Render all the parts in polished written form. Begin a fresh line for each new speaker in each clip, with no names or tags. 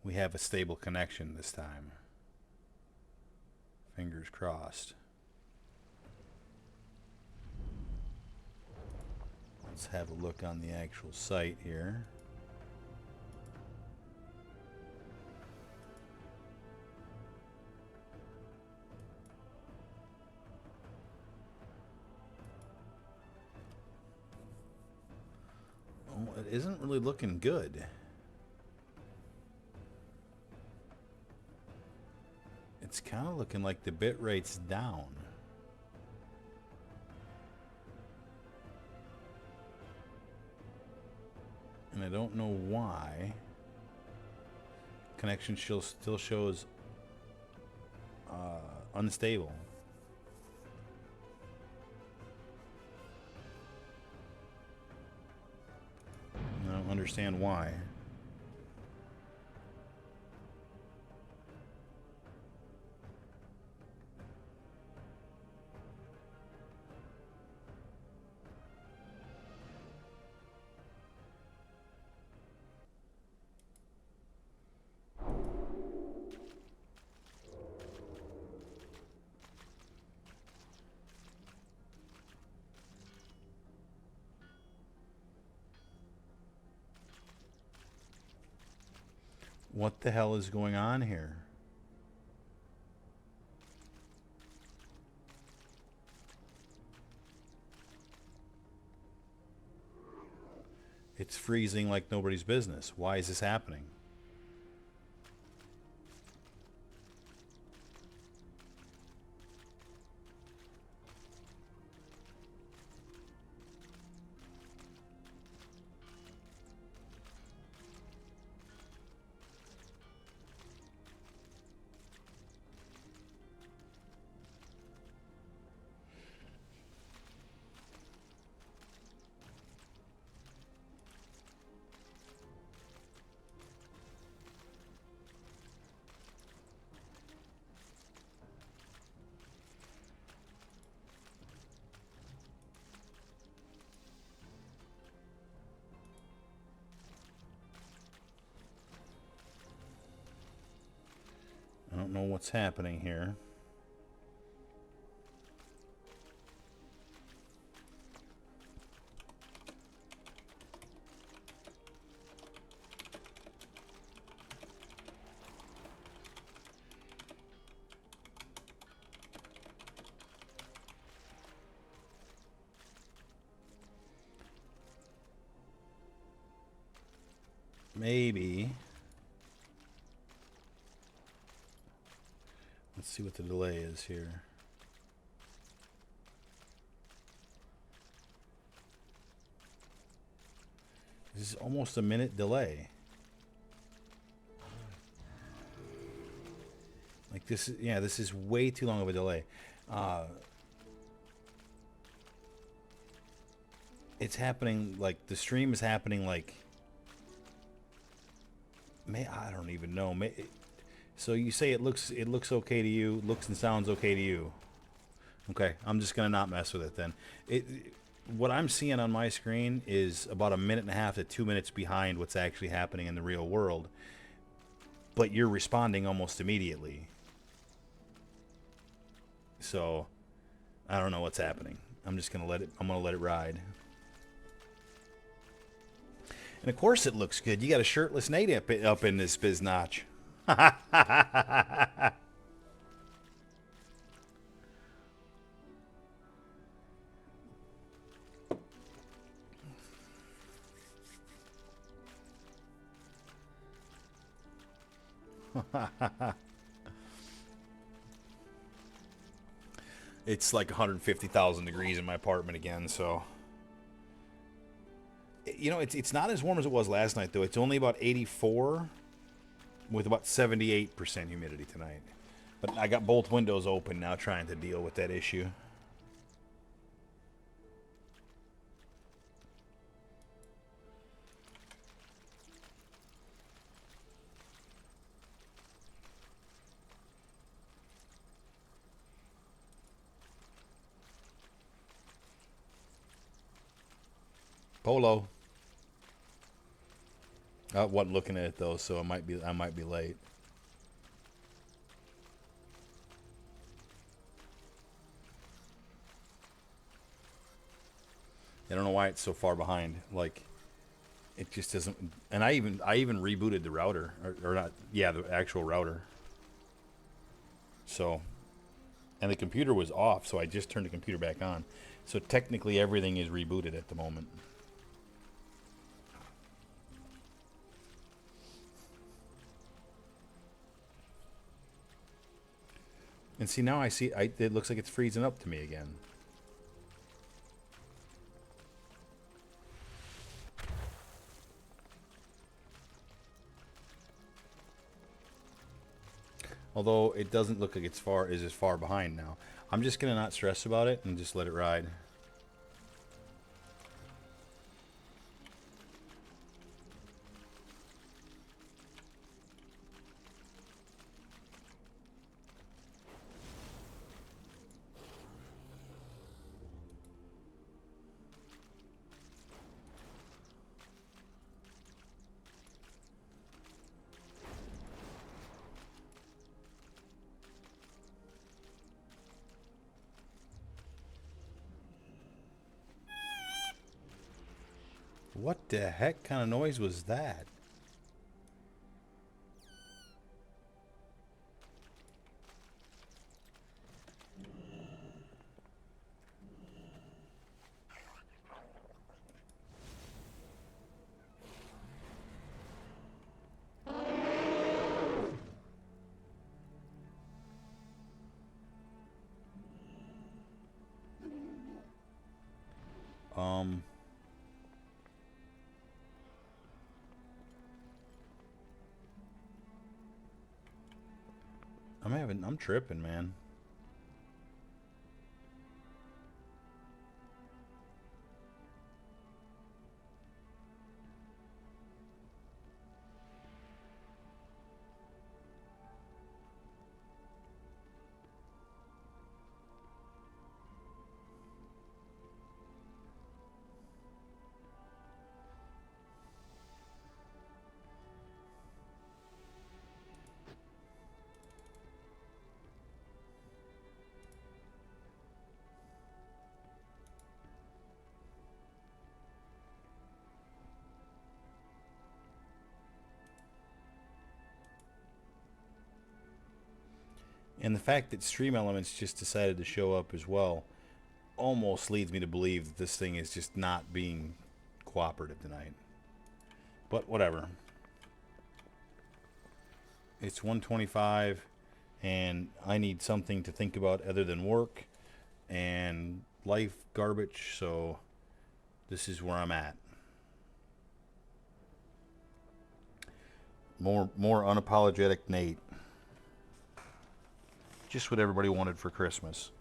we have a stable connection this time. Fingers crossed. Let's have a look on the actual site here. Oh, it isn't really looking good. It's kind of looking like the bit rate's down. And I don't know why. Connection still shows unstable. I don't understand why. What the hell is going on here? It's freezing like nobody's business. Why is this happening? I don't know what's happening here. Maybe. Let's see what the delay is here. This is almost a minute delay. Like this is, yeah, this is way too long of a delay. It's happening like the stream is happening like, I don't even know. So you say it looks okay to you, looks and sounds okay to you. Okay, I'm just gonna not mess with it then. What I'm seeing on my screen is about a minute and a half to 2 minutes behind what's actually happening in the real world. But you're responding almost immediately. So I don't know what's happening. I'm just gonna let it ride. And of course it looks good. You got a shirtless Nate up in this biznotch. It's like 150,000 degrees in my apartment again, so you know, it's not as warm as it was last night though. It's only about 84 with about 78% humidity tonight. But I got both windows open now trying to deal with that issue. Polo. I wasn't looking at it though, so I might be late. I don't know why it's so far behind. Like it just doesn't. And I even rebooted the router or not? Yeah, the actual router. So and the computer was off, so I just turned the computer back on. So technically everything is rebooted at the moment. And see now it looks like it's freezing up to me again. Although it doesn't look like is as far behind now. I'm just gonna not stress about it and just let it ride. What the heck kind of noise was that? Um, I'm tripping, man. And the fact that Stream Elements just decided to show up as well almost leads me to believe that this thing is just not being cooperative tonight. But whatever. It's 125 and I need something to think about other than work and life garbage, so this is where I'm at. More unapologetic Nate. Just what everybody wanted for Christmas.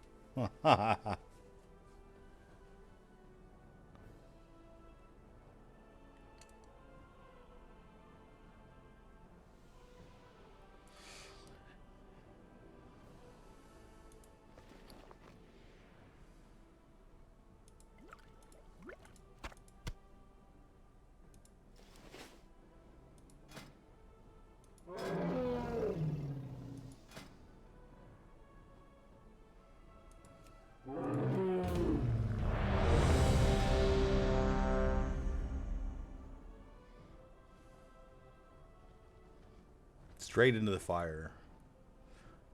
Straight into the fire.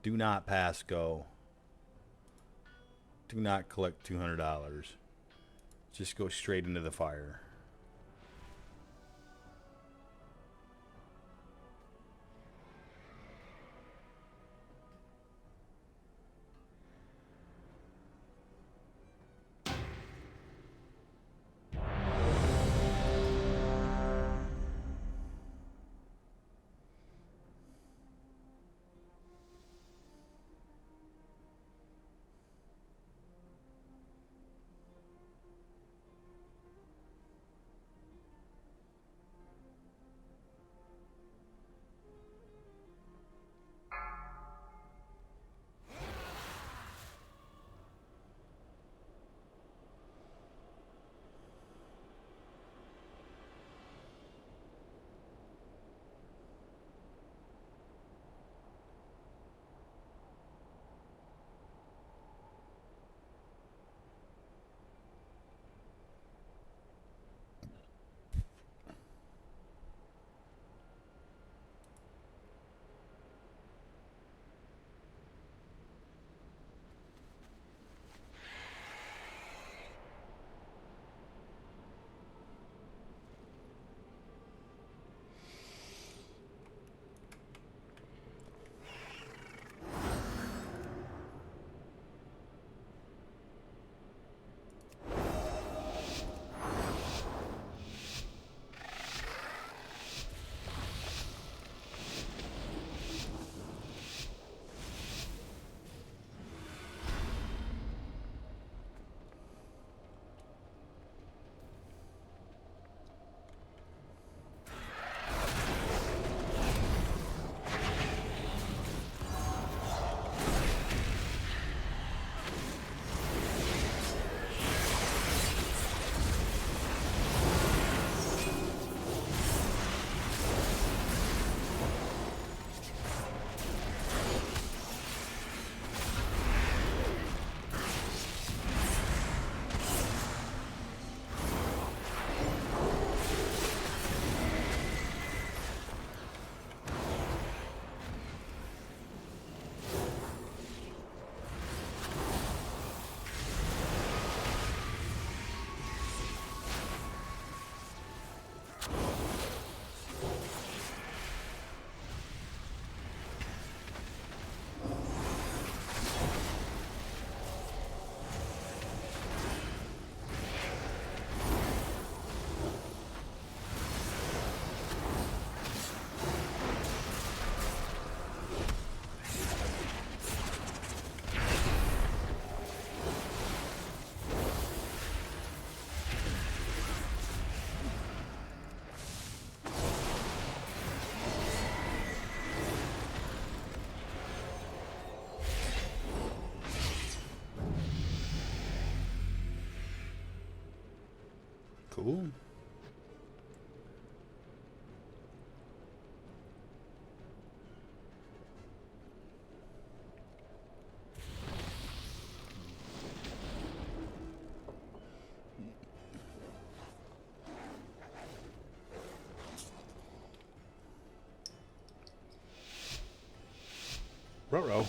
Do not pass go. Do not collect $200. Just go straight into the fire. Cool. Ruh-roh.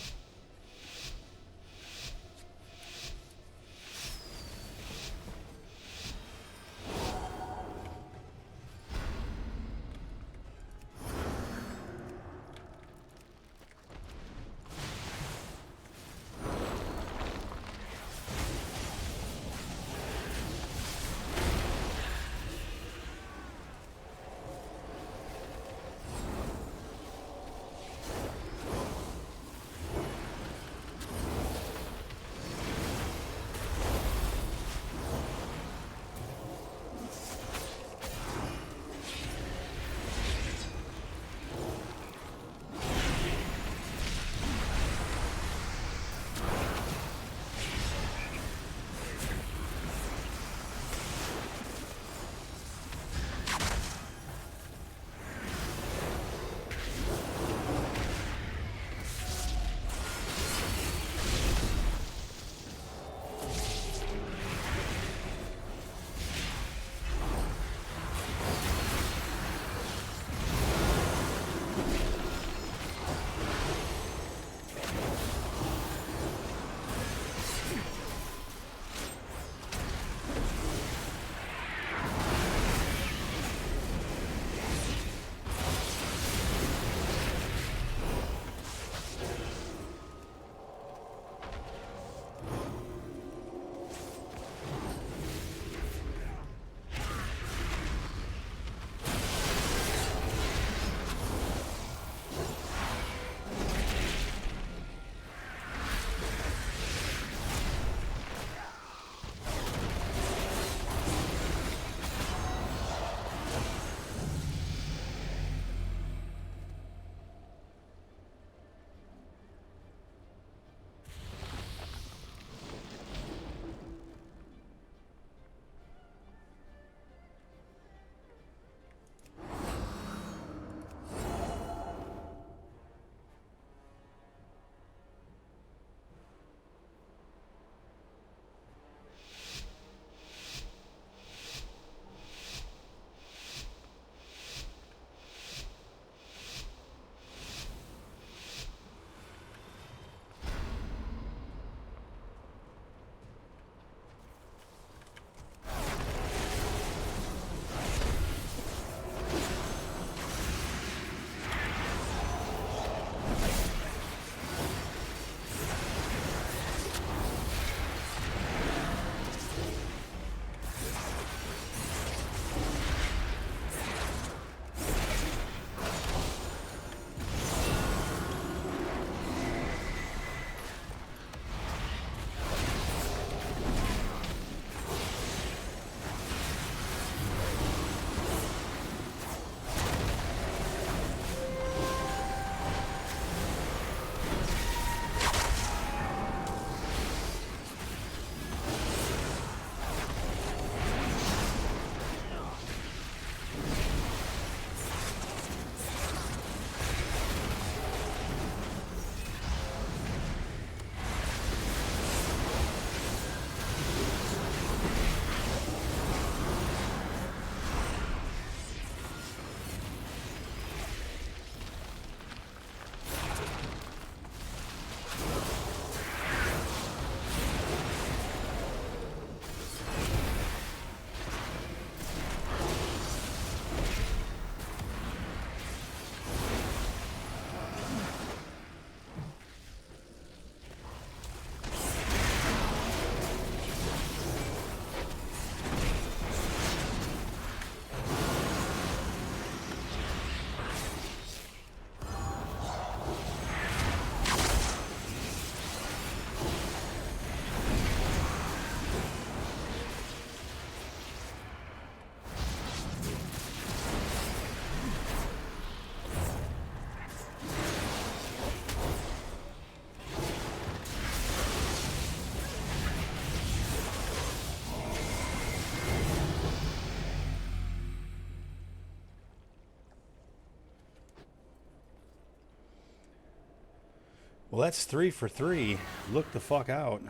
Well, that's 3 for 3. Look the fuck out.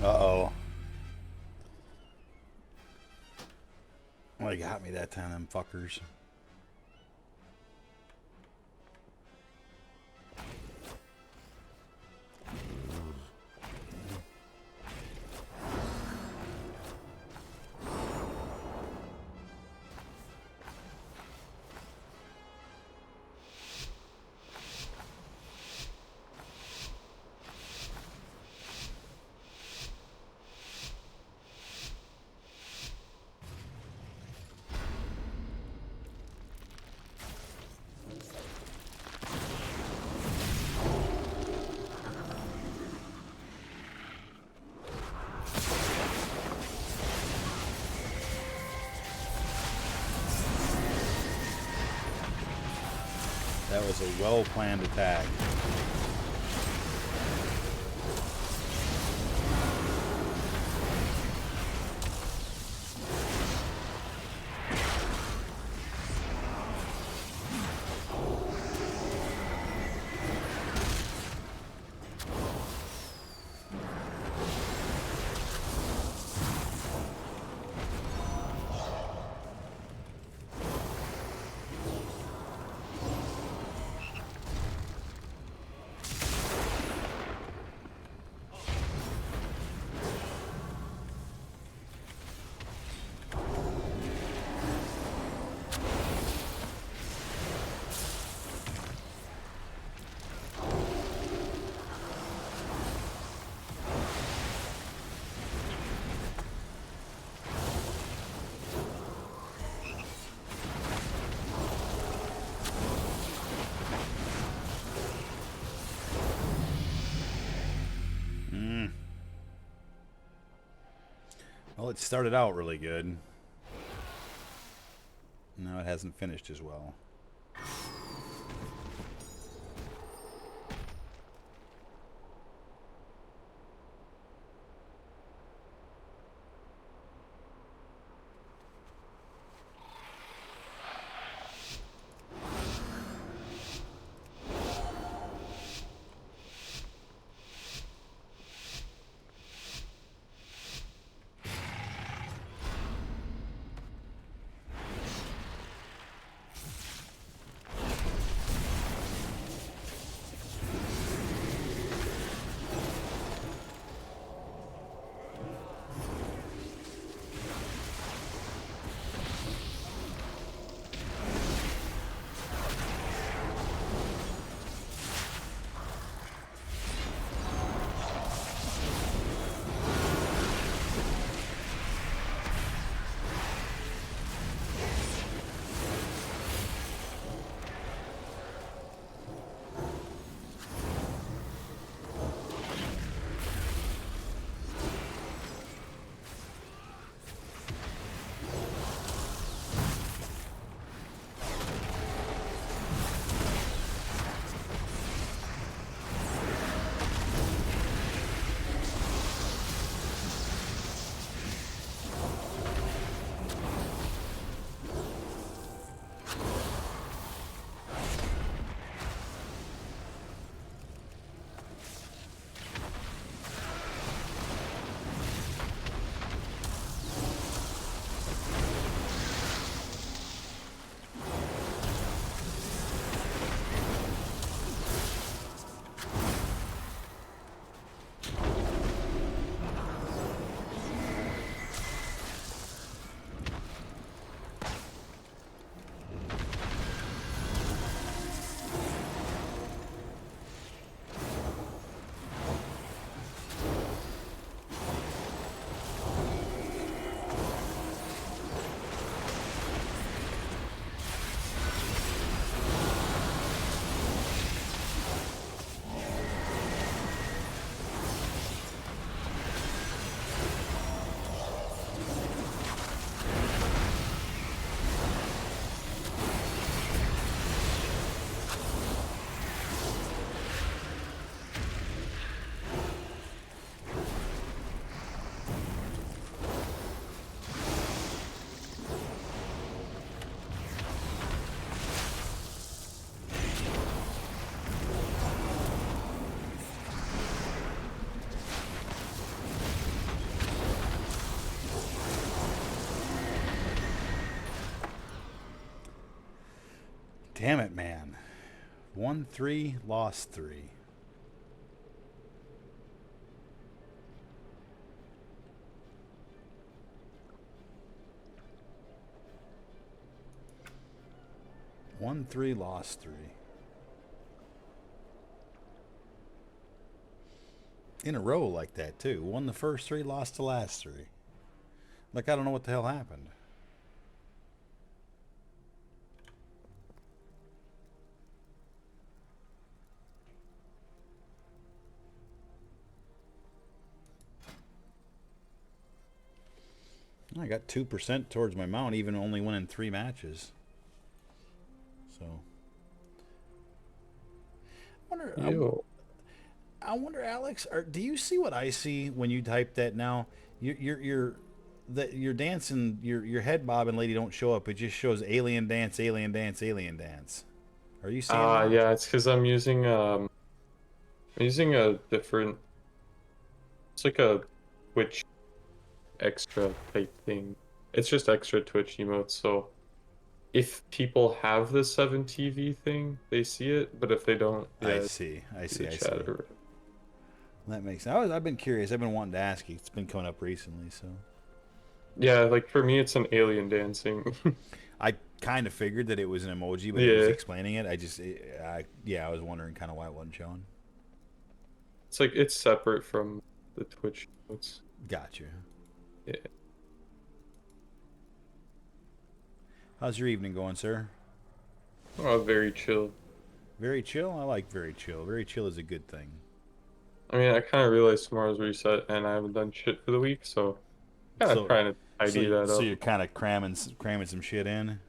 Uh-oh. Well, they got me that time, them fuckers. That was a well-planned attack. Well, it started out really good. No, it hasn't finished as well. Damn it, man. Won 3, lost 3. Won 3, lost 3. In a row like that, too. Won the first 3, lost the last 3. Like, I don't know what the hell happened. I got 2% towards my mount, even only winning 3 matches. So,
Yo.
I wonder, Alex, do you see what I see when you type that now? You're dancing, your head bob and lady don't show up. It just shows alien dance, alien dance, alien dance. Are you seeing that?
Yeah, it's because I'm using a different, it's like a Twitch extra type thing. It's just extra Twitch emotes, so if people have the 7TV thing, they see it, but if they don't,
I
yeah,
see. I
see the
see. I
chat
see.
or whatever.
That makes sense. I've been curious. I've been wanting to ask you. It's been coming up recently, so
Yeah, like for me it's an alien dancing.
I kind of figured that it was an emoji, but it was
Yeah.
explaining it. I was wondering kind of why it wasn't showing.
It's like it's separate from the Twitch emotes.
Got you.
Yeah.
How's your evening going, sir?
Oh, very chill.
Very chill. I like very chill. Very chill is a good thing.
I mean, I kind of realized tomorrow's reset and I haven't done shit for the week, so kind of
So,
trying to tidy that
so
up.
you're kind of cramming some shit in.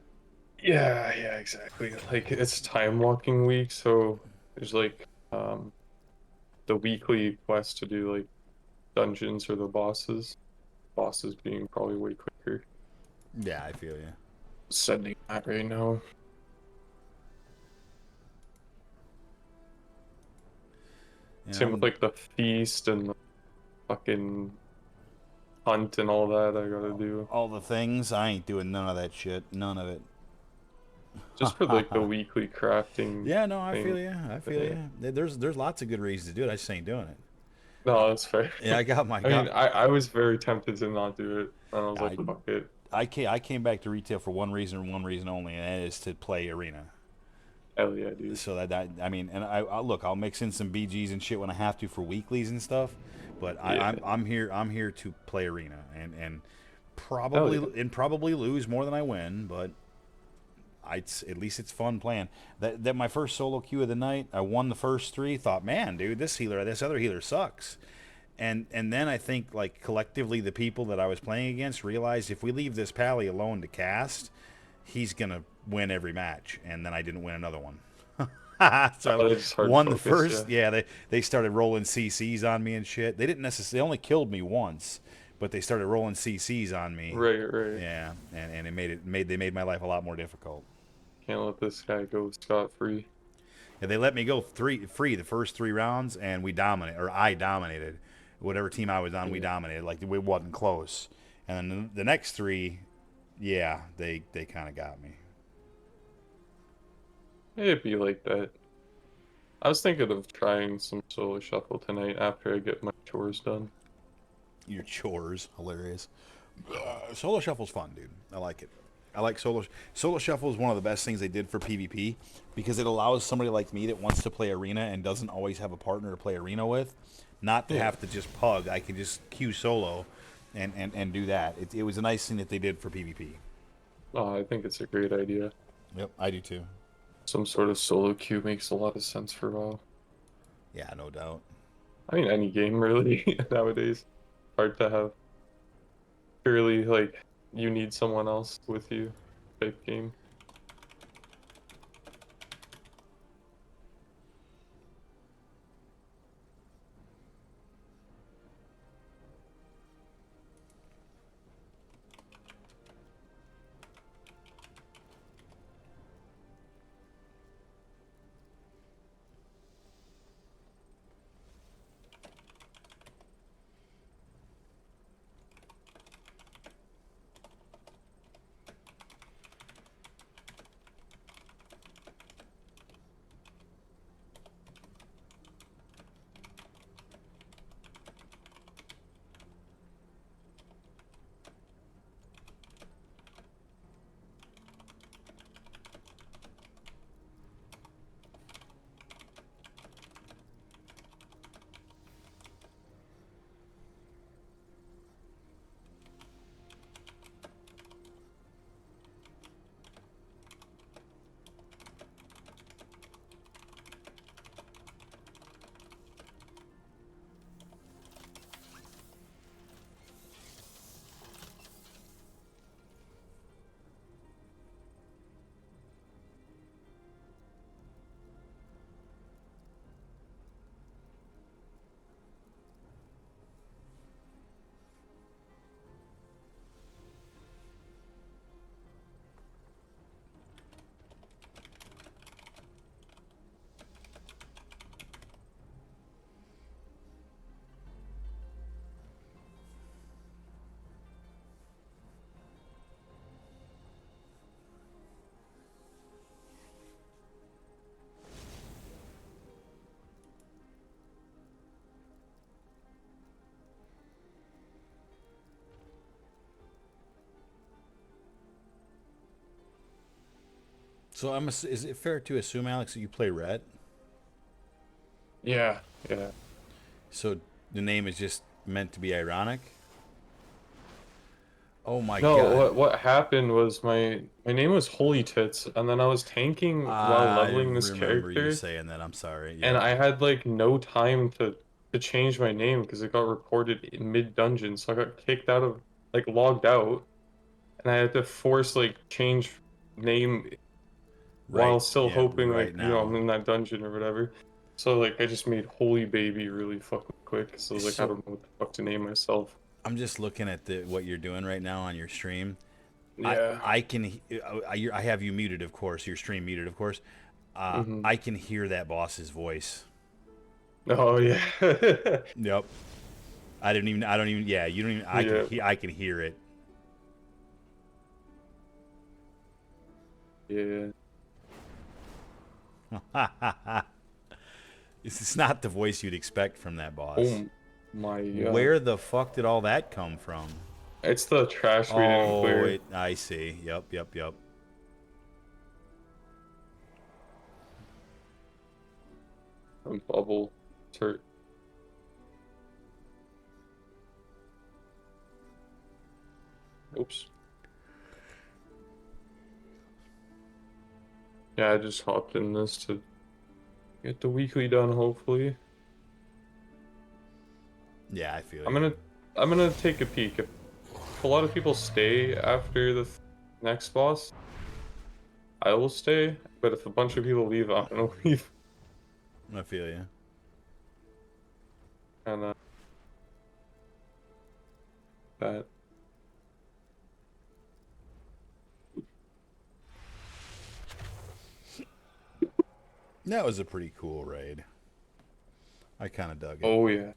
Yeah, exactly. Like it's time walking week, so there's like the weekly quest to do like dungeons or the bosses. Bosses being probably way quicker.
Yeah, I feel you.
Sending that right now.
Yeah,
Same with like the feast and the fucking hunt and all that I gotta do.
all the things. I ain't doing none of that shit. None of it.
Just for like the weekly crafting
Yeah, no, I
thing.
feel you. I
But
feel
yeah.
you. There's lots of good reasons to do it. I just ain't doing it.
No, that's fair.
Yeah, I got my
I mean,
got.
I was very tempted to not do it. And I was like,
I
fuck it.
I came back to retail for one reason only, and that is to play arena.
Hell yeah, dude.
So that I mean, and I look, I'll mix in some BGs and shit when I have to for weeklies and stuff, but
Yeah.
I'm here to play arena and
Hell yeah.
probably lose more than I win, but at least it's fun playing. That my first solo queue of the night, I won the first three. Thought, man, dude, this other healer sucks. And then I think like collectively the people that I was playing against realized if we leave this pally alone to cast, he's gonna win every match. And then I didn't win another one. So
Oh,
I
they just hard
won the
focus,
first.
yeah.
Yeah, they started rolling CCs on me and shit. They didn't necessarily. They only killed me once, but they started rolling CCs on me.
Right.
Yeah, and they made my life a lot more difficult.
Can't let this guy go scot-free.
Yeah, they let me go free the first 3 rounds, and we dominated, or I dominated. Whatever team I was on, we
Yeah.
dominated. Like it wasn't close. And then the next three, yeah, they kind of got me.
It'd be like that. I was thinking of trying some solo shuffle tonight after I get my chores done.
Your chores, hilarious. Solo shuffle's fun, dude. I like it. I like solo shuffle is one of the best things they did for PvP because it allows somebody like me that wants to play arena and doesn't always have a partner to play arena with, not to
Yeah.
have to just pug. I can just queue solo, and do that. It was a nice thing that they did for PvP.
Oh, I think it's a great idea.
Yep, I do too.
Some sort of solo queue makes a lot of sense for WoW.
Yeah, no doubt.
I mean, any game really nowadays. Hard to have purely like you need someone else with you type game.
So is it fair to assume, Alex, that you play red?
Yeah.
So the name is just meant to be ironic. Oh my
No,
god.
what happened was my name was Holy Tits, and then I was tanking while
I
leveling this
remember you
character,
saying that. I'm sorry.
and
Yep.
I had like no time to change my name because it got reported in mid dungeon, so I got kicked out of like logged out, and I had to force like change name while
Right.
still
Yeah.
hoping
Right
like I'm
now.
in that dungeon or whatever. So like I just made Holy Baby really fucking quick. So like I
So
don't know what the fuck to name myself.
I'm just looking at the what you're doing right now on your stream.
Yeah.
I can I have you muted, of course. Your stream muted, of course.
Mm-hmm.
I can hear that boss's voice.
Oh yeah.
Yep. I didn't even. I don't even. Yeah. You don't even. I can.
Yeah.
I can hear it.
Yeah.
It's not the voice you'd expect from that boss.
Oh my god.
Where the fuck did all that come from?
It's the trash we didn't
Oh,
clear.
it. I see. Yep. Yep. Yep.
Bubble. Tur- Oops. Yeah, I just hopped in this to get the weekly done, hopefully.
Yeah, I feel
I'm
you.
gonna I'm gonna take a peek. If a lot of people stay after the next boss, I will stay. But if a bunch of people leave, I'm gonna leave.
I feel you.
And that
That was a pretty cool raid. I kind of dug it.
oh yeah.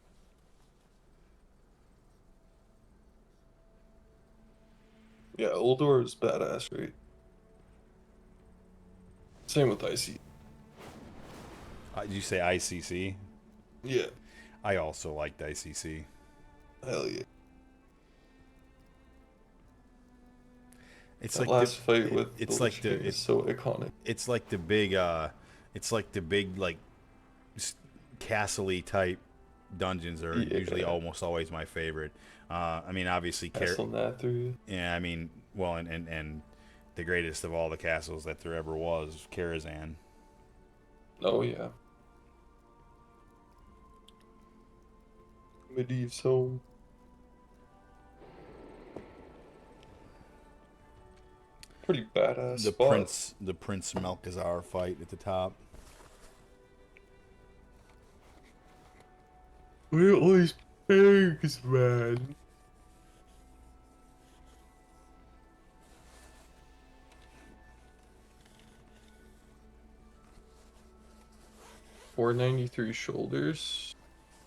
Yeah, Uldor is badass, right? Same with IC.
Did you say ICC?
Yeah,
I also liked ICC.
hell yeah.
It's
That
like the.
last fight with the
It's
Lich
like
King
the.
is so iconic.
It's like the big. It's like the big like castle-y type dungeons are usually
Yeah,
almost always my favorite. I mean, obviously,
Castle Nathru.
yeah. I mean, well, and the greatest of all the castles that there ever was, Karazhan.
Oh yeah. Medivh's home. Pretty badass spot.
The Prince Melchizar fight at the top.
Where are all these pigs, man? $493 shoulders.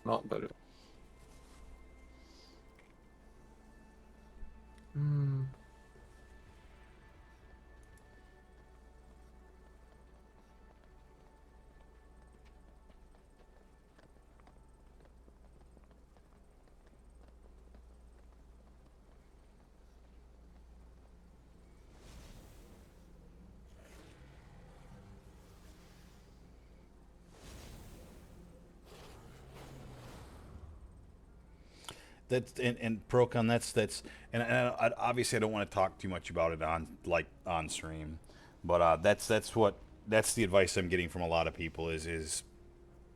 Not better. Hmm.
That's and Procon. That's and obviously I don't want to talk too much about it on stream, but that's the advice I'm getting from a lot of people is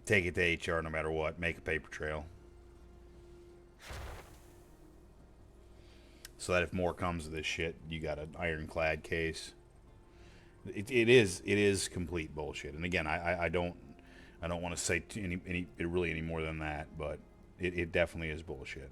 take it to HR no matter what. Make a paper trail so that if more comes of this shit, you got an ironclad case. It is complete bullshit. And again, I don't want to say any more than that, but it definitely is bullshit.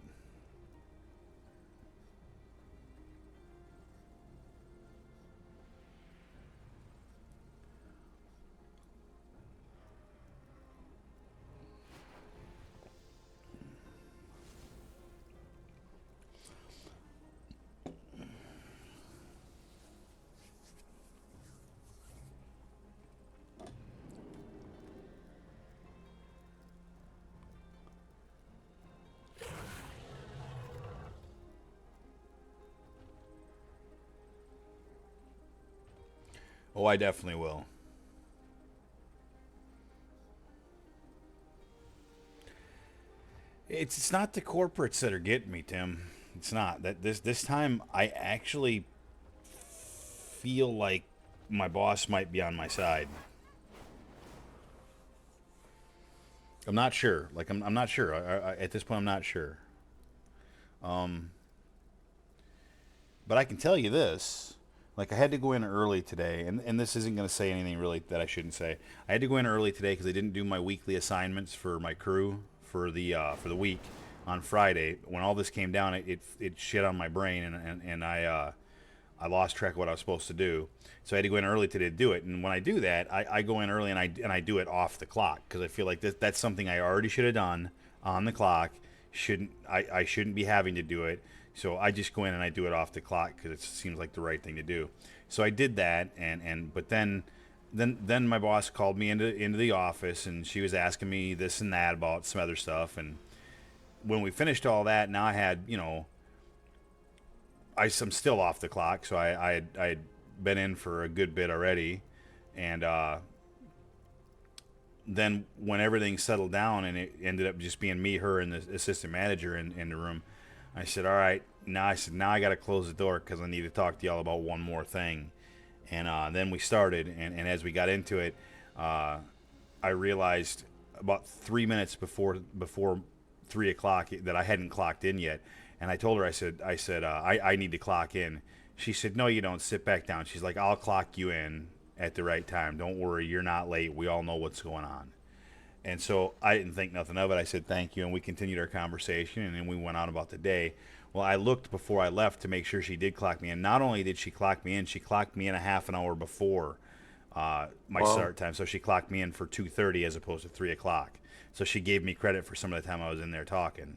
Oh, I definitely will. It's not the corporates that are getting me, Tim. It's not that this time I actually feel like my boss might be on my side. I'm not sure. Like I'm not sure. At this point, I'm not sure. But I can tell you this. Like, I had to go in early today, and this isn't going to say anything really that I shouldn't say. I had to go in early today because I didn't do my weekly assignments for my crew for the week on Friday. When all this came down, it shit on my brain, and I lost track of what I was supposed to do. So I had to go in early today to do it. And when I do that, I go in early and I do it off the clock because I feel like that's something I already should have done on the clock. I shouldn't be having to do it. So I just go in and I do it off the clock because it seems like the right thing to do. So I did that, but then my boss called me into the office and she was asking me this and that about some other stuff. And when we finished all that, now I had I'm still off the clock, so I had been in for a good bit already, and then when everything settled down and it ended up just being me, her, and the assistant manager in the room, I said, all right, now I got to close the door because I need to talk to y'all about one more thing. And then we started, and as we got into it, I realized about 3 minutes before 3 o'clock that I hadn't clocked in yet. And I told her, I need to clock in. She said, no, you don't. Sit back down. She's like, I'll clock you in at the right time. Don't worry, you're not late. We all know what's going on. And so I didn't think nothing of it. I said thank you, and we continued our conversation, and then we went on about the day. Well, I looked before I left to make sure she did clock me in. Not only did she clock me in, she clocked me in a half an hour before my
Wow.
start time. So she clocked me in for 2:30 as opposed to 3 o'clock. So she gave me credit for some of the time I was in there talking,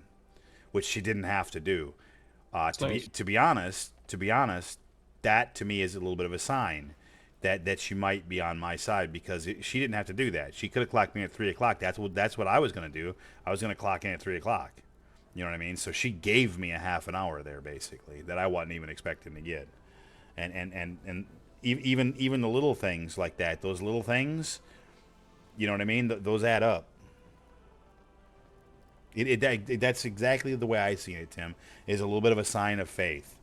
which she didn't have to do.
It's nice.
To be honest, that to me is a little bit of a sign that she might be on my side because she didn't have to do that. She could have clocked me at 3 o'clock. That's what I was going to do. I was going to clock in at 3 o'clock. You know what I mean? So she gave me a half an hour there basically that I wasn't even expecting to get. And even the little things like that, those little things, you know what I mean? Those add up. That's exactly the way I see it, Tim. Is a little bit of a sign of faith.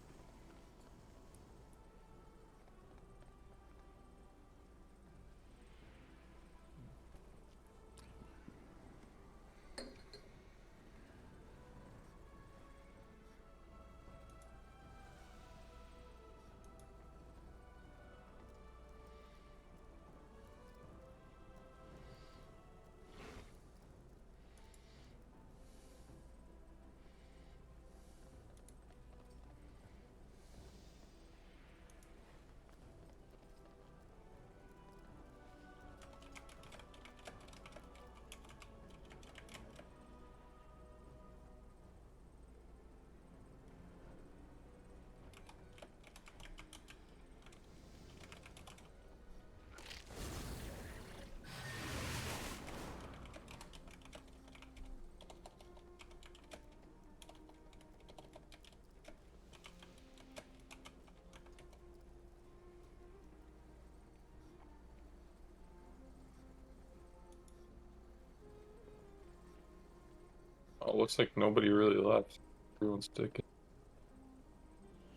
Oh, looks like nobody really left. Everyone's sticking.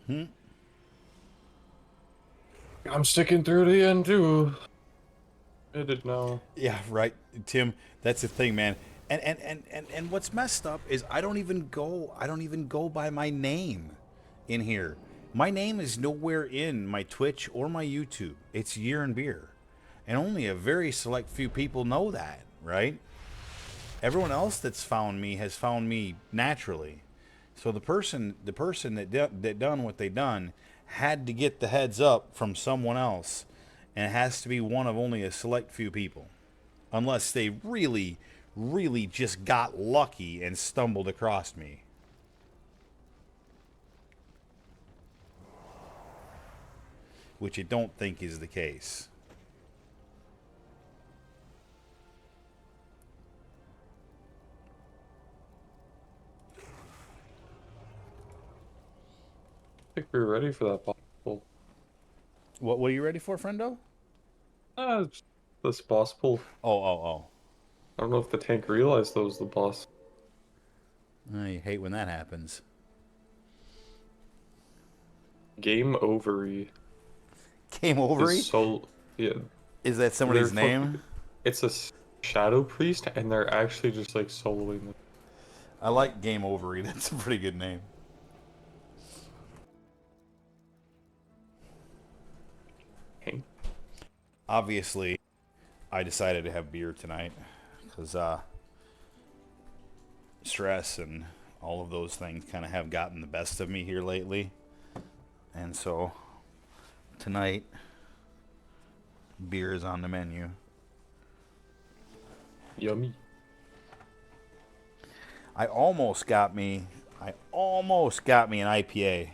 Hmm?
I'm sticking through the end too. I did now.
Yeah, right, Tim. That's the thing, man. And what's messed up is I don't even go by my name in here. My name is nowhere in my Twitch or my YouTube. It's Year and Beer. And only a very select few people know that, right? Everyone else that's found me has found me naturally. So the person that done what they done had to get the heads up from someone else, and it has to be one of only a select few people, unless they really, really just got lucky and stumbled across me. Which I don't think is the case.
I think we're ready for that boss pull.
What are you ready for, friendo?
Just this boss pull.
Oh.
I don't know if the tank realized that was the boss.
I hate when that happens.
Game overy
Game over.
is so yeah.
Is that somebody's name?
It's a shadow priest, and they're actually just like soloing it.
I like Game Overy. That's a pretty good name. obviously, I decided to have beer tonight because stress and all of those things kind of have gotten the best of me here lately. And so tonight, beer is on the menu.
Yummy.
I almost got me an IPA.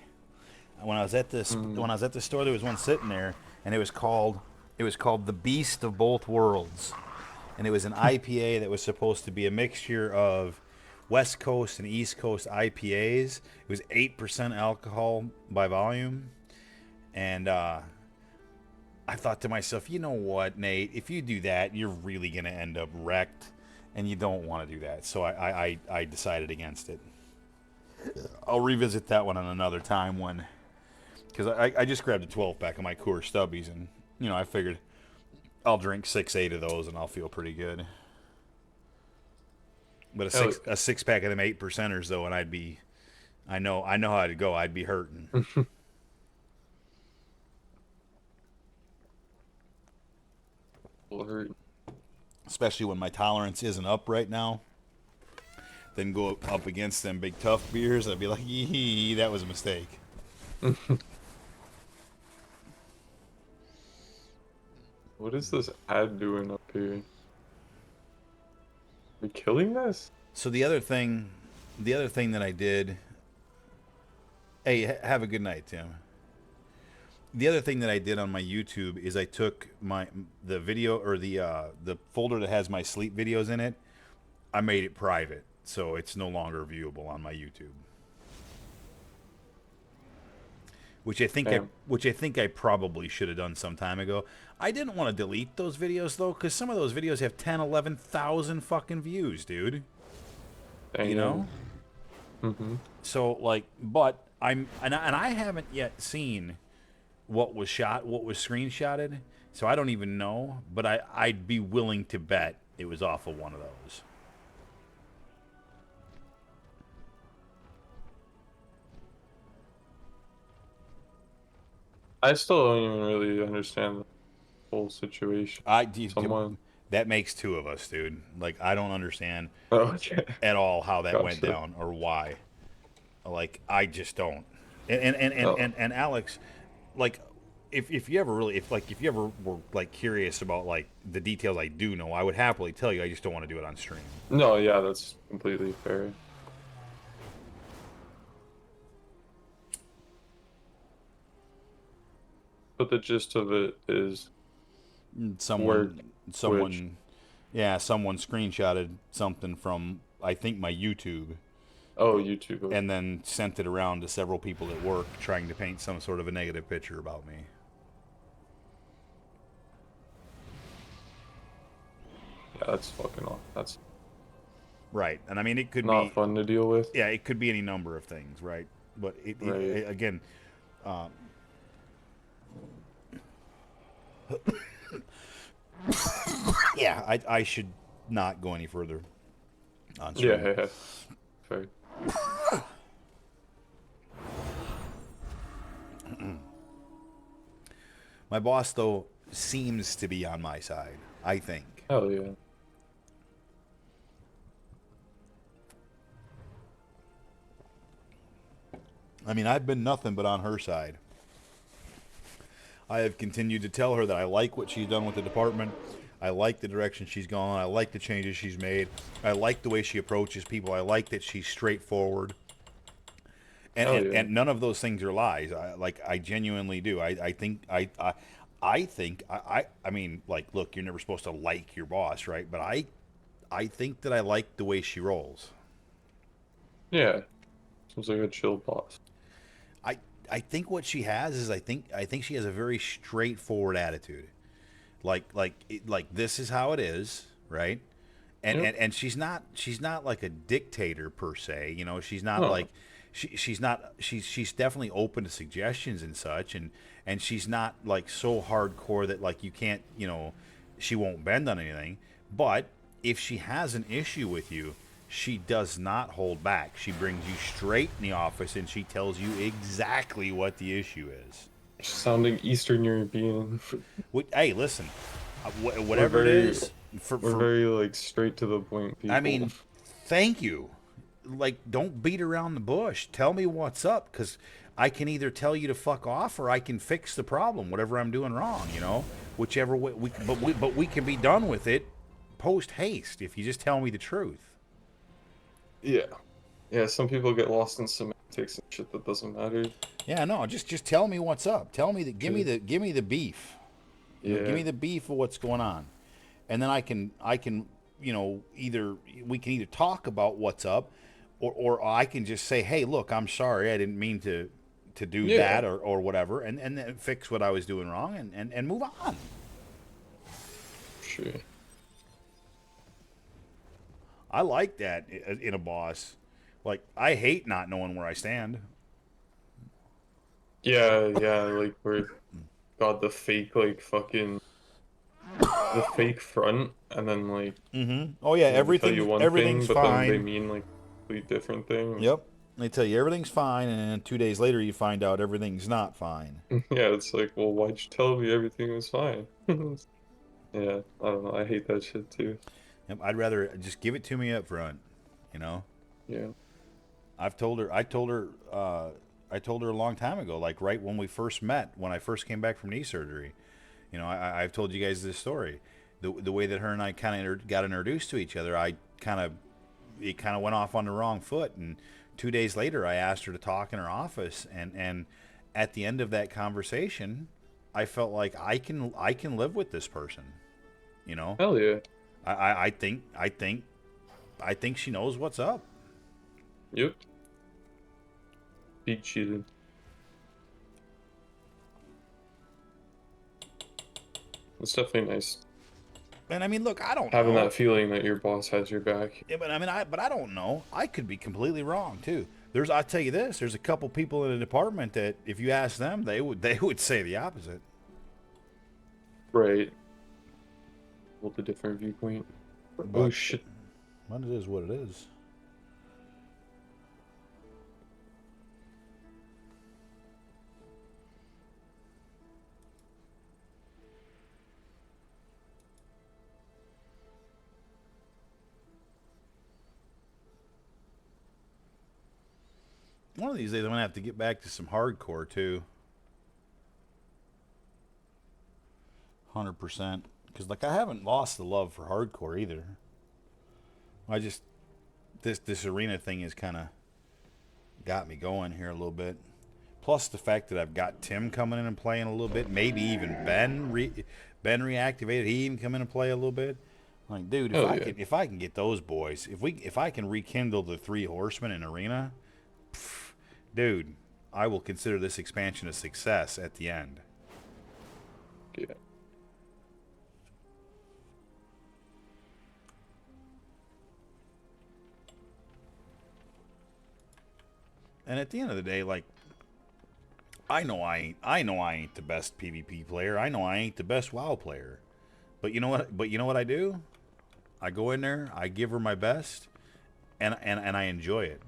When I was at the store, there was one sitting there, and it was called the Beast of Both Worlds, and it was an IPA that was supposed to be a mixture of West Coast and East Coast IPAs. It was 8% alcohol by volume, and I thought to myself, you know what, Nate? If you do that, you're really gonna end up wrecked, and you don't want to do that. So I decided against it. I'll revisit that one on another time when, because I just grabbed a 12 pack of my Coors Stubbies, and I figured I'll drink 6-8 of those and I'll feel pretty good. But a six pack of them 8%ers though, and I know how it'd go. I'd be hurting.
Hurt.
Especially when my tolerance isn't up right now. Then go up against them big tough beers, I'd be like, yee, that was a mistake.
What is this ad doing up here? Are we killing this?
So the other thing that I did. Hey, have a good night, Tim. The other thing that I did on my YouTube is I took the video or the folder that has my sleep videos in it. I made it private, so it's no longer viewable on my YouTube. Which I think I probably should have done some time ago. I didn't want to delete those videos though, because some of those videos have 10, 11,000 fucking views, dude.
Dang.
You know.
Mm-hmm.
So but I haven't yet seen what was screenshotted, so I don't even know. But I'd be willing to bet it was off of one of those.
I still don't even really understand the whole situation.
That makes two of us, dude. Like, I don't understand
Okay.
at all how that went
Gotcha.
down or why. Like, I just don't. And Alex, like, if you ever were like curious about like the details I do know, I would happily tell you. I just don't want to do it on stream.
No, yeah, that's completely fair. But the gist of it is
Someone,
Twitch.
someone screenshotted something from I think my YouTube.
Oh, YouTube. Okay.
And then sent it around to several people at work trying to paint some sort of a negative picture about me.
Yeah, that's fucking awful. That's
right. And I mean, it could
not
be
fun to deal with.
Yeah, it could be any number of things, right? But it again, yeah, I should not go any further on stream.
Yeah. Fair.
My boss, though, seems to be on my side, I think.
Hell yeah.
I mean, I've been nothing but on her side. I have continued to tell her that I like what she's done with the department. I like the direction she's gone. I like the changes she's made. I like the way she approaches people. I like that she's straightforward. And none of those things are lies. I genuinely do. I mean, like, look, you're never supposed to like your boss, right? But I think that I like the way she rolls.
Yeah. Seems like a chill boss.
I think what she has is I think she has a very straightforward attitude. Like this is how it is, right? And she's not like a dictator per se, you know. She's not like she's definitely open to suggestions and such, and she's not like so hardcore that like you can't, you know, she won't bend on anything. But if she has an issue with you, she does not hold back. She brings you straight in the office and she tells you exactly what the issue is.
Sounding Eastern European.
Hey, listen,
We're
whatever it
very
is,
we're very like straight to the point
I
people.
mean, thank you. Like, don't beat around the bush. Tell me what's up, because I can either tell you to fuck off or I can fix the problem, whatever I'm doing wrong. Whichever way. But we can be done with it post haste if you just tell me the truth.
Yeah. Yeah, some people get lost in semantics and shit that doesn't matter.
Yeah, no, just tell me what's up. Tell me that.
Okay.
Give me the beef. Give
Yeah.
me the beef of what's going on, and then I can either we can either talk about what's up, or I can just say, hey, look, I'm sorry, I didn't mean to do
Yeah.
that or whatever, and then fix what I was doing wrong and move on.
Sure.
I like that in a boss. Like, I hate not knowing where I stand.
Yeah, yeah, like we're got the fake like fucking the fake front and then like
Oh yeah,
they tell you one
everything's
thing but then they
fine.
mean like a complete different thing.
Yep. They tell you everything's fine, and then 2 days later you find out everything's not fine.
Yeah, it's like, well, why'd you tell me everything was fine? Yeah, I don't know. I hate that shit too.
Yep, I'd rather just give it to me up front. You know.
Yeah.
I've told her. I told her a long time ago, like right when we first met, when I first came back from knee surgery. I've told you guys this story. The way that her and I kind of got introduced to each other, it kind of went off on the wrong foot. And 2 days later, I asked her to talk in her office, and at the end of that conversation, I felt like I can live with this person. You know,
Hell yeah.
I think she knows what's up.
Yep. Big cheated. It's definitely nice
And I mean, look, I don't
having
know.
that feeling that your boss has your back.
Yeah, but I mean, I don't know. I could be completely wrong too. I'll tell you this. There's a couple people in the department that, if you ask them, they would say the opposite.
Right. Hold a different viewpoint. Oh
But
shit.
well, it is what it is. One of these days, I'm gonna have to get back to some hardcore too. 100%. Because like I haven't lost the love for hardcore either. I just this arena thing has kind of got me going here a little bit. Plus the fact that I've got Tim coming in and playing a little bit, maybe even Ben reactivated. He even come in and play a little bit. Like, dude,
Hell yeah.
if I can get those boys, if I can rekindle the three horsemen in arena, dude, I will consider this expansion a success at the end.
Yeah.
And at the end of the day, like, I know I ain't the best PvP player. I know I ain't the best WoW player. But you know what? I do? I go in there, I give her my best, and I enjoy it.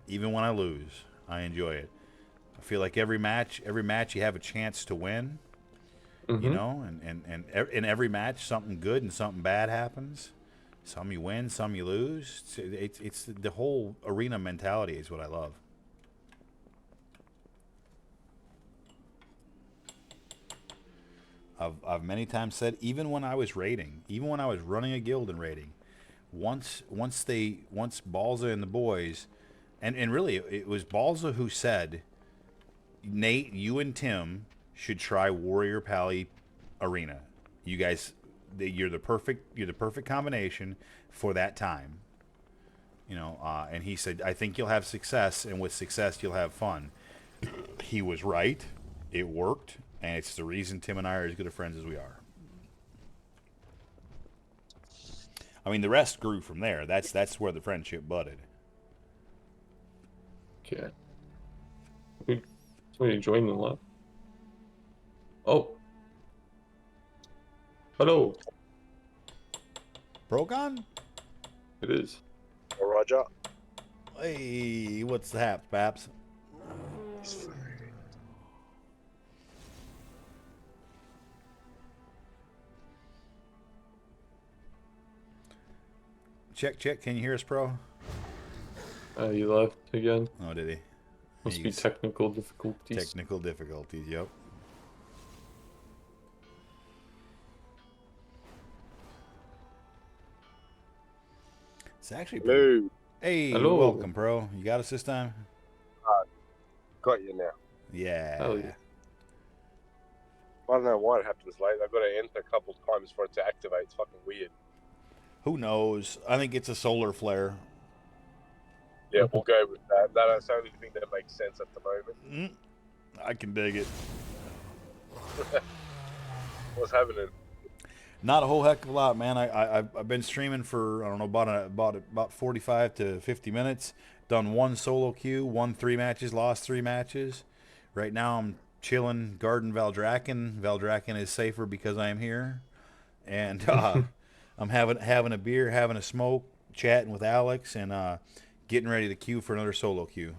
Even when I lose, I enjoy it. I feel like every match you have a chance to win.
Mm-hmm.
And in every match, something good and something bad happens. Some you win, some you lose. It's the whole arena mentality is what I love. I've many times said, even when I was raiding, even when I was running a guild and raiding, once Balza and the boys, and really it was Balza who said, Nate, you and Tim should try Warrior Pally Arena. You guys, you're the perfect combination for that time. And he said, I think you'll have success, and with success you'll have fun. He was right. It worked, and it's the reason Tim and I are as good of friends as we are. I mean, the rest grew from there. That's where the friendship budded.
Okay. Somebody joined the lab. Oh. Hello.
Progon?
It is.
Roger.
Hey, what's the haps, Paps? Check, check. Can you hear us, Pro?
You left again.
Oh, did he?
Must be
He's
technical difficulties.
technical difficulties. Yep. It's actually pretty.
Hello.
Hey,
Hello.
welcome, Pro. You got us this time?
Got you now.
Hell
Yeah.
yeah.
I don't know why it happens late. I've got to enter a couple of times for it to activate. It's fucking weird.
Who knows? I think it's a solar flare.
Yeah, we'll go with that. That's the only thing that makes sense at the moment.
I can dig it.
What's happening?
Not a whole heck of a lot, man. I've been streaming for I don't know about 45 to 50 minutes. Done one solo queue, won 3 matches, lost 3 matches. Right now I'm chilling, guarding Valdrakken. Valdrakken is safer because I am here, and I'm having a beer, having a smoke, chatting with Alex, and getting ready to queue for another solo queue.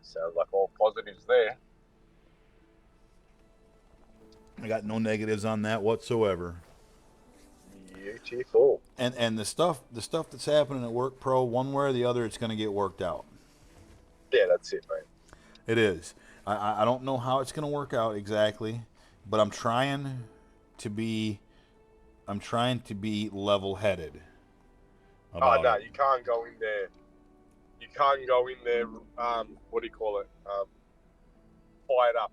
Sounds like all positives there.
I got no negatives on that whatsoever.
Beautiful.
And the stuff that's happening at work, Pro, one way or the other, it's going to get worked out.
Yeah, that's it, mate.
It is. I don't know how it's going to work out exactly, but I'm trying to be level-headed about
No,
it.
you can't go in there. You can't go in there. What do you call it? Fired up.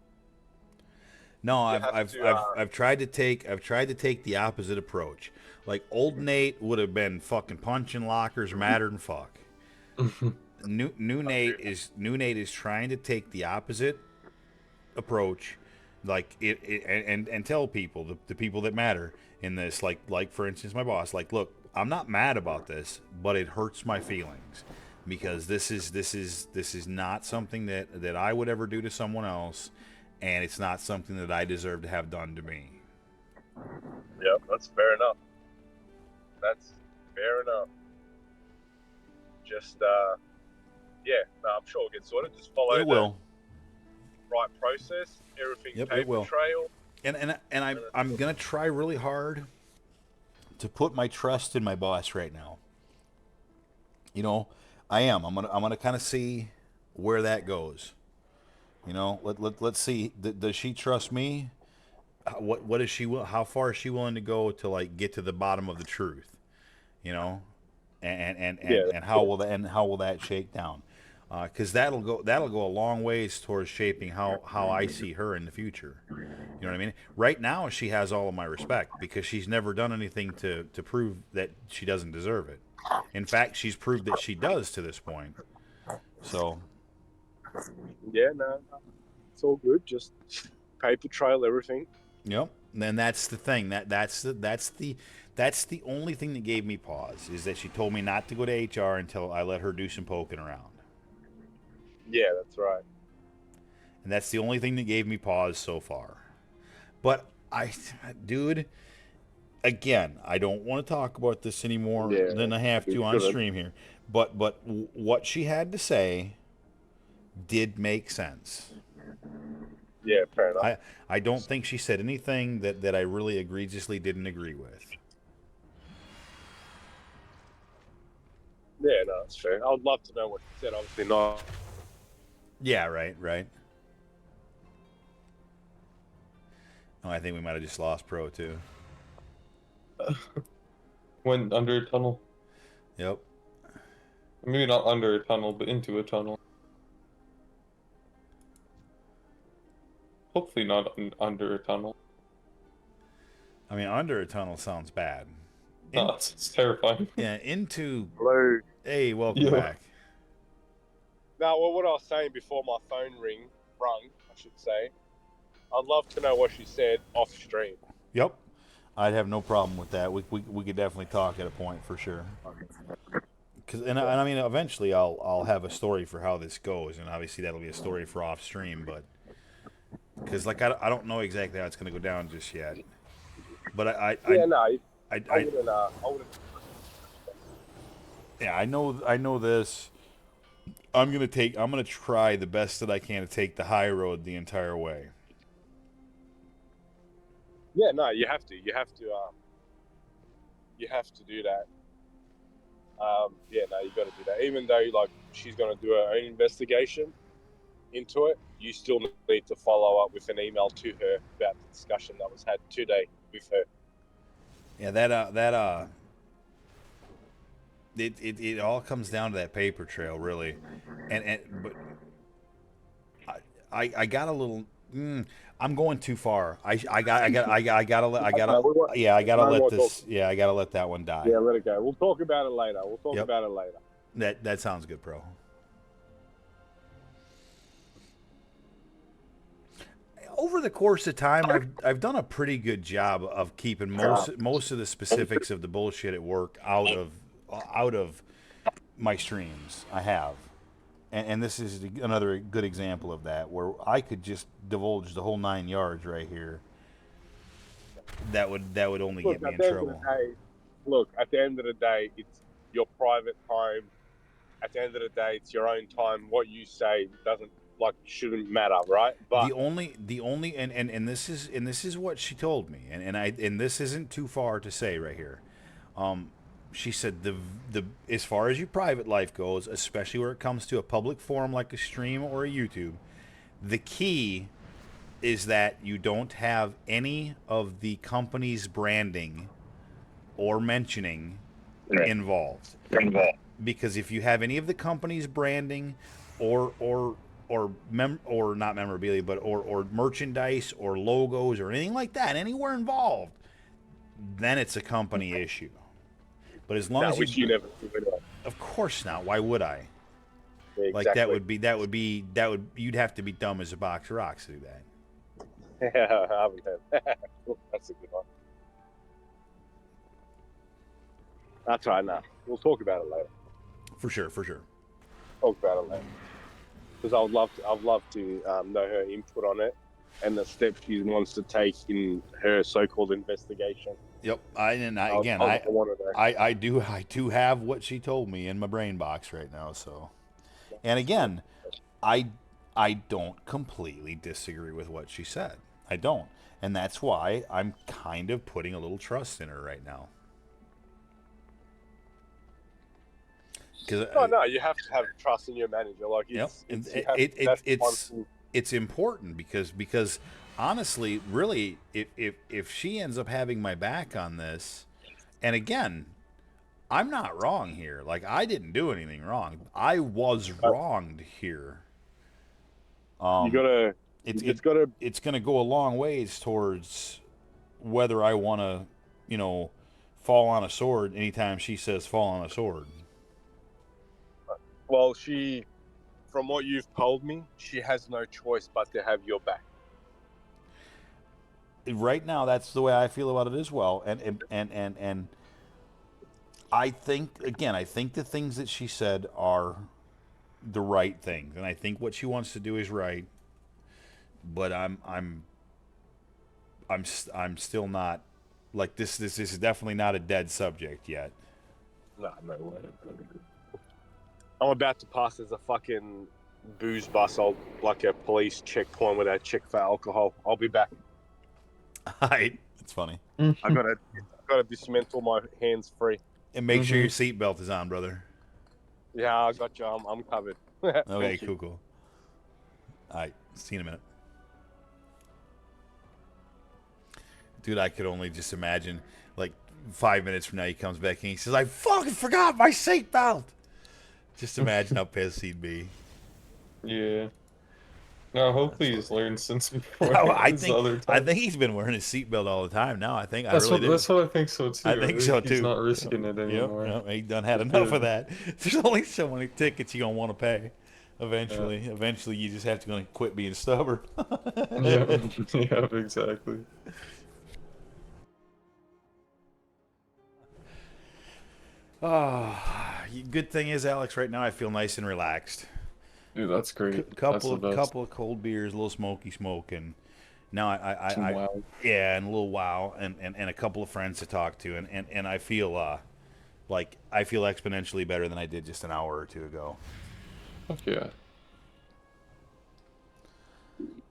No,
You
I've tried to take the opposite approach. Like old Nate would have been fucking punching lockers madder than fuck. New Nate is trying to take the opposite approach, like and tell people the people that matter in this, like for instance my boss, like, look, I'm not mad about this, but it hurts my feelings because this is not something that I would ever do to someone else, and it's not something that I deserve to have done to me.
Yep, that's fair enough. That's fair enough. Just yeah, no, I'm sure it'll get sorted. Just follow
It
the
will.
right process. Everything
Yep,
paper
it will.
trail.
And I'm gonna try really hard to put my trust in my boss right now. You know, I am. I'm gonna kind of see where that goes. You know, let's see. Does she trust me? What is she? How far is she willing to go to like get to the bottom of the truth? You know, and how will that shake down? Because that'll go a long ways towards shaping how I see her in the future. You know what I mean? Right now, she has all of my respect because she's never done anything to prove that she doesn't deserve it. In fact, she's proved that she does to this point. So,
Yeah, no, it's all good. Just paper trail everything.
yep. And that's the thing. That's the only thing that gave me pause is that she told me not to go to HR until I let her do some poking around.
Yeah, that's right.
And that's the only thing that gave me pause so far. But dude, again, I don't want to talk about this any more than I have to on stream here. But what she had to say did make sense.
Yeah, fair enough.
I don't think she said anything that I really egregiously didn't agree with.
Yeah, no, that's fair. I would love to know what she said. Obviously not.
Yeah, right. Oh, I think we might have just lost Pro too.
Went under a tunnel.
Yep.
Maybe not under a tunnel, but into a tunnel. Hopefully not under a tunnel.
I mean, under a tunnel sounds bad.
No, it's terrifying.
Yeah, into...
Hello.
Hey, welcome back.
Now, well, what I was saying before my phone rung, I should say, I'd love to know what she said off stream.
Yep. I'd have no problem with that. We could definitely talk at a point for sure. And I mean, eventually I'll have a story for how this goes, and obviously that'll be a story for off stream, but because like I don't know exactly how it's going to go down just yet. But I
wouldn't.
Yeah, I know this. I'm gonna try the best that I can to take the high road the entire way.
Yeah, no, you have to. You have to do that. Yeah, no, you got to do that. Even though like she's going to do her own investigation into it, you still need to follow up with an email to her about the discussion that was had today with her.
Yeah, it all comes down to that paper trail, really, but I got a little. I'm going too far. Yeah, I gotta
No
let
more talk.
this. Yeah, I gotta let that one die.
Yeah, let it go. We'll talk about it later.
Yep.
About it later.
That sounds good, bro. Over the course of time, I've done a pretty good job of keeping most of the specifics of the bullshit at work out of my streams. I have, and this is another good example of that, where I could just divulge the whole 9 yards right here. That would only
Look,
get me
at
in
the end of the
trouble.
day, at the end of the day, it's your private time. At the end of the day, it's your own time. What you say shouldn't matter, right? But
The only and this is what she told me, and this isn't too far to say right here. She said the as far as your private life goes, especially where it comes to a public forum like a stream or a YouTube, the key is that you don't have any of the company's branding or mentioning involved. Because if you have any of the company's branding or not memorabilia, but or merchandise or logos or anything like that anywhere involved, then it's a company issue. But as long as
which you never do anyway.
of course not. Why would I?
Yeah,
Like
exactly.
you'd have to be dumb as a box of rocks to do that.
Yeah, I haven't heard. That's a good one. That's right. Now we'll talk about it later.
For sure.
Talk about it later. Because I'd love to know her input on it and the steps she wants to take in her so-called investigation.
Yep.
I want to know.
I do have what she told me in my brain box right now. So, and again, I don't completely disagree with what she said. I don't, and that's why I'm kind of putting a little trust in her right now.
No, you have to have trust in your manager. Like
it's important because honestly, really, if she ends up having my back on this, and again, I'm not wrong here. Like I didn't do anything wrong. I was wronged here.
You gotta.
It's gonna go a long ways towards whether I want to, fall on a sword anytime she says fall on a sword.
Well, from what you've told me, she has no choice but to have your back.
Right now, that's the way I feel about it as well. And I think the things that she said are the right things, and I think what she wants to do is right. But I'm still not like this. This is definitely not a dead subject yet.
No way. I'm about to pass as a fucking booze bus, like a police checkpoint where they check for alcohol. I'll be back.
Right, it's funny.
I gotta dismantle my hands free.
And make sure your seatbelt is on, brother.
Yeah, I got you. I'm covered.
Okay, cool. All right, see you in a minute. Dude, I could only just imagine, like, 5 minutes from now, he comes back and he says, I fucking forgot my seatbelt. Just imagine how pissed he'd be.
Yeah. No, hopefully he's learned since before.
No, I think he's been wearing his seatbelt all the time now. I think
that's what I think so too.
I think so too.
He's not risking it anymore.
Yep, he done had enough of that. There's only so many tickets you're gonna want to pay. Eventually, you just have to go quit being stubborn.
Yeah, exactly.
Good thing is, Alex, right now I feel nice and relaxed.
Dude, that's great.
Couple of cold beers, a little smoky smoke, and now
wow.
Yeah, and a little wow, and a couple of friends to talk to, and I feel like I feel exponentially better than I did just an hour or two ago.
Fuck yeah.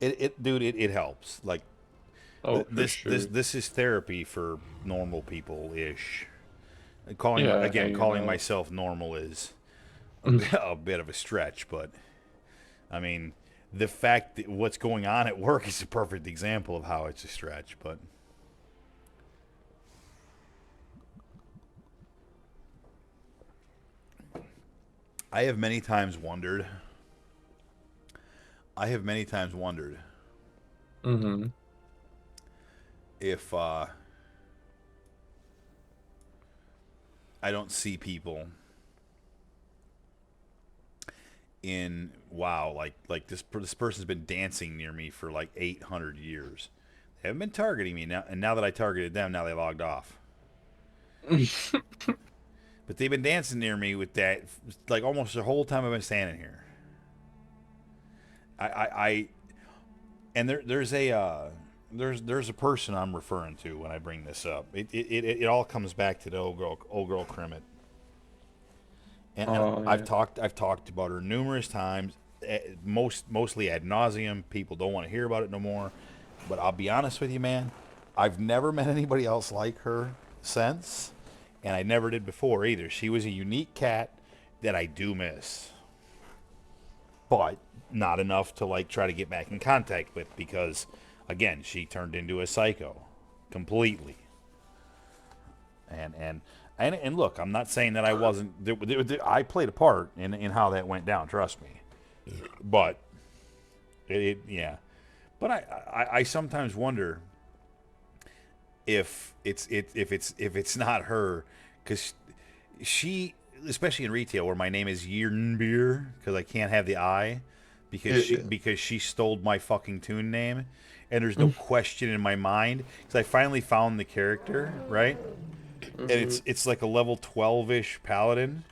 It helps. Like,
this
this is therapy for normal people ish.
Yeah, hanging
Calling
out.
myself normal is a bit of a stretch, but I mean, the fact that what's going on at work is a perfect example of how it's a stretch. But I have many times wondered. I have many times wondered
Mm-hmm.
if I don't see people in wow, like this person's been dancing near me for like 800 years. They haven't been targeting me now, and now that I targeted them, now they logged off. But they've been dancing near me with that like almost the whole time I've been standing here. I and there's a person I'm referring to when I bring this up. It all comes back to the old girl Crimit. And
Oh yeah.
I've talked about her numerous times, mostly ad nauseum. People don't want to hear about it no more. But I'll be honest with you, man. I've never met anybody else like her since, and I never did before either. She was a unique cat that I do miss, but not enough to like try to get back in contact with because, again, she turned into a psycho completely. And look, I'm not saying that I wasn't. I played a part in how that went down. Trust me. But yeah. But I sometimes wonder if it's not her, because she, especially in retail where my name is Yernbeer because I can't have the I,
Yeah.
because she stole my fucking tune name, and there's no question in my mind because I finally found the character right, and
Mm-hmm.
it's like a level 12-ish paladin.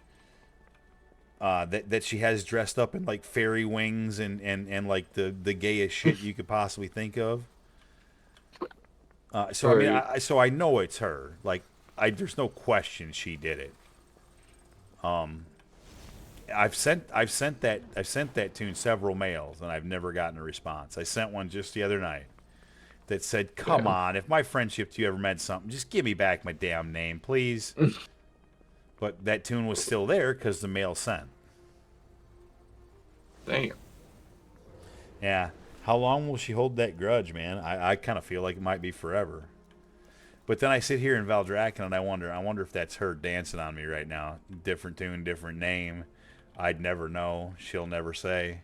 That she has dressed up in like fairy wings and like the gayest shit you could possibly think of. So I mean,
Right.
so I know it's her. Like, there's no question she did it. I've sent that tune several mails and I've never gotten a response. I sent one just the other night that said, "Come
Damn.
on, if my friendship to you ever meant something, just give me back my damn name, please." But that tune was still there because the mail sent.
Damn.
Yeah. How long will she hold that grudge, man? I kind of feel like it might be forever. But then I sit here in Valdrakken and I wonder if that's her dancing on me right now. Different tune, different name. I'd never know. She'll never say.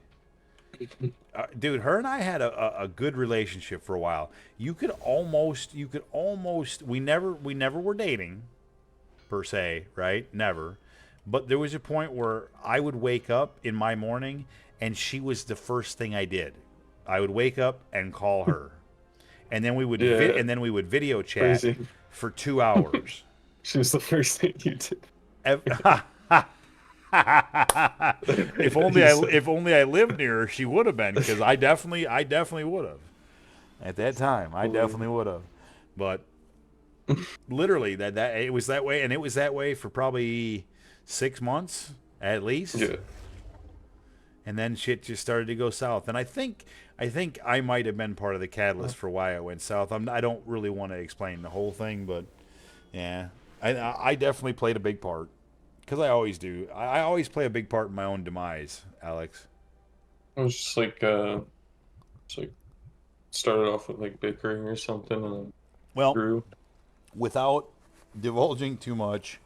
Dude, her and I had a good relationship for a while. You could almost, we never were dating, per se, right? Never. But there was a point where I would wake up in my morning and she was the first thing I did. I would wake up and call her. And then
Yeah.
video chat
Crazy.
for 2 hours.
She was the first thing you did.
Ev-
He's
if only I lived near her, she would have been because I definitely would have. At that time, I
hilarious.
definitely would have. But literally that it was that way, and it was that way for probably 6 months at least.
Yeah.
And then shit just started to go south. And I think I might have been part of the catalyst for why it went south. I don't really want to explain the whole thing, but yeah, I definitely played a big part because I always do. I always play a big part in my own demise, Alex.
It was just like started off with like bickering or something and then
Well,
grew.
without divulging too much,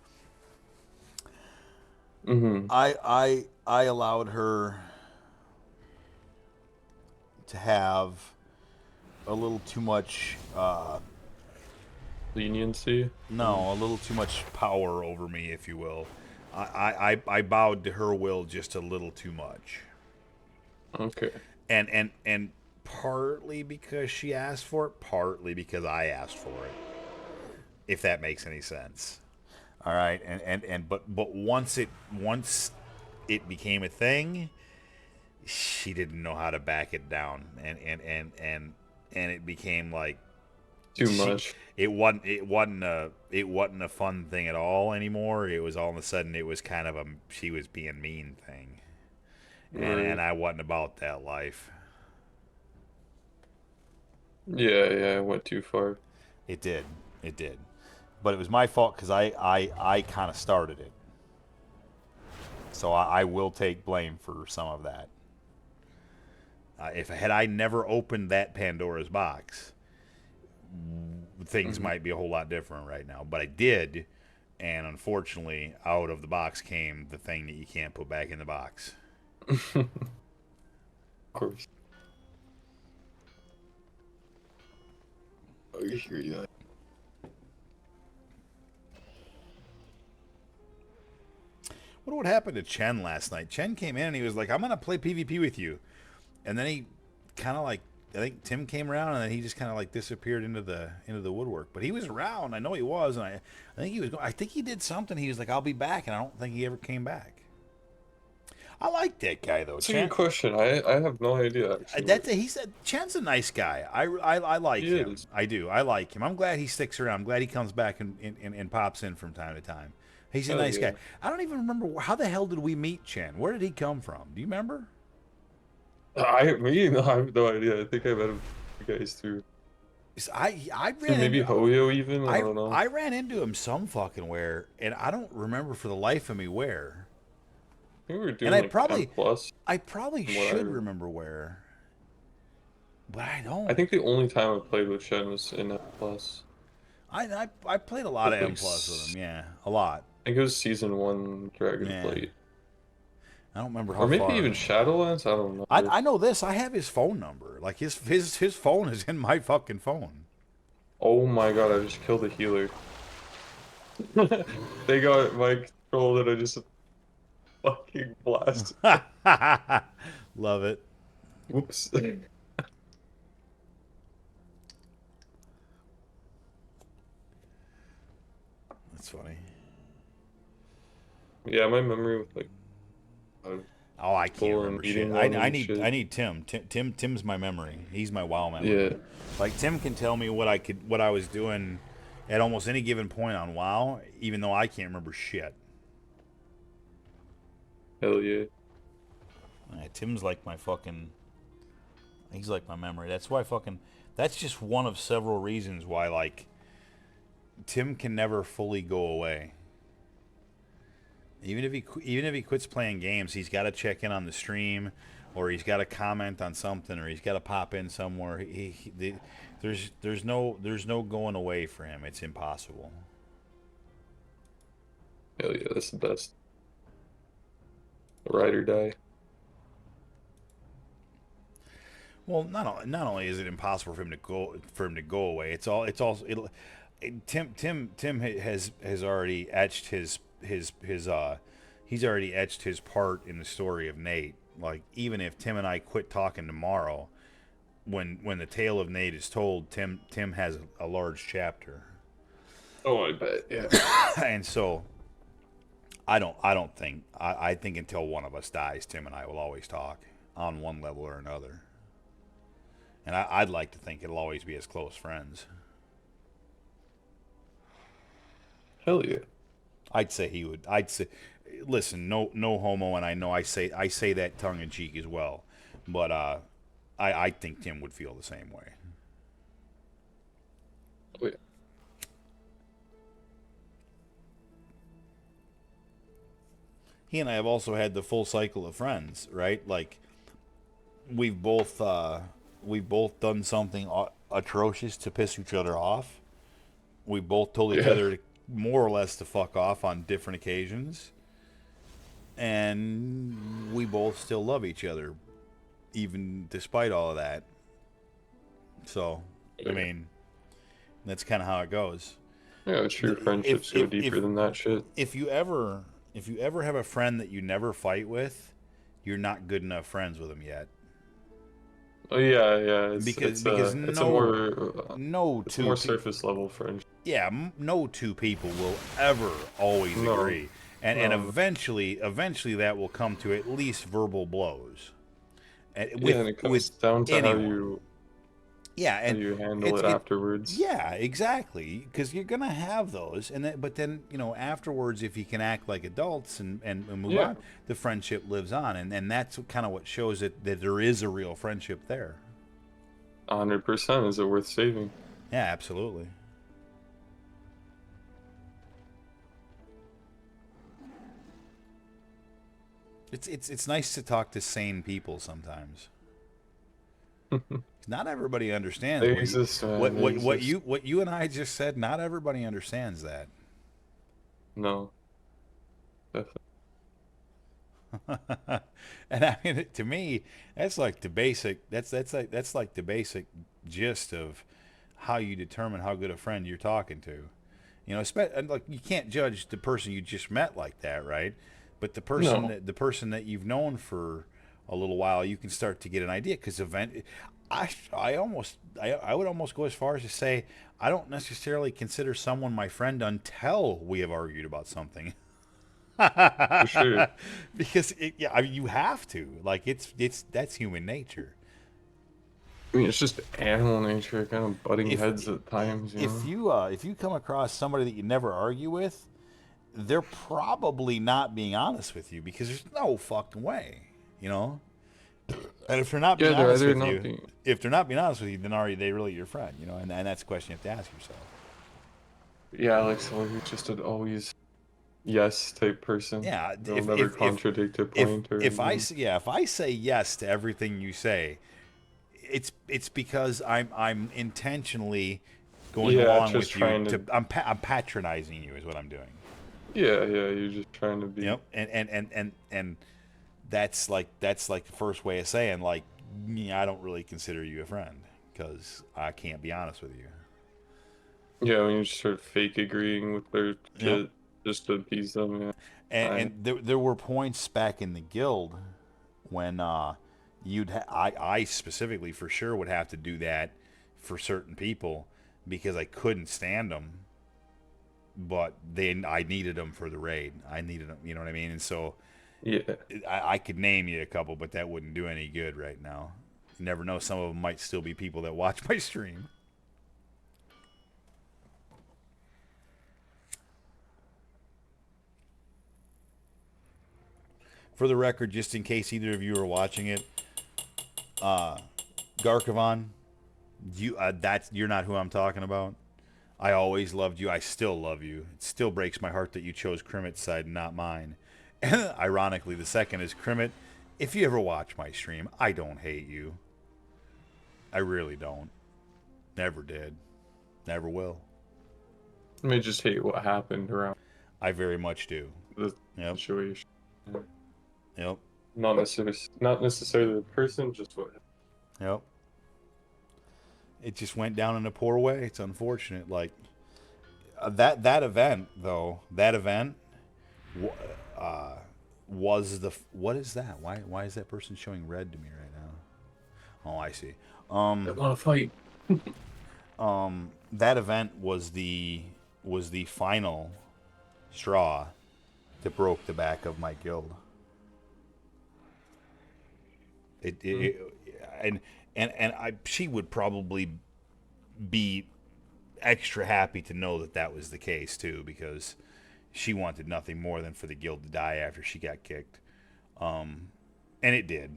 Mm-hmm.
I allowed her to have a little too much.
Leniency.
No, a little too much power over me, if you will. I bowed to her will just a little too much,
Okay.
and partly because she asked for it, partly because I asked for it. If that makes any sense. All right, but once it became a thing, she didn't know how to back it down, and it became like
Too
she
much.
it wasn't a fun thing at all anymore. It was all of a sudden it was kind of a she was being mean thing, and
Right.
I wasn't about that life.
Yeah, yeah, I went too far.
It did, it did, but it was my fault because I kind of started it. So I will take blame for some of that. If I never opened that Pandora's box, things might be a whole lot different right now. But I did, and unfortunately, out of the box came the thing that you can't put back in the box.
Of course. I hear you.
What would happen to Chen last night? Chen came in and he was like, "I'm gonna play PvP with you," and then he kind of like, I think Tim came around and then he just kind of like disappeared into the woodwork. But he was around. I know he was, and I think he was. I think he did something. He was like, "I'll be back," and I don't think he ever came back. I like that guy though.
That's a good question. I have no idea actually.
He said Chen's a nice guy. I like
He
him.
is.
I do. I like him. I'm glad he sticks around. I'm glad he comes back and pops in from time to time. He's a
Hell
nice
yeah.
guy. I don't even remember how the hell did we meet Chen? Where did he come from? Do you remember?
No, I have no idea. I think I met him you guys too.
I
Dude,
ran
maybe
into,
Hoyo even? I don't know.
I ran into him some fucking where, and I don't remember for the life of me where.
I think we were doing
And I
like
probably
10 plus.
I probably
from what I
should
remember.
remember where, but I don't.
I think the only time I played with Shen was in F plus.
I played a lot of M plus with him. Yeah, a lot.
I think it was season 1
Yeah.
Dragonflight.
I don't remember how
Or maybe
far.
even Shadowlands, I don't know.
I know this. I have his phone number. Like his phone is in my fucking phone.
Oh my god, I just killed a healer. They got my control and I just fucking blasted.
Love it.
Whoops.
That's funny.
Yeah, my memory with like
Oh, I can't
Full
remember
and
shit.
eating one and shit.
I need Tim. Tim's my memory. He's my wow memory.
yeah.
Like Tim can tell me what I was doing at almost any given point on WoW, even though I can't remember shit.
Hell yeah.
Tim's like my fucking. He's like my memory. That's why fucking. That's just one of several reasons why like. Tim can never fully go away. Even if he quits playing games, he's got to check in on the stream, or he's got to comment on something, or he's got to pop in somewhere. There's no going away for him. It's impossible.
Hell yeah, that's the best. Ride or die.
Well, not only is it impossible for him to go away, Tim has already etched he's already etched his part in the story of Nate. Like even if Tim and I quit talking tomorrow, when the tale of Nate is told, Tim has a large chapter.
Oh, I bet, yeah.
And so I think until one of us dies, Tim and I will always talk on one level or another. And I'd like to think it'll always be as close friends.
Hell yeah.
I'd say he would. I'd say, listen, no homo, and I know I say that tongue in cheek as well, but I think Tim would feel the same way.
Oh yeah.
He and I have also had the full cycle of friends, right? Like we've both done something atrocious to piss each other off. We both told each other more or less to fuck off on different occasions, and we both still love each other, even despite all of that. So, I mean, that's kind of how it goes.
Yeah, true friendships go deeper than that shit.
If you ever have a friend that you never fight with, you're not good enough friends with them yet.
Oh yeah, yeah.
It's
a more surface level friendship.
Yeah, no two people will ever always agree, and eventually that will come to at least verbal blows.
And it comes down to how you handle it afterwards.
Yeah, exactly. Because you're gonna have those, but then afterwards, if you can act like adults and move on, the friendship lives on, and that's kind of what shows that there is a real friendship there.
100%. Is it worth saving?
Yeah, absolutely. It's nice to talk to sane people sometimes. Not everybody understands
They
what you
exist, man. They exist.
what you and I just said. Not everybody understands that.
No, definitely.
And I mean, to me, that's like the basic. That's like the basic gist of how you determine how good a friend you're talking to. You know, and like you can't judge the person you just met like that, right? But
No.
the person that you've known for a little while, you can start to get an idea. Because I would almost go as far as to say I don't necessarily consider someone my friend until we have argued about something.
For sure.
Because yeah, I mean, you have to. Like that's human nature.
I mean, it's just animal nature, kind of butting
If
heads at times, you know?
if you come across somebody that you never argue with, they're probably not being honest with you because there's no fucking way, you know. And if they're not
Yeah,
being
they're
honest
either
with
not
you,
being.
if they're not being honest with you, then are they really your friend? You know, and that's a question you have to ask yourself.
Yeah, like someone who's just an always yes type person.
Yeah,
They'll never contradict a point or anything.
if I say yes to everything you say, it's because I'm intentionally going
Yeah,
along
just
with you.
trying to.
I'm patronizing you is what I'm doing.
Yeah, yeah, you're just trying to be.
Yep, and that's like the first way of saying like yeah, I don't really consider you a friend because I can't be honest with you.
Yeah, when you just sort of fake agreeing with their
Yep.
shit just to appease them, yeah.
And there were points back in the guild when I specifically for sure would have to do that for certain people because I couldn't stand them, but then I needed them for the raid. I needed them, you know what I mean? And so
Yeah.
I could name you a couple, but that wouldn't do any good right now. You never know; some of them might still be people that watch my stream. For the record, just in case either of you are watching it, Garkavan, you're not who I'm talking about. I always loved you. I still love you. It still breaks my heart that you chose Krimit's side and not mine. Ironically, the second is Krimit. If you ever watch my stream, I don't hate you. I really don't. Never did. Never will.
I may just hate what happened around
I very much do.
the
Yep.
situation.
Yep.
Not necessarily the person, just what happened.
Yep. It just went down in a poor way. It's unfortunate. Like that event though. That event was the what is that? Why is that person showing red to me right now? Oh, I see.
I want to fight.
That event was the final straw that broke the back of my guild. And she would probably be extra happy to know that that was the case too, because she wanted nothing more than for the guild to die after she got kicked, and it did.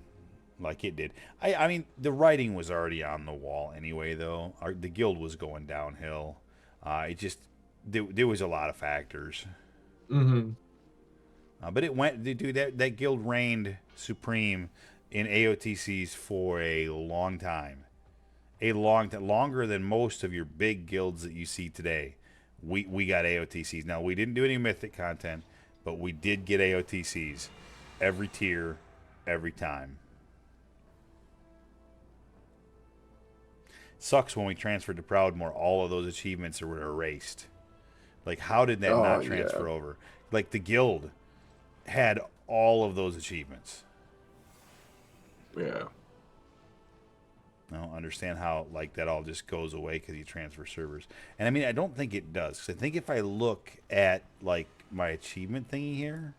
Like it did. I mean, the writing was already on the wall anyway, though. The guild was going downhill. It just there was a lot of factors,
Mm-hmm.
but it went. Dude, that guild reigned supreme in AOTCs for a long time. Longer than most of your big guilds that you see today. We got AOTCs. Now we didn't do any mythic content, but we did get AOTCs every tier, every time. Sucks when we transferred to Proudmoore, all of those achievements were erased. Like, how did that
Oh,
not
yeah.
transfer over? Like, the guild had all of those achievements.
Yeah.
I don't understand how like that all just goes away because you transfer servers. And I mean, I don't think it does. 'Cause I think if I look at like my achievement thingy here,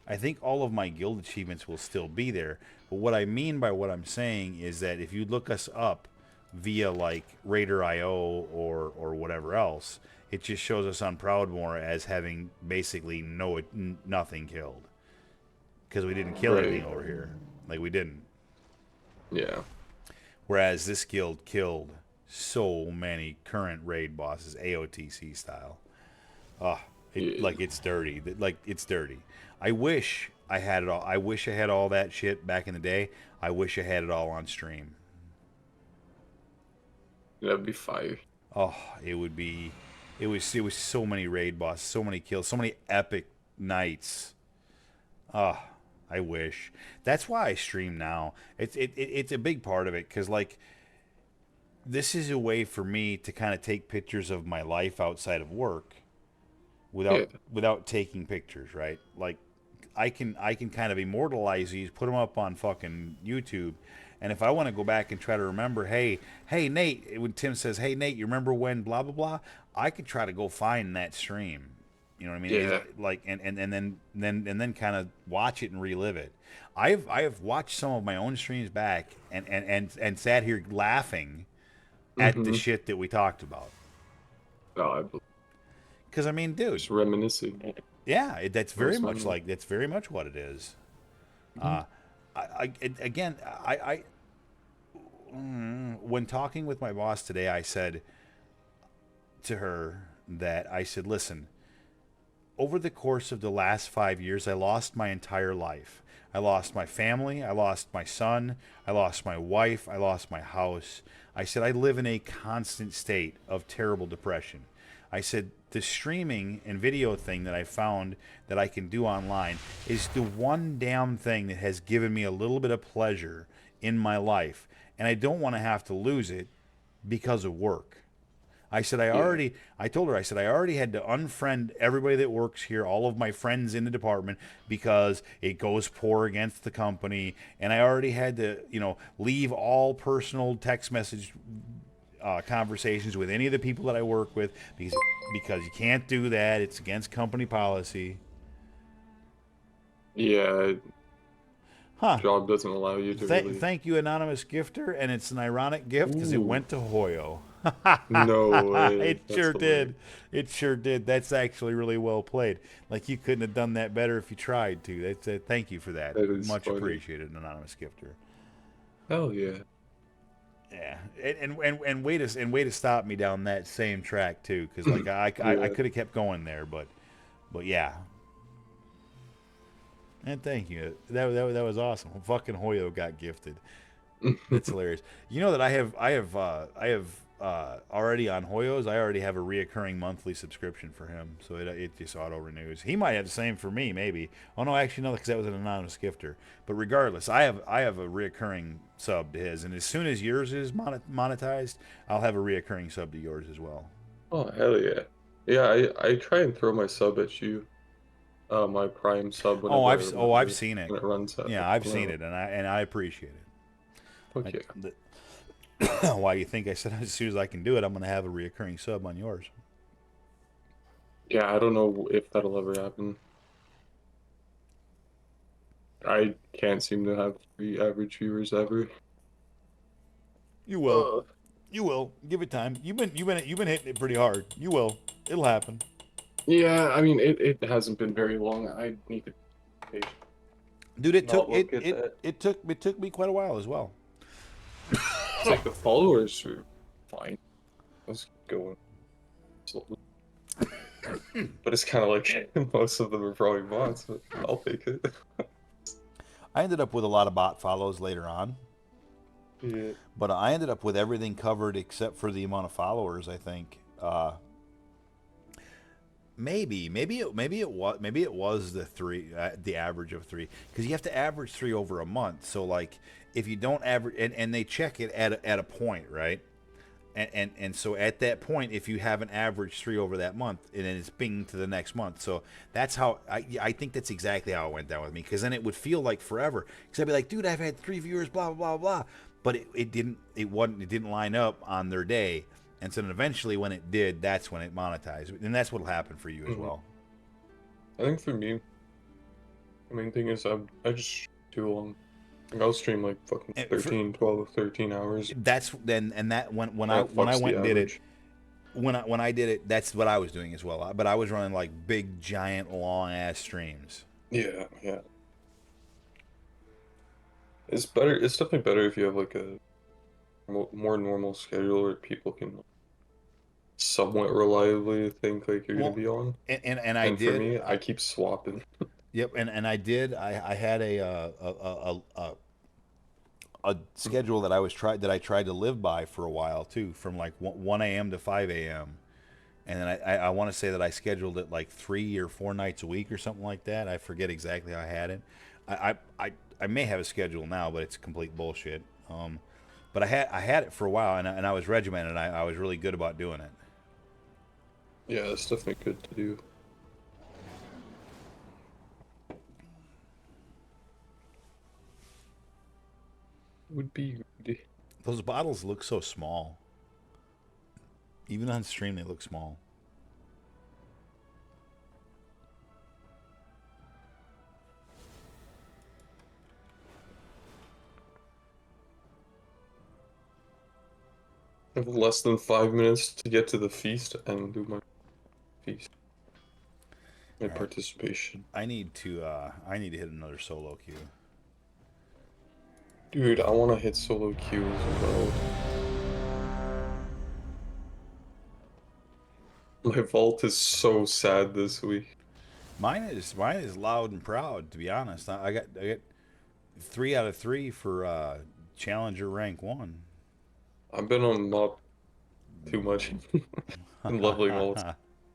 I think all of my guild achievements will still be there. But what I mean by what I'm saying is that if you look us up via like Raider.io or whatever else, it just shows us on Proudmoore as having basically nothing killed because we didn't kill anything over here. Like we didn't.
Yeah.
Whereas this guild killed so many current raid bosses, AOTC style. Oh,
Yeah.
like it's dirty. Like it's dirty. I wish I had it all. I wish I had all that shit back in the day. I wish I had it all on stream.
That'd be fire.
Oh, it would be. It was so many raid bosses, so many kills, so many epic nights. Oh, I wish. That's why I stream now. It's a big part of it because like this is a way for me to kind of take pictures of my life outside of work
Yeah.
without taking pictures, right? Like I can kind of immortalize these, put them up on fucking YouTube, and if I want to go back and try to remember, hey Nate, when Tim says, hey Nate, you remember when blah blah blah, I could try to go find that stream. You know what I mean?
Yeah.
Like and then kind of watch it and relive it. I have watched some of my own streams back and sat here laughing at the
Mm-hmm.
shit that we talked about.
Oh, I believe.
Because I mean, dude,
Just reminiscing.
yeah, that's very
Those
much
memories.
like that's very much what it is.
Mhm.
Again, when talking with my boss today, I said to her that I said, listen, over the course of the last 5 years, I lost my entire life. I lost my family. I lost my son. I lost my wife. I lost my house. I said, I live in a constant state of terrible depression. I said, the streaming and video thing that I found that I can do online is the one damn thing that has given me a little bit of pleasure in my life. And I don't want to have to lose it because of work. I said,
Yeah.
I told her, I said, I already had to unfriend everybody that works here, all of my friends in the department, because it goes poor against the company. And I already had to, leave all personal text message conversations with any of the people that I work with because you can't do that. It's against company policy.
Yeah.
Huh.
Job doesn't allow you to really.
Thank you, anonymous gifter. And it's an ironic gift because it
Ooh.
went to Hoyo.
No way.
It
That's
sure
hilarious.
did. It sure did. That's actually really well played. Like you couldn't have done that better if you tried to. Thank you for that.
That is
Much
funny.
appreciated, anonymous gifter.
Hell yeah.
Yeah, and way to stop me down that same track too, because like I
Yeah.
could have kept going there, but yeah. And thank you. That was awesome. Fucking Hoyo got gifted. That's hilarious. You know that I have already on Hoyo's. I already have a reoccurring monthly subscription for him, so it just auto renews. He might have the same for me, maybe. Oh no, actually no, because that was an anonymous gifter. But regardless, I have a reoccurring sub to his, and as soon as yours is monetized, I'll have a reoccurring sub to yours as well.
Oh, hell yeah. Yeah, I try and throw my sub at you. My Prime sub
Oh,
whenever I
I've
remember
seen it.
when it runs out.
Yeah, I've
when
seen it, and I appreciate it.
Fuck yeah.
Why you think I said as soon as I can do it, I'm going to have a reoccurring sub on yours?
Yeah, I don't know if that'll ever happen. I can't seem to have 3 average viewers ever.
You will.
Uh,
You will. Give it time. You've been hitting it pretty hard. You will. It'll happen.
yeah, I mean it hasn't been very long. I need to be patient.
Dude, it took
Not look at that.
it took me quite a while as well.
It's like the followers are fine. Let's go slowly. But it's kind of like most of them are probably bots, but I'll take it.
I ended up with a lot of bot follows later on,
Yeah.
but I ended up with everything covered except for the amount of followers. I think maybe it was the average of 3, because you have to average 3 over a month. So like if you don't average, and they check it at a point, right? And so at that point, if you haven't averaged 3 over that month, and then it's bing to the next month. So that's how I think that's exactly how it went down with me, because then it would feel like forever. Because I'd be like, dude, I've had 3 viewers, blah blah blah blah, but it didn't line up on their day. And so then eventually, when it did, that's when it monetized, and that's what'll happen for you as well.
I think for me, the main thing is I just too long. Like, I'll stream like fucking
And
12, 13 hours.
That's then, and that when I
That
went
fucks the
and did it,
average.
when I did it, that's what I was doing as well. But I was running like big, giant, long ass streams.
Yeah, yeah. It's better. It's definitely better if you have like a more normal schedule where people can somewhat reliably think like you're
Well,
gonna be on.
and
And for me, I keep swapping.
Yep, and I did. I had a schedule that I tried to live by for a while too, from like 1 a.m. to 5 a.m. And then I want to say that I scheduled it like 3 or 4 nights a week or something like that. I forget exactly how I had it. I may have a schedule now, but it's complete bullshit. But I had it for a while, and I was regimented. I was really good about doing it.
Yeah, that's definitely good to do. Would be good.
Those bottles look so small. Even on stream, they look small.
I have less than 5 minutes to get to the feast and do my feast. My
All right.
participation.
I need to hit another solo queue.
Dude, I want to hit solo queue as well. My vault is so sad this week.
Mine is loud and proud, to be honest. I got 3 out of 3 for Challenger rank 1.
I've been on not too much in leveling vaults,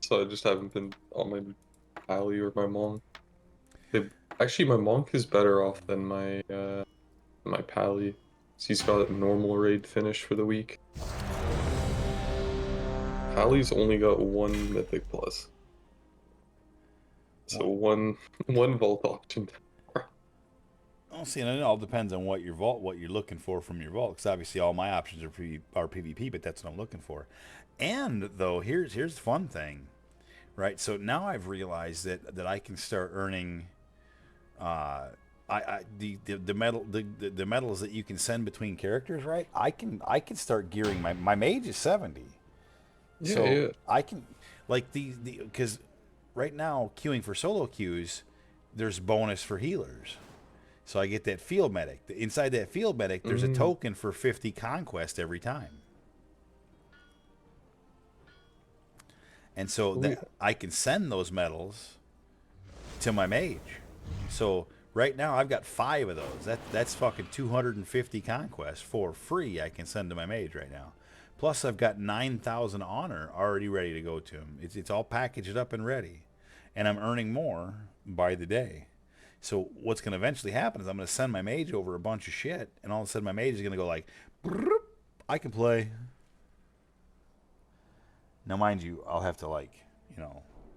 so I just haven't been on my pally or my monk. They, actually, my monk is better off than my pally. He's got a normal raid finish for the week. Pally's only got 1 mythic plus. So one vault option.
Well, see, and it all depends on what you're looking for from your vault. Because obviously, all my options are PvP, but that's what I'm looking for. And though, here's the fun thing, right? So now I've realized that I can start earning, the medals that you can send between characters, right? I can start gearing my mage is 70,
Yeah,
so
yeah.
I can like the because right now queuing for solo queues, there's bonus for healers. So I get that field medic. Inside that field medic, there's a
Mm,
token for 50 conquest every time. And so
oh, yeah.
that I can send those medals to my mage. So right now I've got 5 of those. That's fucking 250 conquest for free I can send to my mage right now. Plus I've got 9,000 honor already ready to go to him. It's all packaged up and ready. And I'm earning more by the day. So what's going to eventually happen is I'm going to send my mage over a bunch of shit, and all of a sudden my mage is going to go like, I can play. Now, mind you, I'll have to like,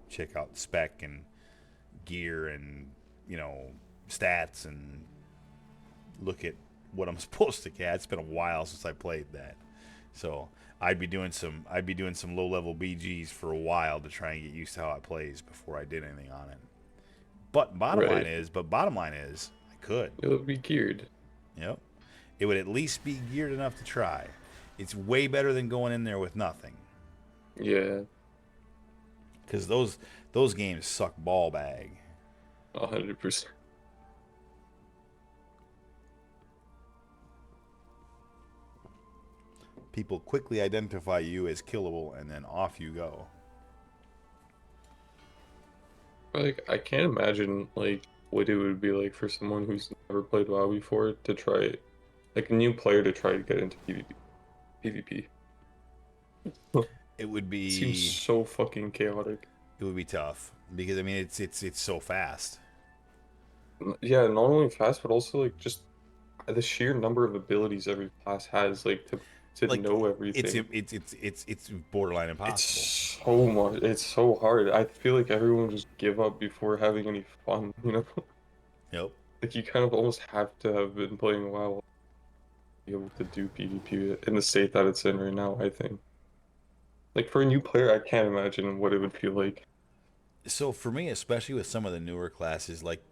check out spec and gear and stats and look at what I'm supposed to get. It's been a while since I played that, so I'd be doing some low level BGs for a while to try and get used to how it plays before I did anything on it. But bottom line
Right.
is, I could.
It'll be geared.
Yep. It would at least be geared enough to try. It's way better than going in there with nothing.
Yeah,
Because those games suck ball bag.
100%.
People quickly identify you as killable, and then off you go.
Like, I can't imagine, like, what it would be like for someone who's never played WoW before to try, like, a new player to try to get into PvP.
It would
It seems
be
so fucking chaotic.
tough because I mean it's so fast.
Yeah, not only fast, but also, like, just the sheer number of abilities every class has, like, to
Like
know
it's
everything.
borderline
It's
impossible.
so much. It's so hard. I feel like everyone would just give up before having any fun, you know?
Yep.
Like, you kind of almost have to have been playing WoW to be able to do PvP in the state that it's in right now, I think. Like, for a new player, I can't imagine what it would feel like.
So for me, especially with some of the newer classes, like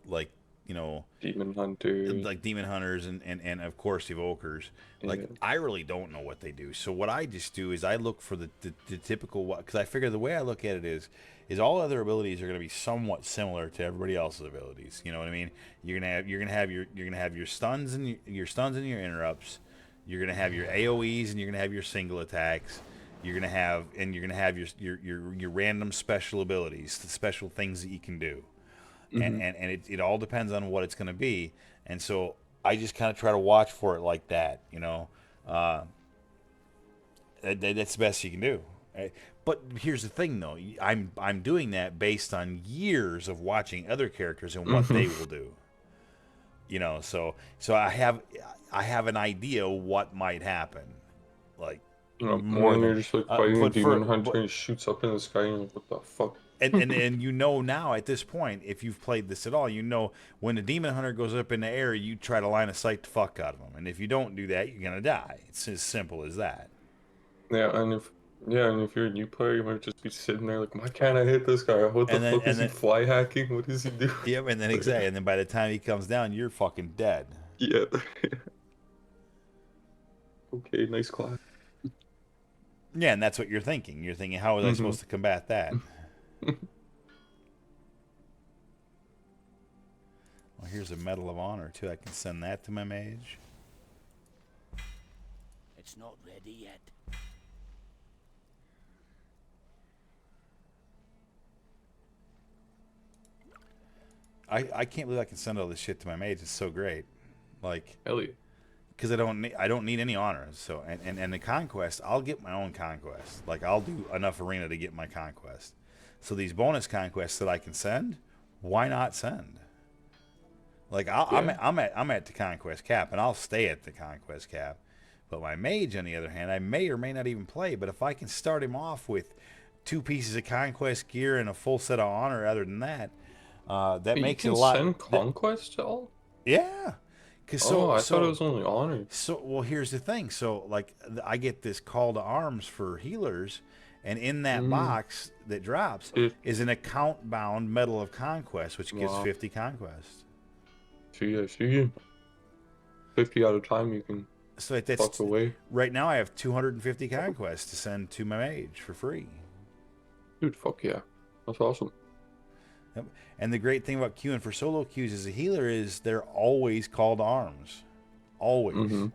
you know,
Demon Hunters.
like demon hunters and of course evokers, like
Yeah.
I really don't know what they do. So what I just do is I look for the typical, because I figure the way I look at it is all other abilities are going to be somewhat similar to everybody else's abilities. You know what I mean? You're gonna have your stuns and your interrupts. You're gonna have your AOE's and you're gonna have your single attacks. You're gonna have your random special abilities, the special things that you can do. and it all depends on what it's going to be. And so I just kind of try to watch for it like that, you know. Uh, that's the best you can do. But here's the thing, though. I'm doing that based on years of watching other characters and what they will do. You know, so I have an idea what might happen, like
And
more
then
than.
you're just like fighting a
But for
demon hunter
but
and he shoots up in the sky and you're like, what the fuck?
and you know now at this point, if you've played this at all, you know when a demon hunter goes up in the air, you try to line of sight the fuck out of him, and if you don't do that, you're gonna die. It's as simple as that.
And if you're a new player, you might just be sitting there like, why can't I hit this guy? What the fuck is he
And then
fly hacking? What is he doing?
yep, and then exactly, and then by the time he comes down, you're fucking dead.
Yeah. Okay, nice class.
Yeah, and that's what you're thinking. You're thinking, how was I supposed to combat that? Well, here's a Medal of Honor too. I can send that to my mage.
It's not ready yet.
I can't believe I can send all this shit to my mage. It's so great, like
Hell yeah.
because I don't need any honors. So and the conquest, I'll get my own conquest. Like I'll do enough arena to get my conquest. So these bonus conquests that I can send, why not send? Like I'm at the conquest cap, and I'll stay at the conquest cap. But my mage, on the other hand, I may or may not even play. But if I can start him off with 2 pieces of conquest gear and a full set of honor, other than that, that
Wait,
makes
you
it a
can
lot.
send conquest to all?
Yeah, cause
I thought it was only honor.
so well. Here's the thing. So like I get this call to arms for healers, and in that box that drops
It,
is an account bound Medal of Conquest, which gives
Wow.
50 conquest.
so yeah, so you 50 out of time you can
So that's
fuck away.
right now. I have 250 conquest to send to my mage for free.
Dude, fuck yeah. That's awesome.
Yep. And the great thing about queuing for solo queues as a healer is they're always called to arms. Always.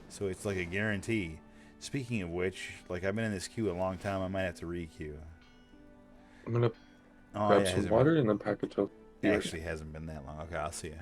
So it's like a guarantee. Speaking of which, like I've been in this queue a long time, I might have to re-queue.
I'm gonna
Oh,
grab
yeah,
some
hasn't
water and then pack it up.
been, actually hasn't been that long. Okay, I'll see you.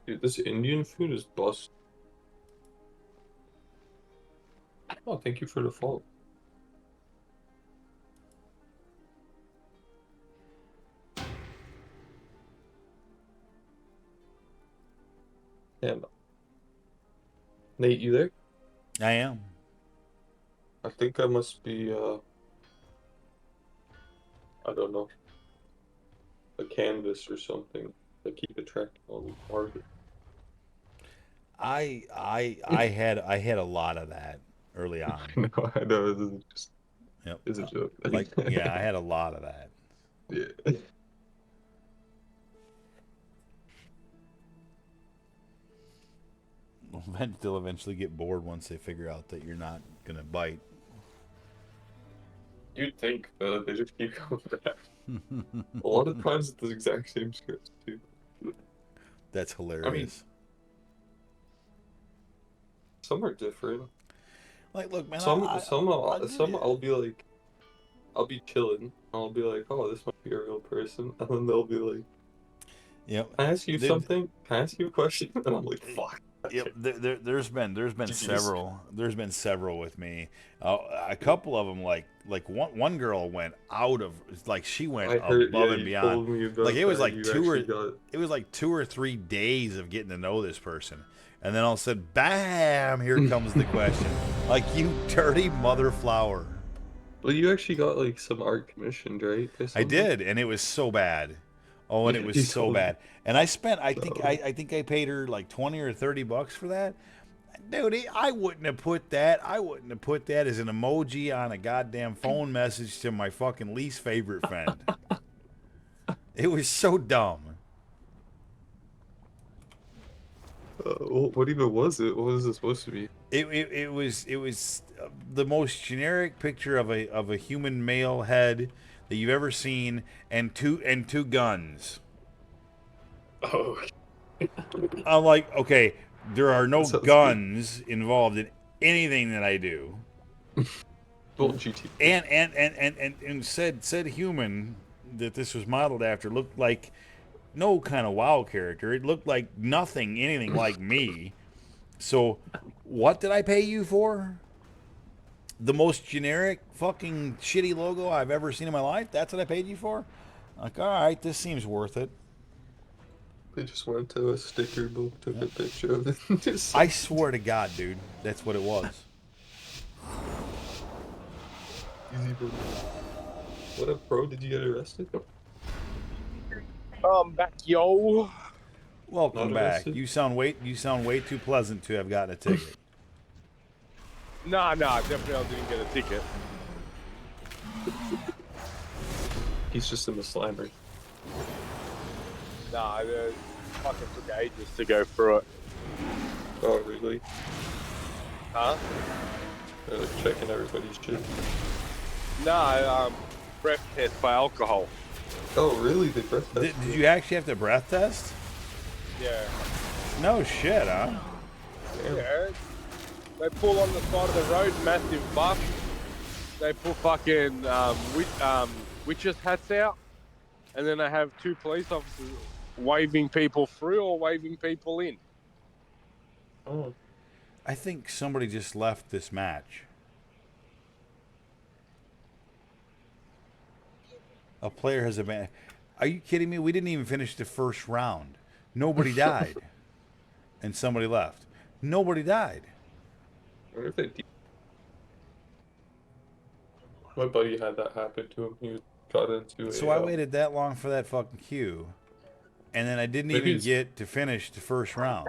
Dude, this Indian food is bust. Oh, thank you for the follow. And Nate, you there?
I am.
I think I must be I don't know, a canvas or something to keep a track of all these markers.
I had a lot of that early on.
I know this is just
Yep.
is a joke.
Like yeah, I had a lot of that.
Yeah.
They'll eventually get bored once they figure out that you're not gonna bite.
You'd think they just keep going back. A lot of times it's the exact same script too.
That's
I mean,
hilarious.
some are different.
Like, look, man,
Some
I
some I'll be like, I'll be chilling. I'll be like, oh, this might be a real person, and then they'll be like,
yep.
can I ask you
There-
something? Can I ask you a question? And I'm like, fuck.
Yep, there's been
GG's.
several with me. A couple of them like one girl went out of like she went
I heard, yeah,
above and
you
beyond.
told me
Like
about
it was
that.
like
You actually got.
it was like 2 or 3 days of getting to know this person, and then all of a sudden, bam! Here comes the question. Like you dirty mother flower.
Well, you actually got like some art commissioned, right? Or
I
something?
did, and it was so bad. Oh, and
Yeah,
it was
you
so
told me.
bad. And I spent
So,
I think I paid her like $20 or $30 for that. Dude, I wouldn't have put that. I wouldn't have put that as an emoji on a goddamn phone message to my fucking least favorite friend. It was so dumb.
what even was it? What was it supposed to be?
It was the most generic picture of a human male head that you've ever seen, and two guns.
Oh,
I'm like, okay, there are no
sounds good.
guns involved in anything that I do.
Well, GT.
And said human that this was modeled after looked like no kind of WoW character. It looked like anything like me. So, what did I pay you for? The most generic fucking shitty logo I've ever seen in my life? That's what I paid you for? Like, all right, this seems worth it.
They just went to a sticker book, took a picture of it, and just.
I swear to God, dude, that's what it was.
Easy for me. What up, bro? Did you get arrested?
Back, yo.
Welcome
Not
back.
arrested?
You sound way too pleasant to have gotten a ticket.
Nah, definitely I didn't get a ticket.
He's just in the slammer.
Nah, it fucking took ages to go through it.
Oh, really?
Huh?
They're like checking everybody's shit.
Nah, breath test for alcohol.
Oh, really? They breath
Did you actually have to breath test?
Yeah.
No shit, huh?
Damn.
Yeah. They pull on the side of the road, massive buff. They put fucking witches hats out, and then they have two police officers waving people through or waving people in.
Oh.
I think somebody just left this match. A player has abandoned. Are you kidding me? We didn't even finish the first round. Nobody died. And somebody left. Nobody died.
I wonder if they. My buddy had that happen to him. He got into
So I waited that long for that fucking queue. And then I didn't
Maybe
even
it's-
get to finish the first round.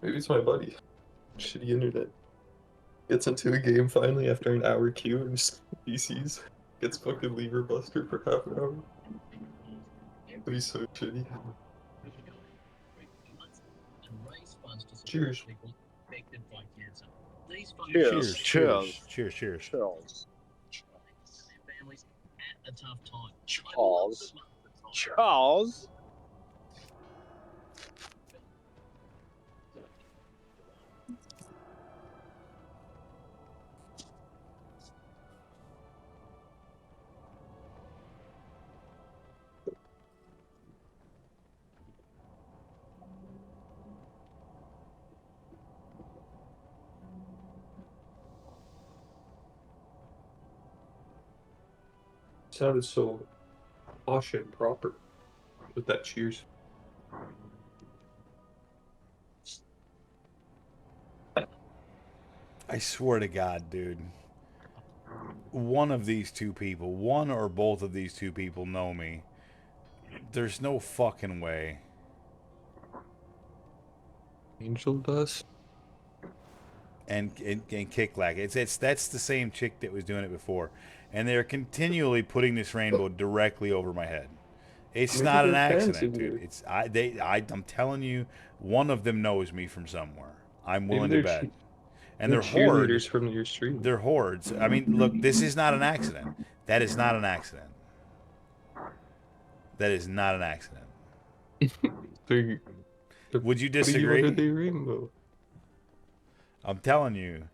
Maybe it's my buddy. Shitty internet. Gets into a game finally after an hour queue and just PCs. Gets fucking lever buster for half an hour. But he's so shitty. Cheers.
Cheers.
Cheers. Cheers.
Charles. Charles.
Sounded so posh and proper with that cheers.
I swear to God, dude. One of these two people, one or both of these two people know me. There's no fucking way.
Angel dust?
And kick lag. That's the same chick that was doing it before. And they're continually putting this rainbow directly over my head. It's
Maybe
not an
they're fans
accident,
of
dude.
you.
I'm telling you, one of them knows me from somewhere. I'm
Maybe
willing to bet. And
they're
they're horde.
cheerleaders from your stream.
They're hordes. I mean, look, this is not an accident. That is not an accident. That is not an accident.
They're, they're
Would you
putting you under
disagree?
the rainbow.
I'm telling you.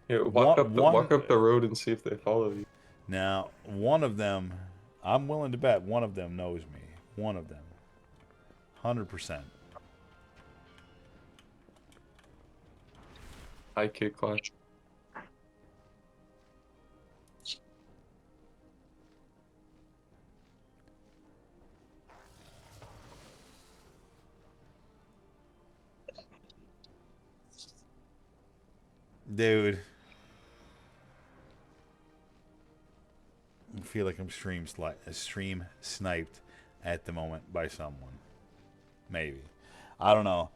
Yeah,
One,
walk
one
up the road and see if they follow you.
now, one of them, I'm willing to bet one of them knows me. One of them. 100%.
High kick clash.
Dude. I feel like I'm stream sniped at the moment by someone. Maybe. I don't know.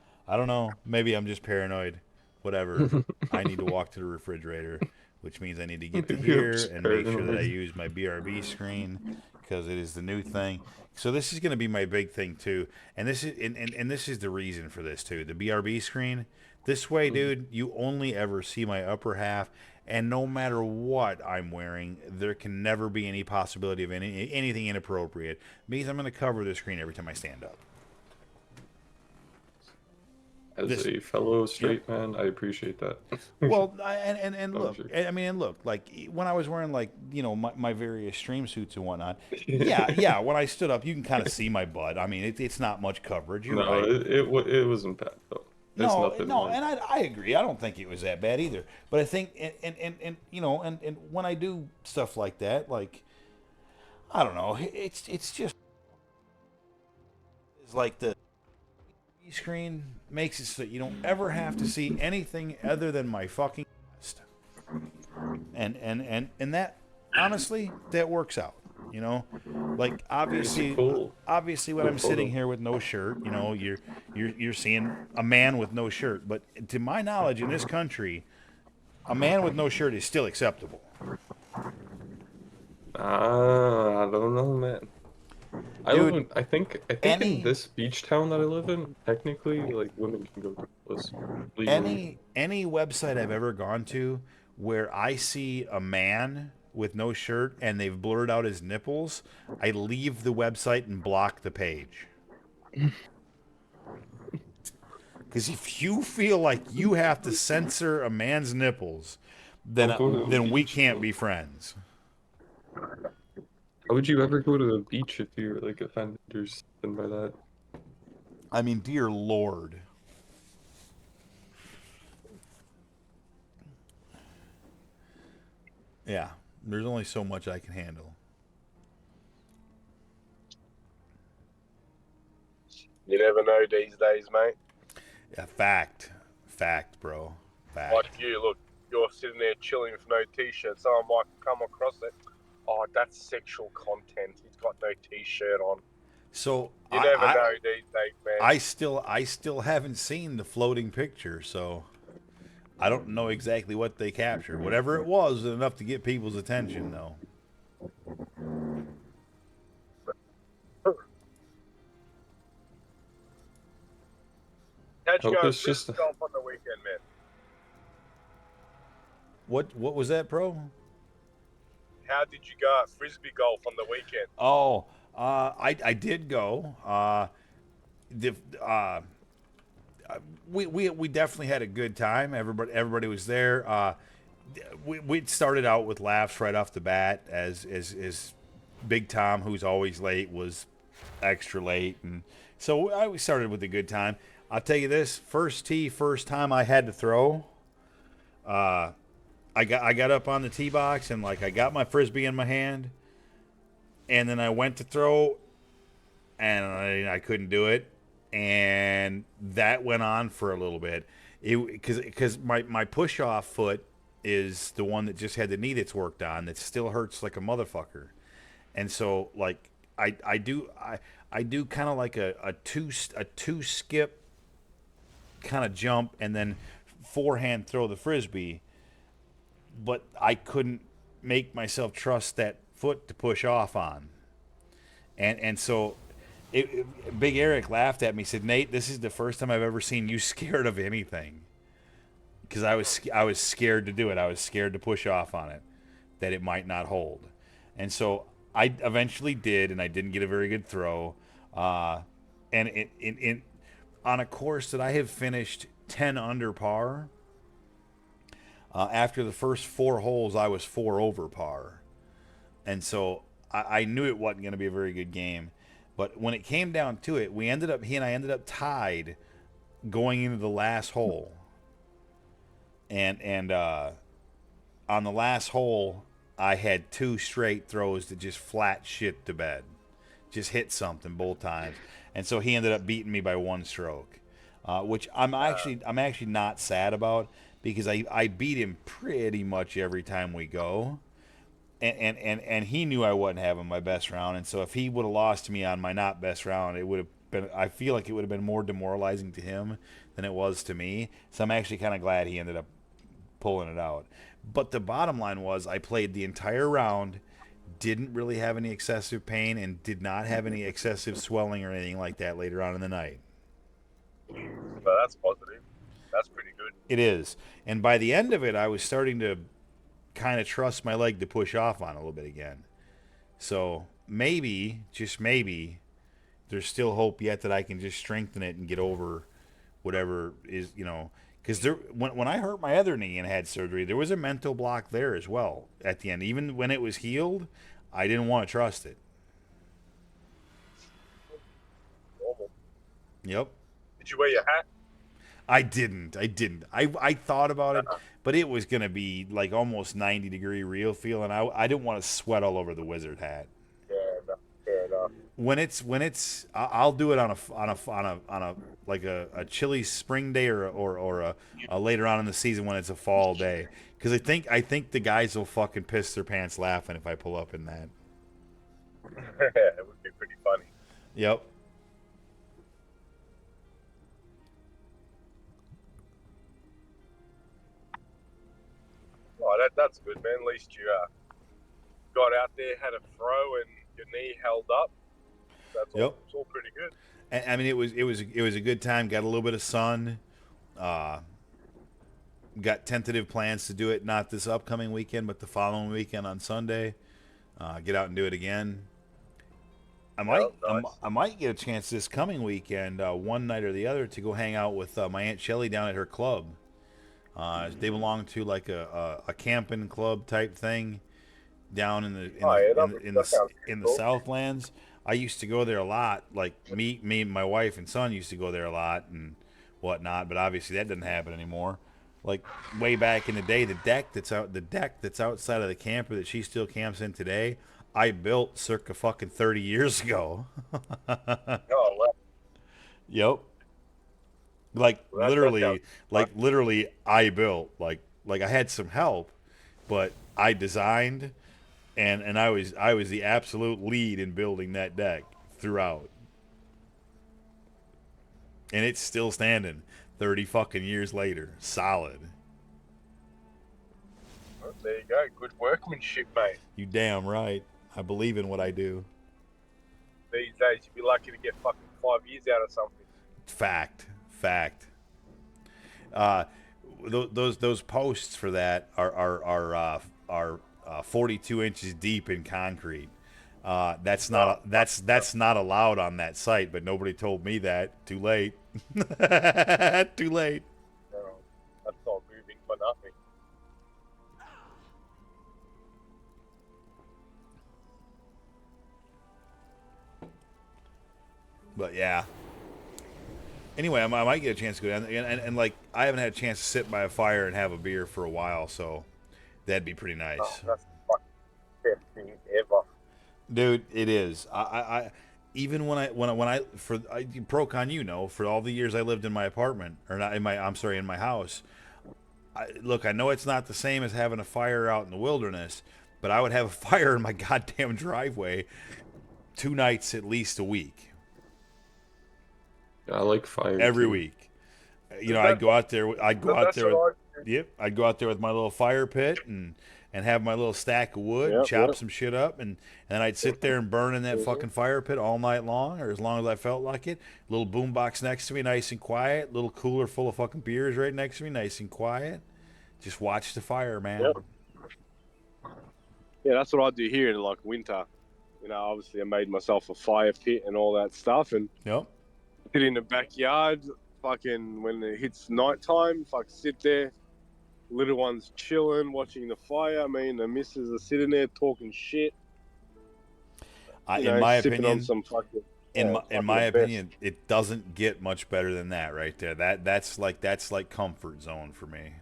Maybe I'm just paranoid. Whatever. I need to walk to the refrigerator, which means I need to get to
Maybe I'm
here
just
and make sure that I
paranoid.
use my BRB screen because it is the new thing. So this is going to be my big thing too. And this is and this is the reason for this too. The BRB screen. This way, dude, you only ever see my upper half, and no matter what I'm wearing, there can never be any possibility of anything inappropriate. Means I'm going to cover the screen every time I stand up.
As
This,
a fellow
yep.
straight man, I appreciate that.
Well, and
Oh,
look,
sure.
I mean, and look, like when I was wearing like my various stream suits and whatnot, yeah, when I stood up, you can kind of see my butt. I mean, it's not much coverage. You're
No,
right.
it wasn't bad though. It's
No,
nothing
no,
like
and I agree. I don't think it was that bad either. But I think, and and when I do stuff like that, like I don't know, it's just it's like the screen makes it so you don't ever have to see anything other than my fucking chest. And that honestly that works out. Like
it's a
obviously when
cool
I'm sitting
photo.
here with no shirt, you're seeing a man with no shirt. But to my knowledge, in this country, a man with no shirt is still acceptable.
Ah, I don't know, man.
Dude,
I think in
any
this beach town that I live in, technically, like women can go topless legally.
any website I've ever gone to where I see a man with no shirt and they've blurred out his nipples, I leave the website and block the page. Because if you feel like you have to censor a man's nipples,
Don't go to the
then we
beach,
can't
though.
be friends.
How would you ever go to the beach if you're like offended or something by that?
I mean, dear Lord. Yeah, there's only so much I can handle.
You never know these days, mate.
Yeah, fact, bro, fact.
Like you, look, you're sitting there chilling with no t-shirt. Someone might come across it. Oh, that's sexual content. He's got no t-shirt on.
So
You never know these days, man.
I still haven't seen the floating picture, so I don't know exactly what they captured. Whatever it was enough to get people's attention, though.
How'd you
Hope
go
it's just
golf on the weekend, man?
What was that, bro?
How did you go at frisbee golf on the weekend?
Oh, I did go. The we definitely had a good time. Everybody was there. We started out with laughs right off the bat as Big Tom, who's always late, was extra late, and so we started with a good time. I'll tell you this: first tee, first time I had to throw. I got up on the tee box and like I got my frisbee in my hand, and then I went to throw, and I couldn't do it, and that went on for a little bit. Because my push off foot is the one that just had the knee that's worked on that still hurts like a motherfucker, and so like I do kind of like a two skip kind of jump and then forehand throw the frisbee, but I couldn't make myself trust that foot to push off on, and so Big Eric laughed at me. Said, "Nate, this is the first time I've ever seen you scared of anything." Because I was scared to do it. I was scared to push off on it, that it might not hold, and so I eventually did, and I didn't get a very good throw. And on a course that I have finished 10 under par. After the first 4 holes, I was 4 over par, and so I knew it wasn't going to be a very good game. But when it came down to it, he and I ended up tied going into the last hole, and on the last hole, I had 2 straight throws that just flat shit to bed, just hit something both times, and so he ended up beating me by 1 stroke, which I'm actually not sad about because I beat him pretty much every time we go, and he knew I wasn't having my best round, and so if he would have lost to me on my not best round, it would have been, I feel like it would have been more demoralizing to him than it was to me. So I'm actually kind of glad he ended up pulling it out. But the bottom line was I played the entire round, didn't really have any excessive pain, and did not have any excessive swelling or anything like that later on in the night.
But that's positive. That's pretty good.
It is. And by the end of it, I was starting to kind of trust my leg to push off on a little bit again. So maybe, just maybe, there's still hope yet that I can just strengthen it and get over whatever is, because when I hurt my other knee and had surgery, there was a mental block there as well at the end. Even when it was healed, I didn't want to trust it.
Normal.
Yep.
Did you wear your hat?
I didn't. I thought about it, but it was going to be like almost 90-degree real feel, and I didn't want to sweat all over the wizard hat.
Fair enough.
When it's I'll do it on a like a chilly spring day or a later on in the season when it's a fall day, because I think the guys will fucking piss their pants laughing if I pull up in that.
It would be pretty funny.
Yep.
Oh, that's good, man. At least you got out there, had a throw, and your knee held up. That's all.
Yep.
It's all pretty good.
I mean, it was a good time. Got a little bit of sun. Got tentative plans to do it not this upcoming weekend, but the following weekend on Sunday. Get out and do it again.
Nice.
I might get a chance this coming weekend, one night or the other, to go hang out with my Aunt Shelly down at her club. They belong to like a camping club type thing down in the Southlands. I used to go there a lot. Like me and my wife and son used to go there a lot and whatnot. But obviously that doesn't happen anymore. Like way back in the day, the deck that's outside of the camper that she still camps in today, I built circa fucking 30 years ago.
Oh, well.
Yep. Like literally, I built like I had some help, but I designed, and I was the absolute lead in building that deck throughout, and it's still standing 30 fucking years later, solid.
Well, there you go. Good workmanship, mate.
You damn right. I believe in what I do.
These days, you'd be lucky to get fucking 5 years out of something.
Fact. Those posts for that are 42 inches deep in concrete. That's not allowed on that site, but nobody told me that. Too late. Too late.
No, that's not moving for nothing.
But yeah. Anyway, I might get a chance to go down and like I haven't had a chance to sit by a fire and have a beer for a while, so that'd be pretty nice.
Oh, that's the fucking best thing ever.
Dude, it is. I even when I Procon, for all the years I lived in my apartment or not in my house. I know it's not the same as having a fire out in the wilderness, but I would have a fire in my goddamn driveway 2 nights at least a week.
I like fire
Every
too.
week. I'd go out there. I'd go out there with my little fire pit, and and have my little stack of wood and
Yep,
chop
yep.
some shit up, and I'd sit there and burn in that
Mhm.
fucking fire pit all night long, or as long as I felt like it. Little boombox next to me, nice and quiet. Little cooler full of fucking beers right next to me, nice and quiet. Just watch the fire, man.
Yep. Yeah, that's what I do here in like winter. You know, obviously I made myself a fire pit and all that stuff, and
Yep.
sit in the backyard. Fucking when it hits nighttime, sit there. Little ones chilling, watching the fire. I mean, the missus are sitting there talking shit. You
In
know,
my
sipping on
opinion,
some fucking. Oh,
in
fucking
my
the best.
opinion, it doesn't get much better than that right there. That's like comfort zone for me.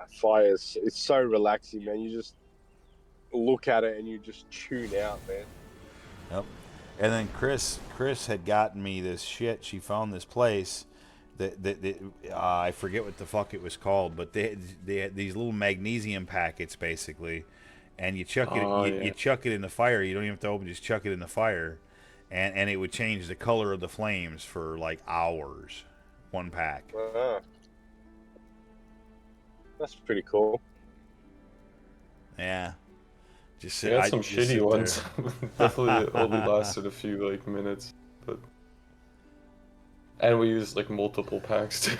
Fires. It's so relaxing, man. You just look at it and you just tune out, man.
Yep. And then Chris had gotten me this shit. She found this place that I forget what the fuck it was called, but they had these little magnesium packets basically, and
Oh,
you
yeah.
chuck it in the fire. You don't even have to open, just chuck it in the fire, and it would change the color of the flames for like hours. One pack.
Ah, that's pretty cool.
Yeah. Just
We
sit.
had
I
some
just
shitty
sit
ones. Definitely only
there.
lasted a few like minutes, but and we used like multiple packs too.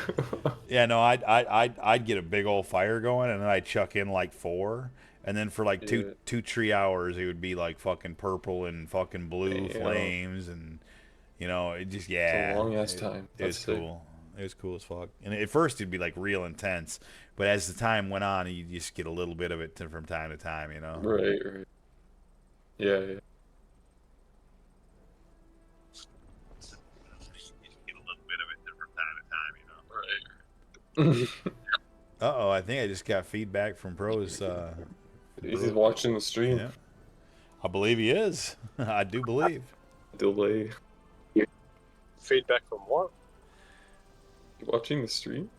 Yeah, no, I'd get a big old fire going, and then I'd chuck in like four, and then for like
Yeah.
2 3 hours, it would be like fucking purple and fucking blue
Damn.
flames, and it just
It's a
yeah,
long ass time.
it was
That's sick.
cool. It was cool as fuck. And at first it'd be like real intense, but as the time went on, you just get a little bit of it from time to time, you know.
Right, right. Yeah, yeah.
Just get a little bit of it from time to time, you know.
Right.
Uh oh, I think I just got feedback from Bro's.
He's watching the stream.
Yeah, I believe he is. I do believe.
Delay.
Feedback from what?
You watching the stream?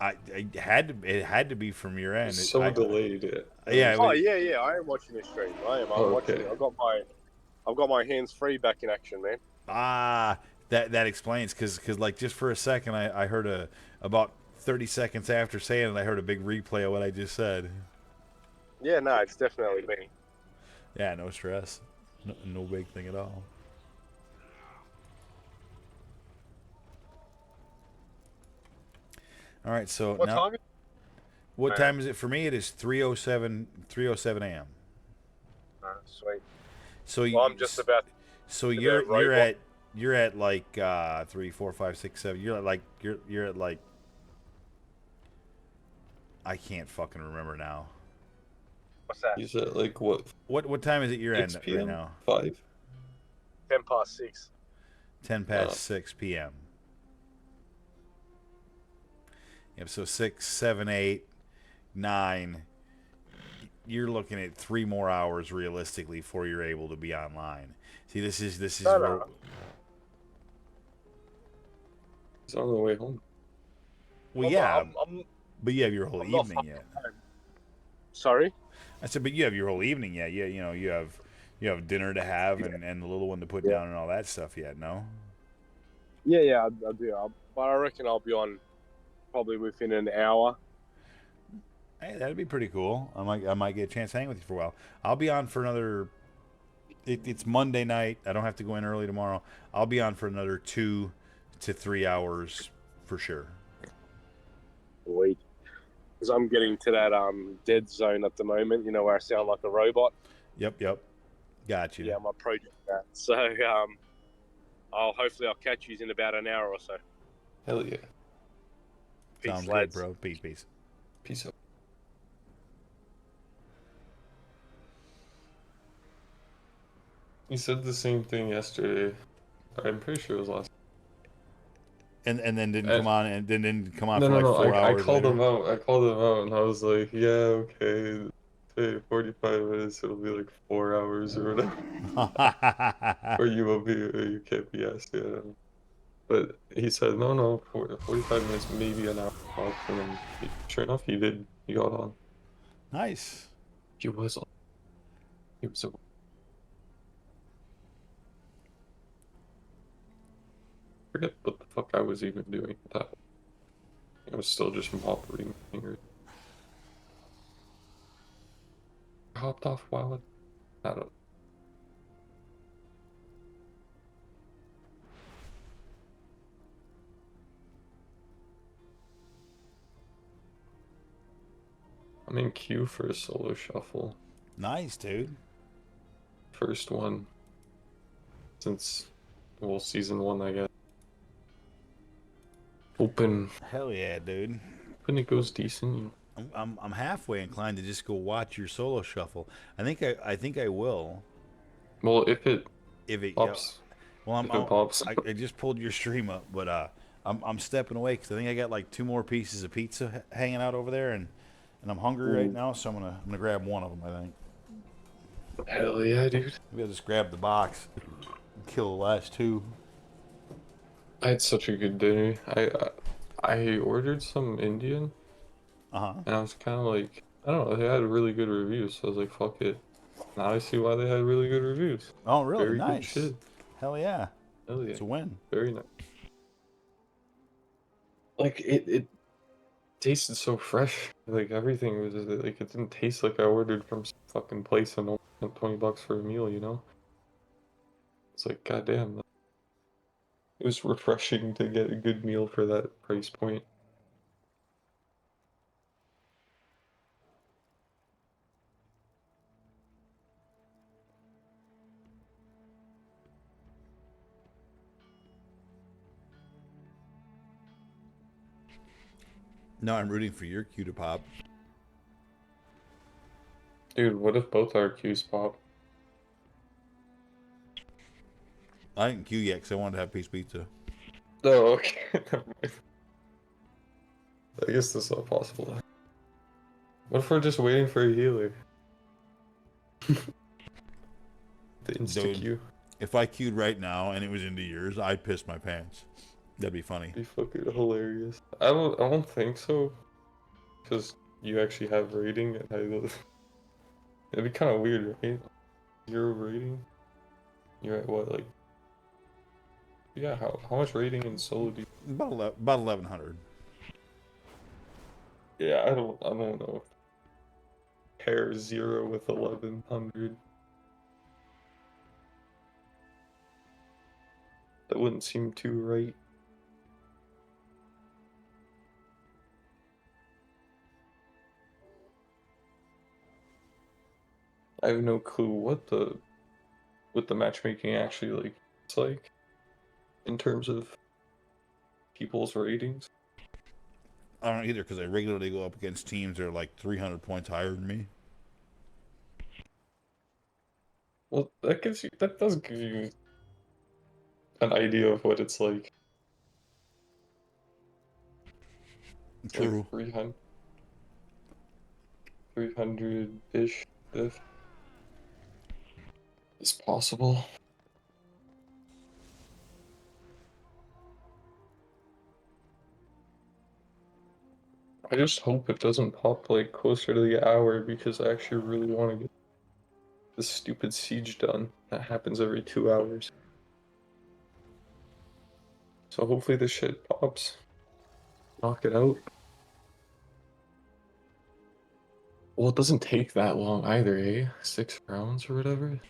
It had to be from your end.
It's so delayed.
Yeah,
Oh yeah, yeah. I am watching the stream. I'm watching
Okay.
it. I've got my hands free back in action, man.
That explains because like just for a second I heard about 30 seconds after saying it, I heard a big replay of what I just said.
Yeah, no, it's definitely me.
Yeah, no stress, no big thing at all. All right, so
What
now
time?
what time is it for me? It is 3:07 a.m.
Sweet.
So
Well, I'm just about.
so
to
you're
that robot.
you're at like 3, 4, 5, 6, 7. You're at like I can't fucking remember now.
What's that?
He's at like what?
What time is it your
6
end right
p.m.
now?
5.
6:10.
10 past 6 p.m. Yep, so 6, 7, 8, 9. You're looking at 3 more hours realistically before you're able to be online. See, this is
No,
where.
no.
He's on the way home.
Well, yeah,
I'm
but you have your whole
I'm not
evening
far
yet.
behind. Sorry.
I said, but you have your whole evening yet. Yeah, you have dinner to have and the little one to put
Yeah.
down and all that stuff yet. No.
Yeah, yeah, I do. But I reckon I'll be on probably within an hour.
Hey, that'd be pretty cool. I might get a chance to hang with you for a while. I'll be on for another. It's Monday night. I don't have to go in early tomorrow. I'll be on for another 2 to 3 hours for sure.
Week. Because I'm getting to that dead zone at the moment. You know where I sound like a robot.
Yep. Got you.
Yeah, my project that. So hopefully I'll catch you in about an hour or so.
Hell yeah.
Peace,
Sounds
lads.
good, bro. Peace.
Peace out. He said the same thing yesterday. I'm pretty sure it was last.
And then didn't come on and then didn't come on
No,
for
no,
like
no.
4
I
hours
called
later.
him out. I called him out, and I was like, "Yeah, okay. Say 45 minutes. It'll be like 4 hours or whatever. Or you will be. Or you can't be asked yet." But he said, "No, no. 45 minutes, maybe an hour off." And then, sure enough, he did. He got on.
Nice.
He was on. He was. Forget what the fuck I was even doing at that. I was still just mopping fingers. hopped off while I don't. I'm in queue for a solo shuffle.
Nice, dude.
First one since, well, season 1, I guess. Hoping
Hell yeah, dude.
it goes decent.
I'm halfway inclined to just go watch your solo shuffle. I think I will.
Well, if it
If it, yeah.
pops,
Well,
if it pops.
I just pulled your stream up, but I'm stepping away because I think I got like 2 more pieces of pizza hanging out over there, and I'm hungry right
Ooh.
now, so I'm gonna grab one of them. I think.
Hell yeah, dude.
Maybe I'll just grab the box, and kill the last 2.
I had such a good dinner. I ordered some Indian,
Uh huh.
and I was kind of like, I don't know, they had really good reviews, so I was like, fuck it. Now I see why they had really good reviews.
Oh, really?
Very good
Nice.
shit.
Hell yeah.
Hell yeah.
It's a win.
Very nice. Like it tasted so fresh. Like everything was like it didn't taste like I ordered from some fucking place and only spent $20 for a meal, you know? It's like goddamn. It was refreshing to get a good meal for that price point.
No, I'm rooting for your cue to pop.
Dude, what if both our queues pop?
I didn't queue yet because I wanted to have piece pizza.
Oh, okay. Never mind. I guess that's not possible. What if we're just waiting for a healer? The insta
Dude,
queue.
if I queued right now and it was into yours, I'd piss my pants. That'd be funny.
Be fucking hilarious. I don't think so. Because you actually have rating at high level. It'd be kind of weird, right? 0 rating. You're at what, like? Yeah, how much rating in solo do you?
About 1100.
Yeah, I don't know. Pair 0 with 1100. That wouldn't seem too right. I have no clue what the matchmaking actually like it's like in terms of people's ratings.
I don't either because I regularly go up against teams that are like 300 points higher than me.
Well, that does give you an idea of what it's like. It's like
True.
300-ish if it's possible. I just hope it doesn't pop like closer to the hour because I actually really want to get this stupid siege done. That happens every 2 hours. So hopefully this shit pops. Knock it out. Well, it doesn't take that long either, eh? 6 rounds or whatever.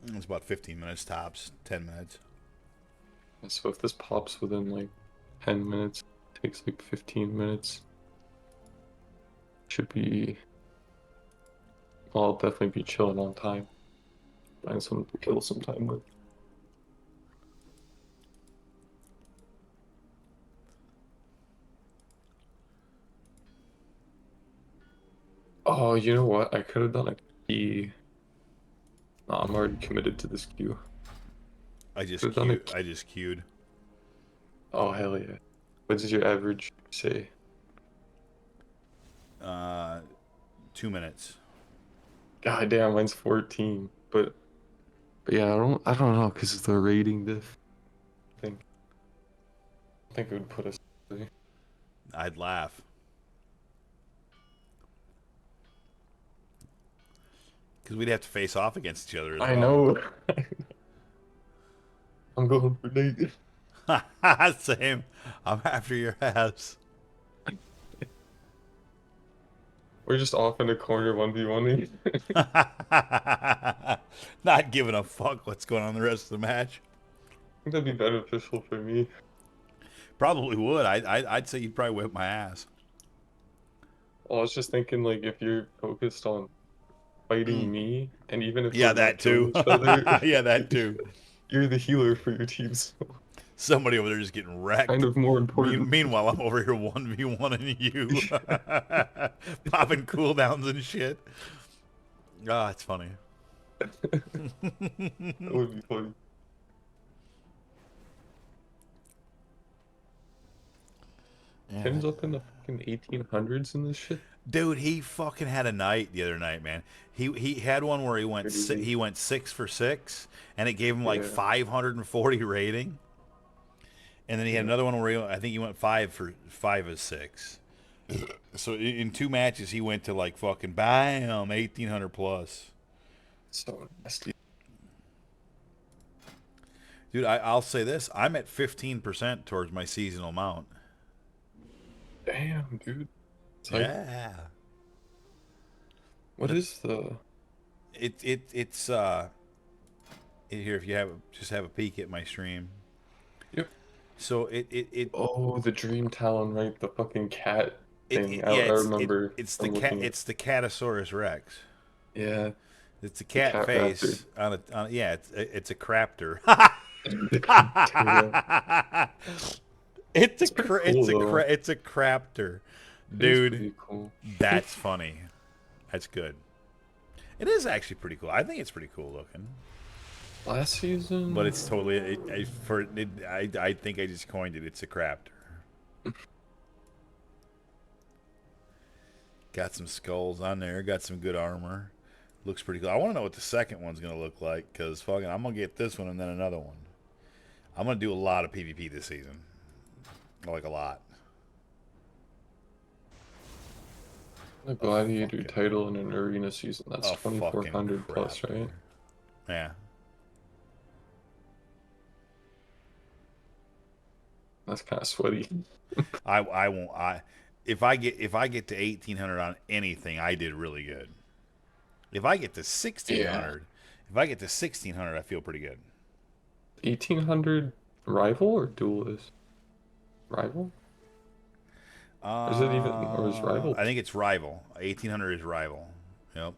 It's about 15 minutes tops, 10 minutes.
And so if this pops within like 10 minutes, it takes like 15 minutes. Should be. I'll definitely be chilling on time. Find some kill some time with. Oh, you know what? I could have done a key. No, I'm already committed to this queue.
I just
Could've done a
queued. I just queued.
Oh, hell yeah. What did your average say?
2 minutes.
God damn, mine's 14. But yeah, I don't know because of the rating diff. I think it would put us.
I'd laugh. Because we'd have to face off against each other as well.
I know. I'm going for Nate.
Same. I'm after your ass.
We're just off in a corner 1v1.
Not giving a fuck what's going on the rest of the match.
I think that'd be beneficial for me.
Probably would. I'd say you'd probably whip my ass.
Well, I was just thinking, like, if you're focused on fighting me, and even if
Yeah,
we're not
that too.
killing each other,
Yeah, that too.
you're the healer for your team, so
Somebody over there just getting
kind
wrecked.
of more important.
Meanwhile, I'm over here 1v1ing you. Popping cooldowns and shit. Ah, it's funny.
That would be funny.
Yeah.
Tim's up in the fucking 1800s in this shit.
Dude, he fucking had a night the other night, man. He had one where he went
Crazy.
he went 6 for 6, and it gave him like
Yeah.
540 rating. And then he had another one where I think he went 5 for 5 of 6. So in 2 matches he went to like fucking bam 1800 plus.
So nasty.
Dude, I'll say this: I'm at 15% towards my seasonal mount.
Damn, dude. It's like,
Yeah.
what is the...
It's here if you have a peek at my stream.
Yep.
So it
Oh, the Dream Talon, right? The fucking cat thing. I
yeah,
remember.
it's the
from
cat
looking at-
it's the Catosaurus Rex.
Yeah.
It's a cat,
cat
face on a yeah, it's a craptor.
It's pretty cool, though.
It's a craptor.
It is
Dude,
pretty cool.
that's funny. That's good. It is actually pretty cool. I think it's pretty cool looking.
Last season?
But it's totally I think I just coined it. It's a craptor. Got some skulls on there. Got some good armor. Looks pretty cool. I want to know what the second one's gonna look like, because fucking I'm gonna get this one and then another one. I'm gonna do a lot of PvP this season. Like a lot.
A gladiator title in an arena season. That's
Oh,
2400
fucking
plus,
crap.
right?
Yeah.
That's kind of sweaty.
I won't. If I get to 1800 on anything, I did really good. If I get to 1600, I feel pretty good.
1800 rival or duelist? Rival? Or is it even, or is rival?
I think it's rival. 1800 is rival. Yep.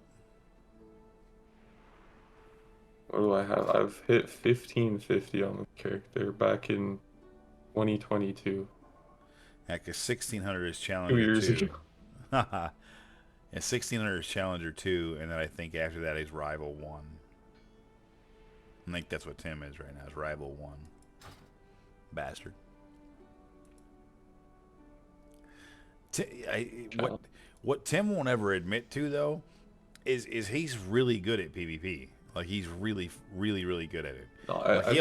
What do I have? I've hit 1550 on the character back in 2022.
Yeah, because 1600 is
2
Challenger
years
2.
ago.
And 1600 is Challenger 2, and then I think after that is Rival 1. I think that's what Tim is right now, is Rival 1. Bastard. What Tim won't ever admit to, though, is he's really good at PvP. Like, he's really, really, really good at it.
No,
Like, he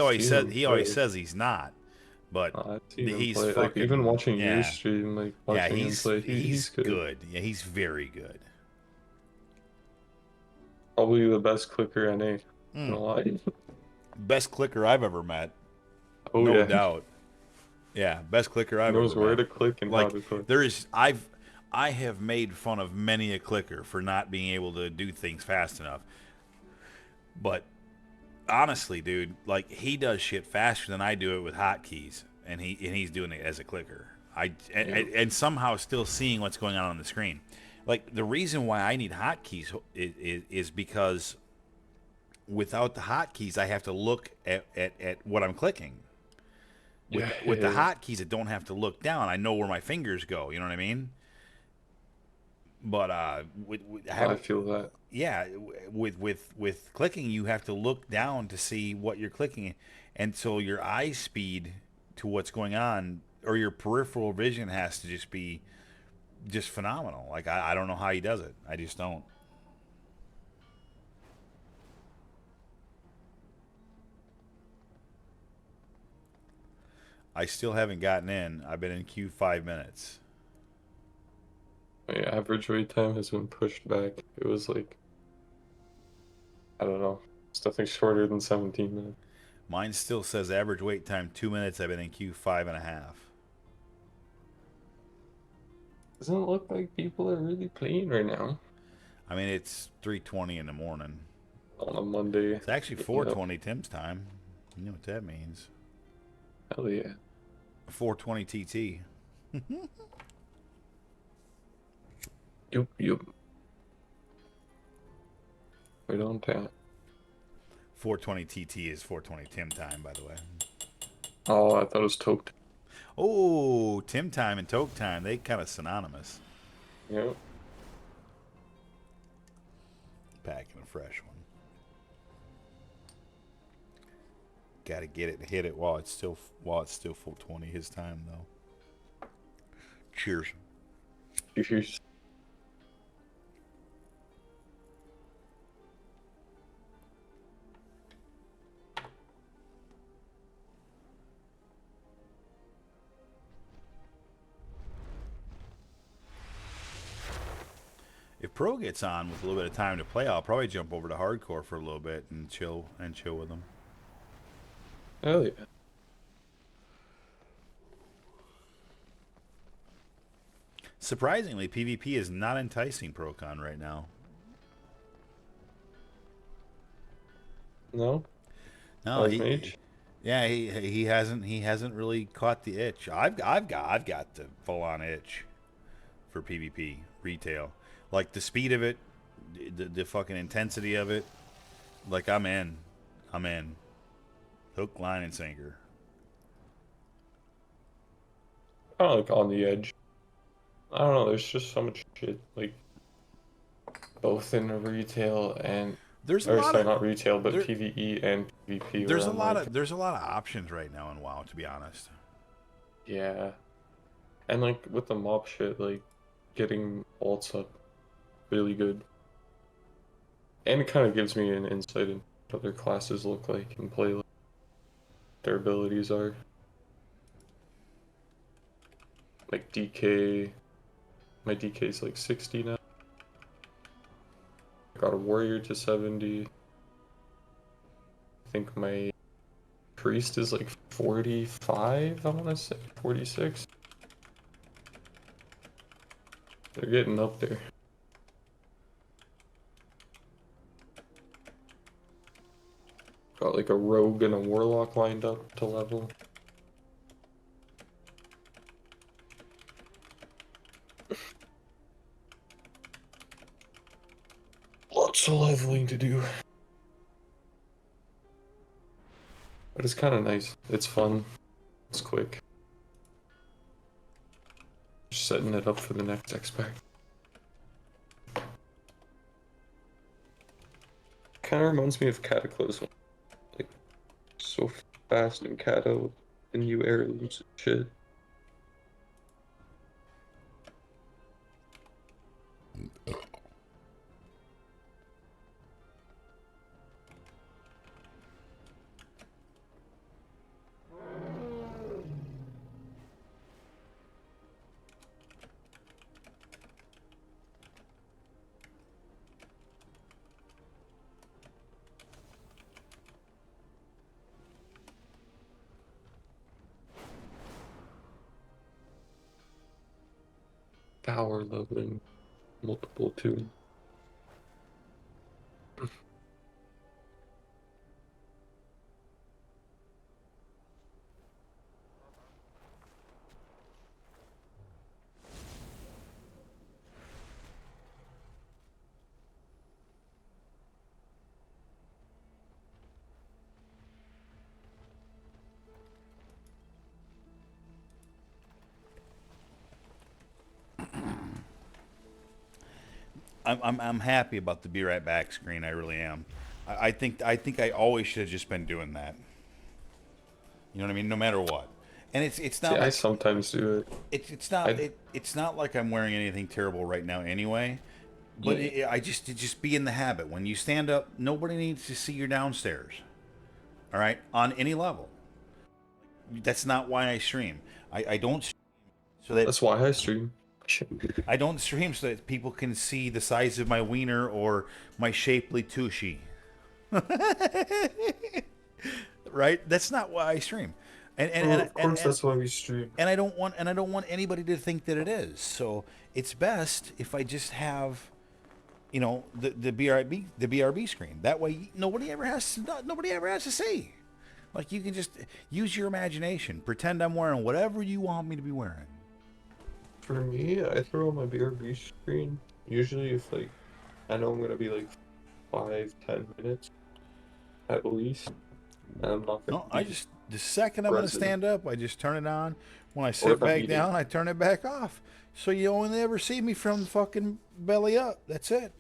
always says he's not. But
I've seen him
he's
play.
fucking,
Like, even watching
yeah.
your stream, like watching him play, he's good.
Yeah, he's very good.
Probably the best clicker NA. No lie.
Best clicker I've ever met.
Oh
No
yeah.
doubt. Yeah, best clicker I've
Knows
ever
where
met.
to click and
Like,
how to click.
I have made fun of many a clicker for not being able to do things fast enough. But honestly, dude, like, he does shit faster than I do it with hotkeys, and he's doing it as a clicker. And somehow still seeing what's going on the screen. Like, the reason why I need hotkeys is because without the hotkeys, I have to look at what I'm clicking. With the hotkeys, I don't have to look down. I know where my fingers go. You know what I mean? But
I feel that.
yeah, with clicking, you have to look down to see what you're clicking, and so your eye speed to what's going on, or your peripheral vision, has to just be just phenomenal. Like, I don't know how he does it. I just don't. I still haven't gotten in. I've been in queue 5 minutes.
My average wait time has been pushed back. It was like, I don't know. It's definitely shorter than 17 minutes.
Mine still says average wait time 2 minutes. I've been in queue 5.5.
Doesn't look like people are really playing right now
I mean, it's 3:20 in the morning.
on a Monday.
It's actually
Yep.
4:20 Tim's time. You know what that means?
Hell yeah.
4:20 TT.
Yup, yup. Right on time.
4:20 TT is 4:20 Tim time, by the way.
Oh, I thought it was toked.
Oh, Tim time and Toke time, they kind of synonymous.
Yep.
Packing a fresh one. Got to get it and hit it while it's still 4:20 his time though. Cheers.
Cheers.
If Pro gets on with a little bit of time to play, I'll probably jump over to hardcore for a little bit and chill with them.
Hell yeah.
Surprisingly, PvP is not enticing ProCon right now.
No?
No,
Like Mage?
yeah, he hasn't really caught the itch. I've got the full on itch for PvP retail, like the speed of it, the fucking intensity of it. Like I'm in, hook, line, and sinker.
Kind of like on the edge. I don't know, there's just so much shit, like, both in retail and,
There's a
or
lot
sorry,
of
not retail, but
there,
PvE and PvP where I'm like,
there's a lot of options right now in WoW. To be honest,
yeah. And like with the mob shit, like getting ults up really good. And it kind of gives me an insight into what other classes look like and play like their abilities are. Like DK, my DK is like 60 now. I got a warrior to 70. I think my priest is like 45, I want to say 46. They're getting up there. Got like a rogue and a warlock lined up to level. Lots of leveling to do. But it's kind of nice. It's fun. It's quick. Just setting it up for the next expect. Kind of reminds me of Cataclysm. Like, so fast and Cato and new heirlooms and shit. Power leveling, multiple too.
I'm happy about the be right back screen. I really am. I think I always should have just been doing that. You know what I mean? No matter what. And it's
See,
not
I
like
sometimes do it. I
it's not like I'm wearing anything terrible right now anyway. But
yeah.
I just be in the habit. When you stand up, nobody needs to see your downstairs. All right, on any level. That's not why I stream. I don't stream so that
That's why I stream.
I don't stream so that people can see the size of my wiener or my shapely tushy. Right? That's not why I stream. And and,
Well,
and,
of
and,
course,
and
that's why we stream.
and I don't want anybody to think that it is. So it's best if I just have, the BRB screen. That way nobody ever has to see. Like, you can just use your imagination. Pretend I'm wearing whatever you want me to be wearing.
For me, I throw on my BRB screen usually if like I know I'm gonna be like 5-10 minutes at least, and I'm not gonna
No, I
be
just the second I'm gonna
present.
stand up, I just turn it on. When I
Or
sit
if I'm
back
eating.
down, I turn it back off. So you only ever see me from fucking belly up. That's it.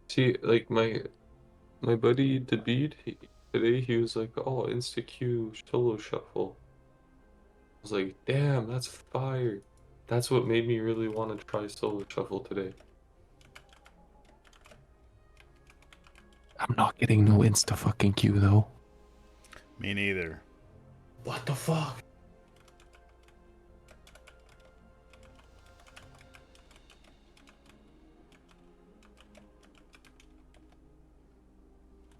See, like my buddy David, today he was like, "Oh, Insta Q solo shuffle." I was like, "Damn, that's fire." That's what made me really want to try solo shuffle today. I'm not getting no Insta fucking Q though.
Me neither.
What the fuck?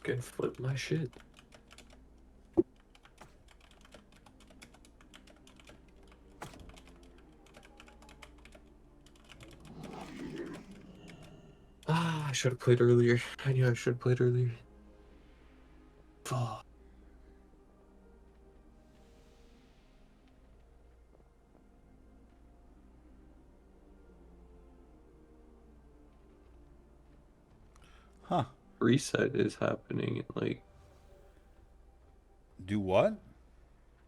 Can flip my shit. Ah, I should have played earlier. I knew I should have played earlier. Fuck.
Huh.
Reset is happening in like
Do what?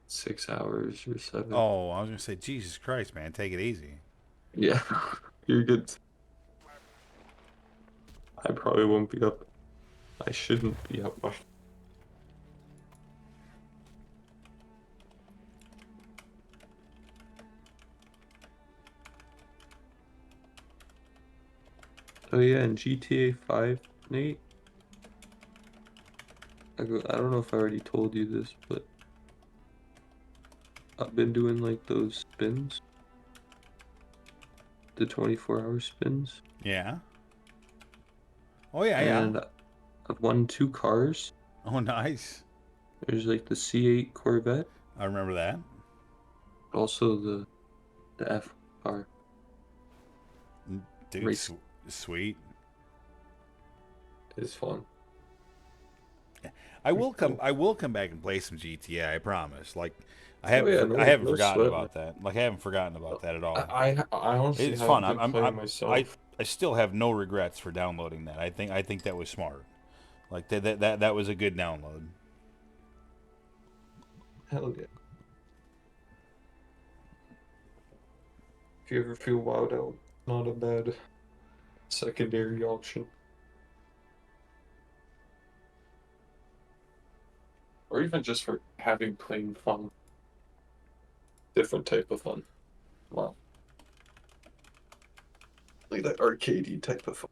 6 hours or 7.
Oh, I was gonna say, Jesus Christ, man, take it easy.
Yeah, you're good. I probably won't be up. I shouldn't be up much. Oh yeah, in GTA 5, Nate, I don't know if I already told you this, but I've been doing like those spins, the 24-hour spins,
Yeah. Oh yeah, yeah.
and I've won 2 cars.
Oh, nice.
There's like the C8 Corvette,
I remember that.
also the F car
Dude,
race
sweet.
is fun.
I
Pretty
will come.
cool.
I will come back and play some GTA. I promise. Like,
Oh yeah,
I
no
haven't
no
forgotten
sweat, man.
about that. Like, I haven't forgotten about that at all.
I honestly
It's fun.
haven't been playing myself.
I still have no regrets for downloading that. I think that was smart. Like, that was a good download.
Hell yeah. If you ever feel wowed out, not a bad secondary option. Or even just for having plain fun. Different type of fun. Wow. Like that arcadey type of fun.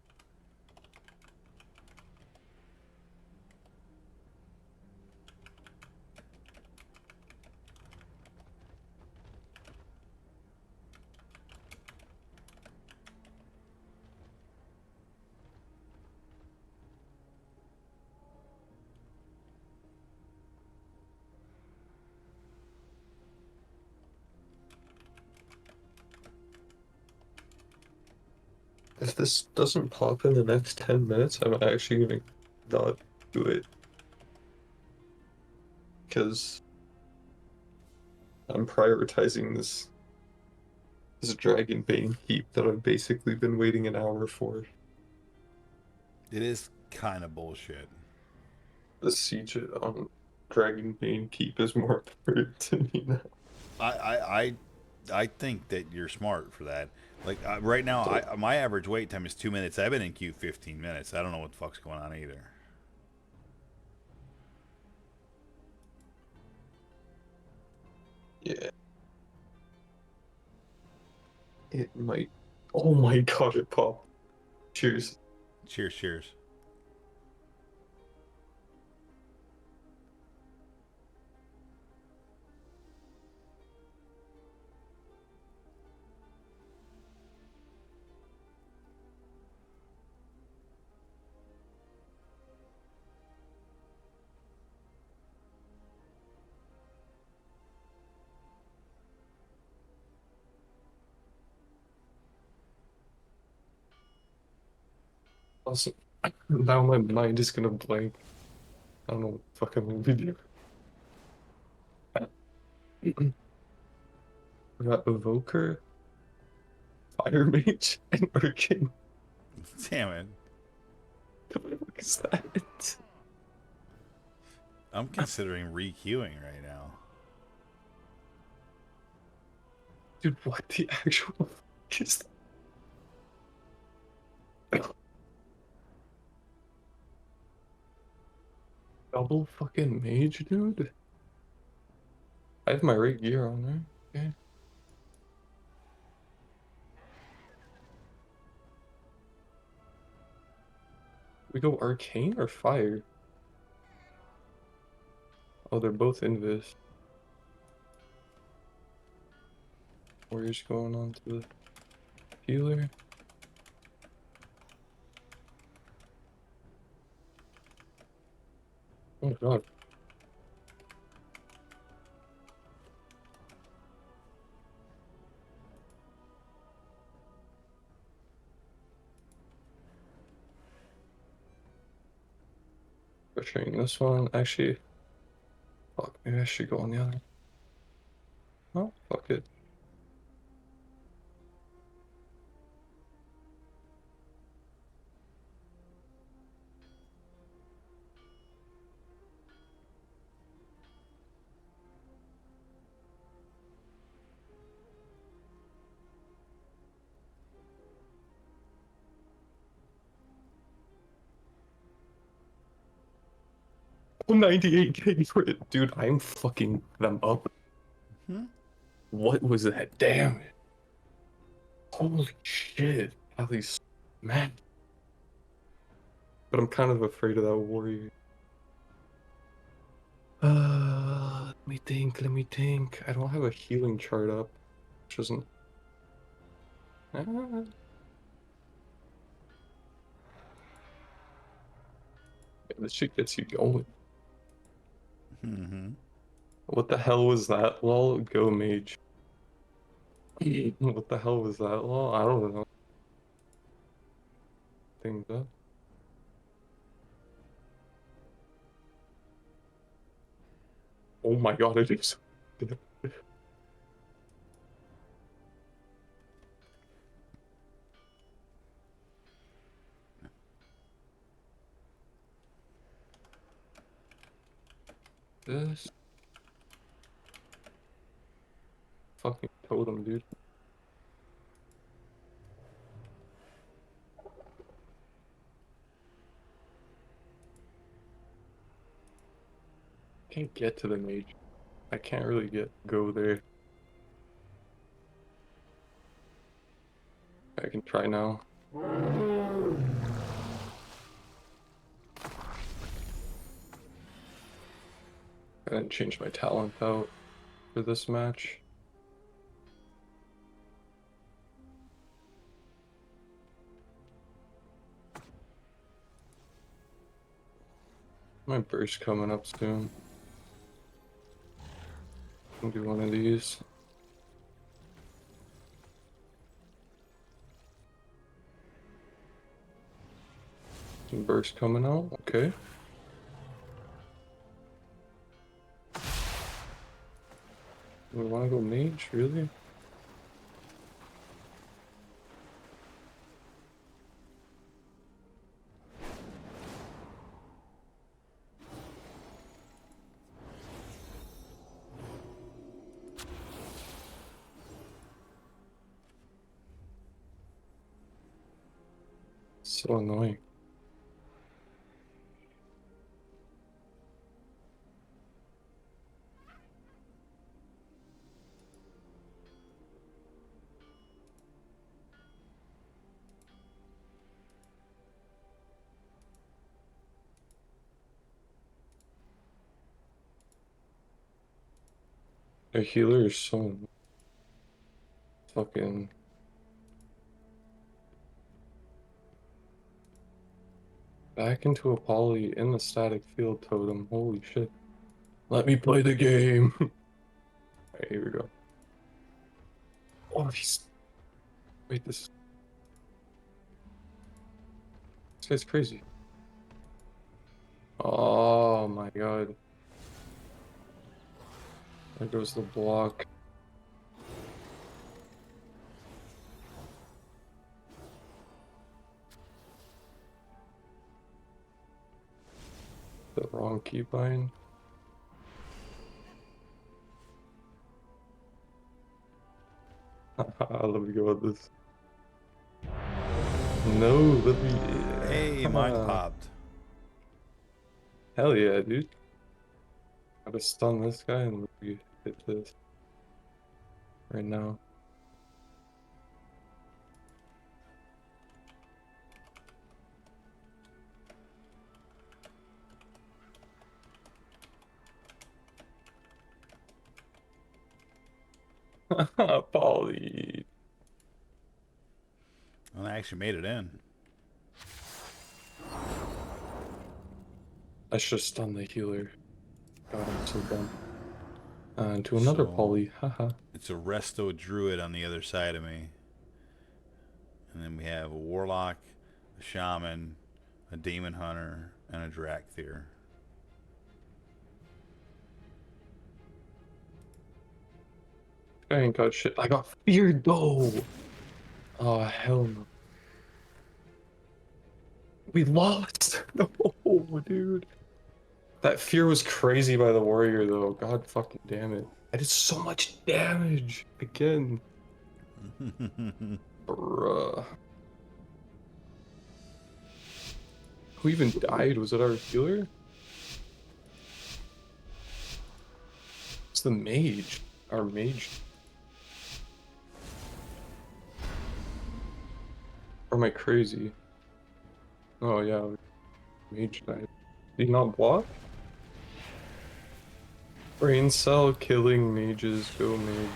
If this doesn't pop in the next 10 minutes, I'm actually gonna not do it. Because I'm prioritizing this Dragon Bane heap that I've basically been waiting an hour for.
It is kind of bullshit.
The siege on Dragonbane Keep is more important to me now.
I think that you're smart for that. Like right now, my average wait time is 2 minutes. I've been in queue 15 minutes. I don't know what the fuck's going on either.
Yeah. It might. Oh my god, it popped. Cheers.
Cheers, cheers.
Also, now my mind is gonna blank. I don't know what the fuck I'm gonna do. We got Evoker, Fire Mage, and Arcane.
Damn it.
What the fuck is that?
I'm considering re-queuing right now.
Dude, what the actual fuck is that? Double fucking mage, dude? I have my right gear on there. Okay. We go arcane or fire? Oh, they're both invis. Warrior's going on to the healer. Oh my god. Butchering this one. Actually, fuck, maybe I should go on the other. Oh, fuck it. Oh, 98k for it. Dude, I'm fucking them up.
Hmm?
What was that damage? Holy shit. At least, man. But I'm kind of afraid of that warrior. Let me think, let me think. I don't have a healing chart up, which isn't. Ah. Yeah, this shit gets you going.
Mm-hmm.
What the hell was that, lol? Go mage. What the hell was that, lol? I don't know. Things up. Oh my god, it is. This fucking totem, dude. Can't get to the mage. I can't really go there. I can try now. I didn't change my talent out for this match. My burst coming up soon. I'll do one of these. Burst coming out, okay. We want to go mage, really? So annoying. A healer is so fucking. Back into a poly in the static field totem. Holy shit. Let me play the game. Alright, here we go. Oh, he's. Wait, this guy's crazy. Oh my god. There goes the block. The wrong keybind. Let me go with this. No, let me.
Hey, mine popped.
Hell yeah, dude. Gotta stun this guy and let me hit this right now. Polly.
Well, I actually made it in.
I should stun the healer. God, I'm so dumb. To another
So,
poly. Haha.
it's a resto druid on the other side of me. And then we have a warlock, a shaman, a demon hunter, and a Drakthir.
I ain't got shit. I got feared though. Oh hell no. We lost. No, dude. That fear was crazy by the warrior though. God fucking damn it. I did so much damage again. Bruh. Who even died? Was it our healer? It's the mage. Our mage. Or am I crazy? Oh yeah, mage died. Did he not block? Brain cell killing mages. Go mage.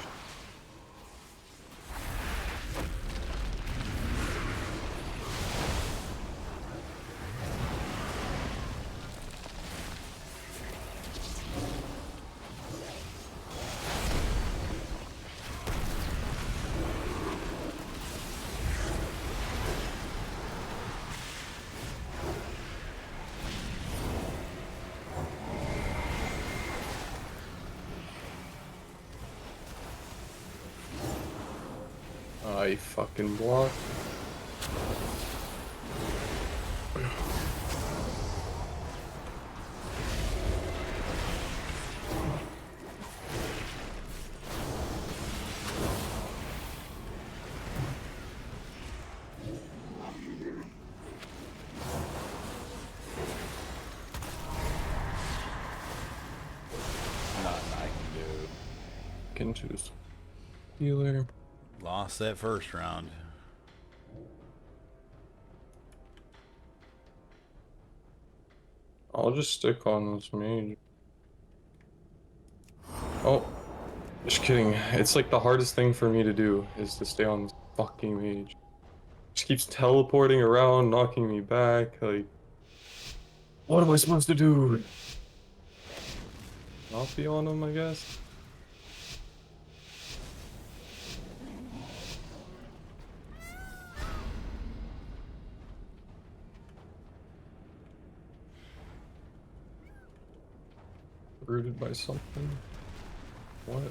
I fucking block.
Nothing I can do.
Can choose healer.
Lost that first round.
I'll just stick on this mage. Oh, just kidding. It's like the hardest thing for me to do is to stay on this fucking mage. Just keeps teleporting around, knocking me back. Like, what am I supposed to do? Not be on him, I guess. Rooted by something. What?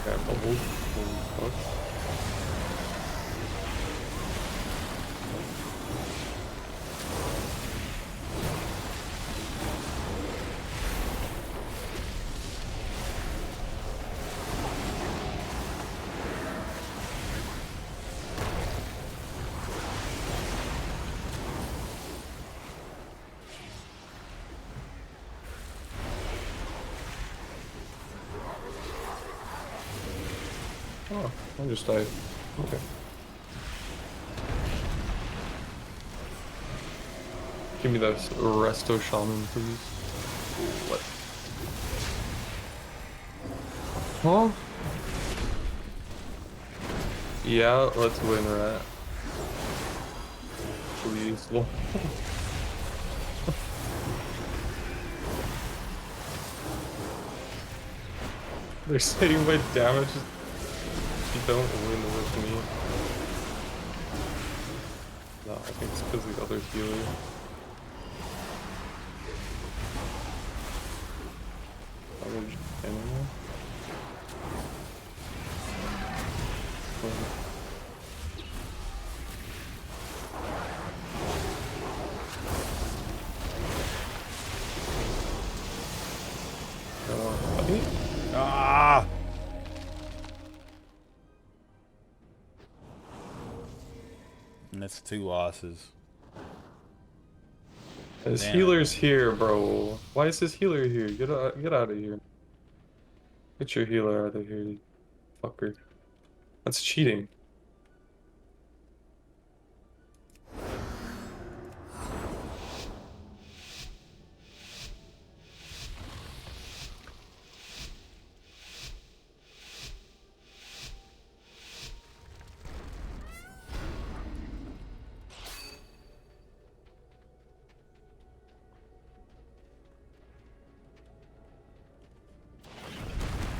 Yeah, bubbled. Holy fuck. Oh, I just died. Okay. Give me that Resto Shaman, please. What? Huh? Yeah, let's win, rat. Please. They're saying my damage is... You don't win with me. No, I think it's because the other healer. Damage anyway.
Ah! And that's 2 losses.
His
Damn it.
healer's here, bro. Why is his healer here? Get out of here. Get your healer out of here, you fucker. That's cheating.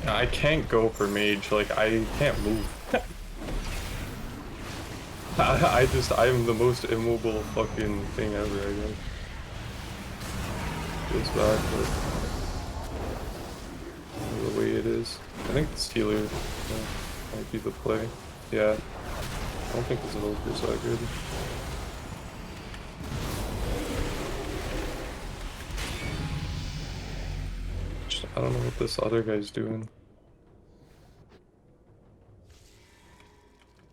I can't go for mage, like, I can't move. I'm the most immobile fucking thing ever, I guess. Feels bad, but the way it is. I think this healer might be the play. Yeah. I don't think this evoker's that good. I don't know what this other guy's doing.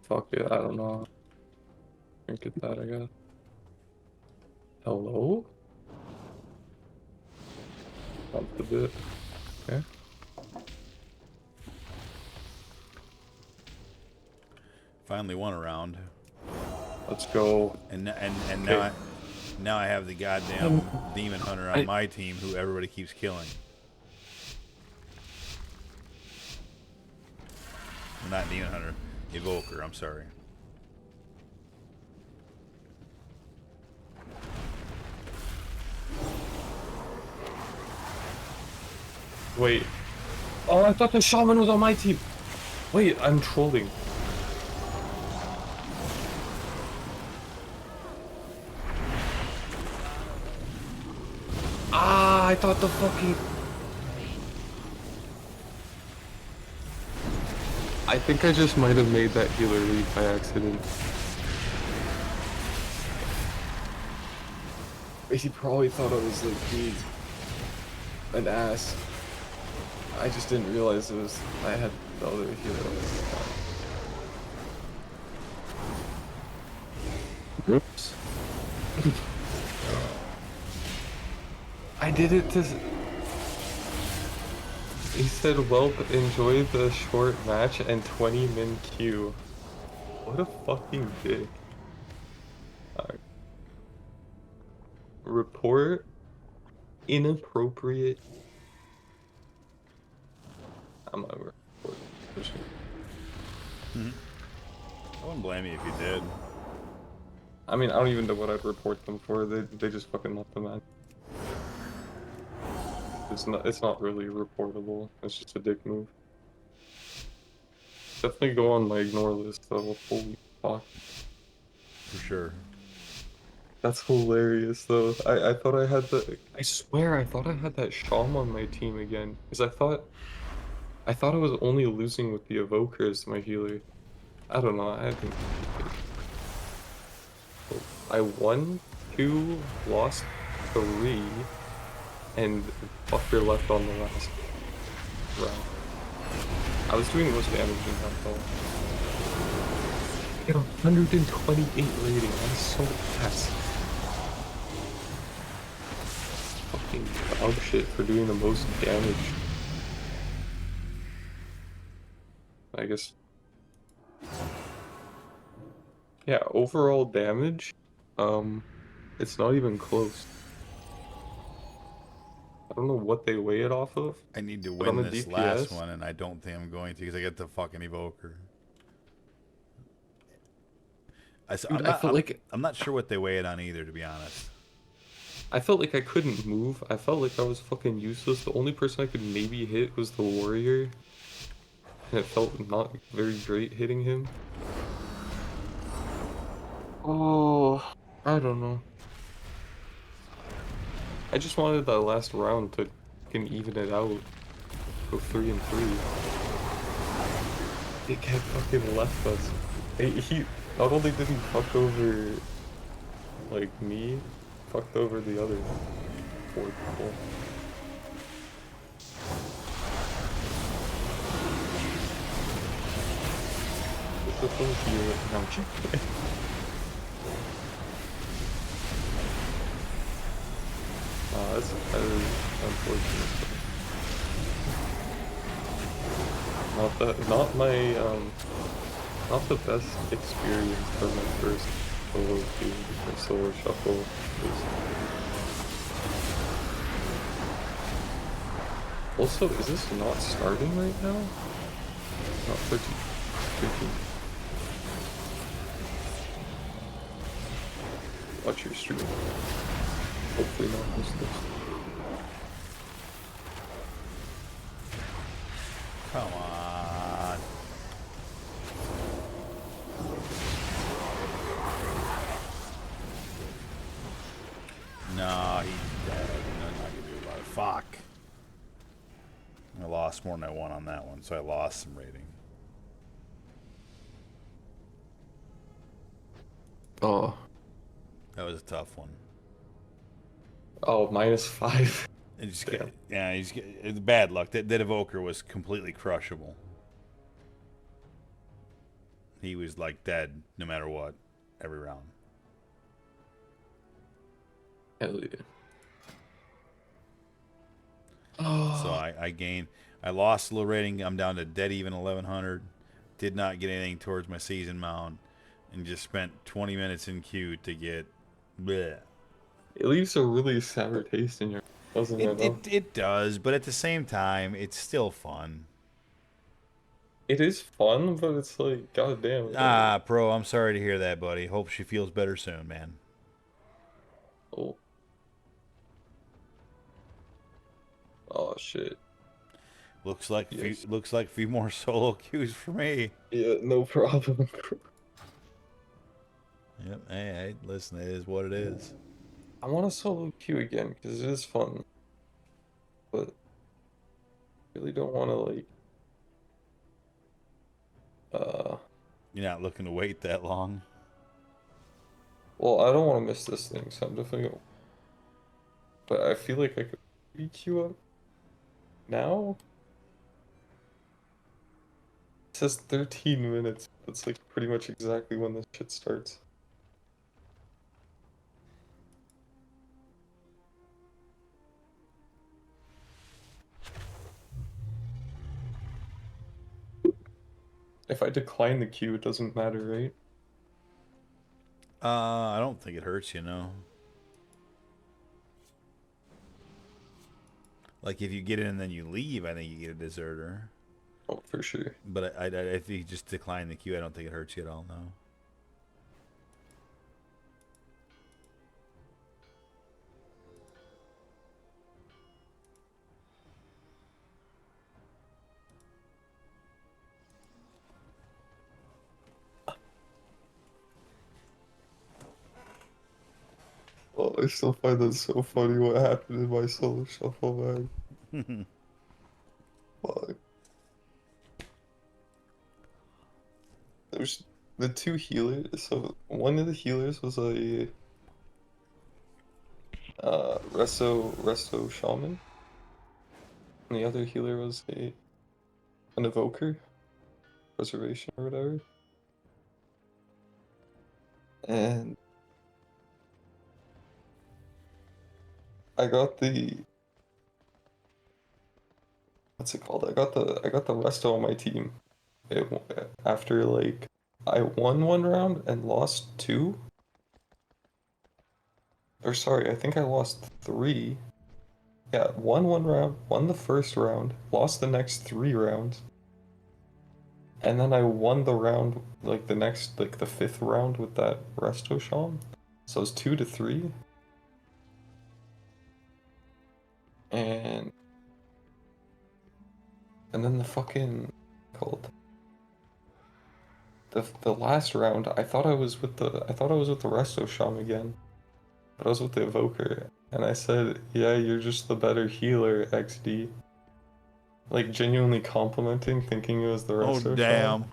Fuck it, I don't know. Drink at that, I guess. Hello? Bumped a bit. Okay.
Finally won a round.
Let's go.
And
Okay.
now I have the goddamn demon hunter on my team who everybody keeps killing. Well, not demon hunter, evoker, I'm sorry.
Wait. Oh, I thought the shaman was on my team. Wait, I'm trolling. Ah, I thought the fucking... I think I just might have made that healer leave by accident. He probably thought I was like being an ass. I just didn't realize it was... I had the other healer. Oops. I did it to... He said, "Welp, enjoy the short match and 20 min queue." What a fucking dick. Alright. Report inappropriate. I'm not gonna report this shit.
I wouldn't blame you if you did.
I mean, I don't even know what I'd report them for. They just fucking left the match. It's not really reportable. It's just a dick move. Definitely go on my ignore list though. Holy fuck.
For sure.
That's hilarious though. I thought I had the... I swear I thought I had that Sham on my team again. Because I thought I was only losing with the Evoker as my healer. I don't know, I think I won 2, lost 3, and Fucker left on the last round. I was doing the most damage in that though. I get 128 rating, I'm so ass. Fucking dog shit for doing the most damage. I guess. Yeah, overall damage, it's not even close. I don't know what they weigh it off of,
I need to
but on
win
the
this last
DPS,
one, and I don't think I'm going to because I get the fucking evoker.
dude, I felt like
I'm not sure what they weigh it on either, to be honest.
I couldn't move. I felt like I was fucking useless. The only person I could maybe hit was the warrior, and it felt not very great hitting him. Oh, I don't know. I just wanted that last round to fucking even it out. Go 3-3. Dickhead fucking left us. He not only did he fuck over like me, fucked over the other 4 people. It's a full here. No, I'm kidding. That is unfortunate. Not the best experience for my first solo queue or solo shuffle. Also, is this not starting right now? Not 13. 13. Watch your stream. Hopefully not miss this.
Come on. No, he's dead. Nothing I can do about it. Fuck. I lost more than I won on that one, so I lost some rating.
Oh.
That was a tough one.
Oh, -5.
It just yeah, it's bad luck. That evoker was completely crushable. He was like dead no matter what, every round.
Hell yeah. Oh.
So I lost a little rating. I'm down to dead even 1100. Did not get anything towards my season mount, and just spent 20 minutes in queue to get. Bleh.
It leaves a really sour taste in your mouth, doesn't it?
It does, but at the same time, it's still fun.
It is fun, but it's like, goddamn.
Ah, Pro, I'm sorry to hear that, buddy. Hope she feels better soon, man.
Oh. Oh shit.
Looks like
Yes.
looks like a few more solo queues for me.
Yeah, no problem.
Yep. Hey, listen, it is what it is.
I want to solo queue again because it is fun, but really don't want to like.
You're not looking to wait that long.
Well, I don't want to miss this thing, so I'm definitely gonna. But I feel like I could maybe queue up now. It says 13 minutes. That's like pretty much exactly when this shit starts. If I decline the queue, it doesn't matter, right?
I don't think it hurts, you know. Like if you get in and then you leave, I think you get a deserter.
Oh, for sure.
But if you just decline the queue, I don't think it hurts you at all. No.
Well, I still find that so funny what happened in my solo shuffle, man. Fuck. There's the two healers. So one of the healers was a resto shaman, and the other healer was an evoker, preservation or whatever. And I got the what's it called? I got the resto on my team. After like I won one round and lost two. Or sorry, I think I lost three. Yeah, won one round, won the first round, lost the next three rounds, and then I won the round, like the next, like the fifth round with that Resto Shaman. So it's 2-3. And then the fucking called the last round, I thought I was with the Resto Shaman again, but I was with the Evoker, and I said, yeah, you're just the better healer, XD. Like genuinely complimenting, thinking it was the
Oh
Resto Shaman.
damn.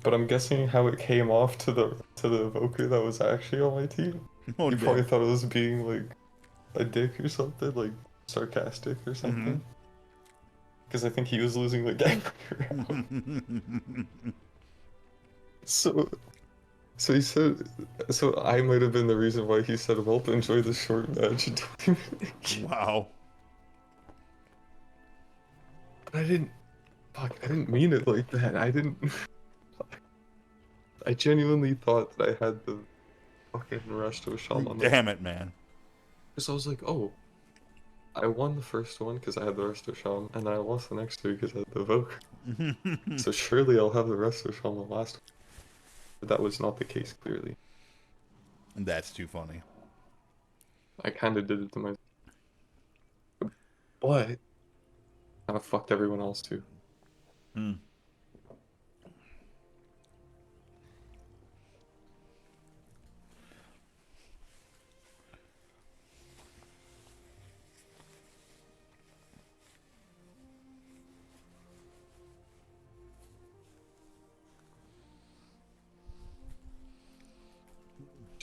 But I'm guessing how it came off to the evoker that was actually on my team.
Oh
He probably
damn.
thought it was being like a dick or something, like sarcastic or
Mm-hmm.
something. Because I think he was losing the game. So he said, so I might have been the reason why he said, "Well, enjoy the short match."
Wow.
But I didn't mean it like that. I didn't. I genuinely thought that I had the fucking Resto Shaman.
Damn it, man.
Because I was like, oh, I won the first one because I had the Resto Shaman, and I lost the next two because I had the Evoker. So surely I'll have the Resto Shaman last one. But that was not the case, clearly.
That's too funny.
I kind of did it to myself. But kind of fucked everyone else too.
Hmm.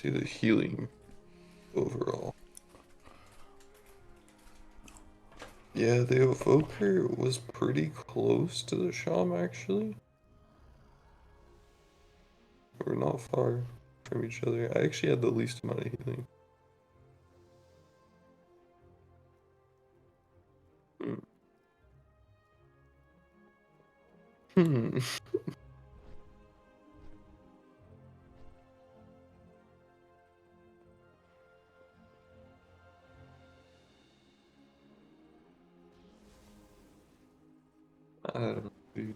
See the healing overall. Yeah, the Evoker was pretty close to the Sham actually. We're not far from each other. I actually had the least amount of healing. Hmm. I don't know, dude.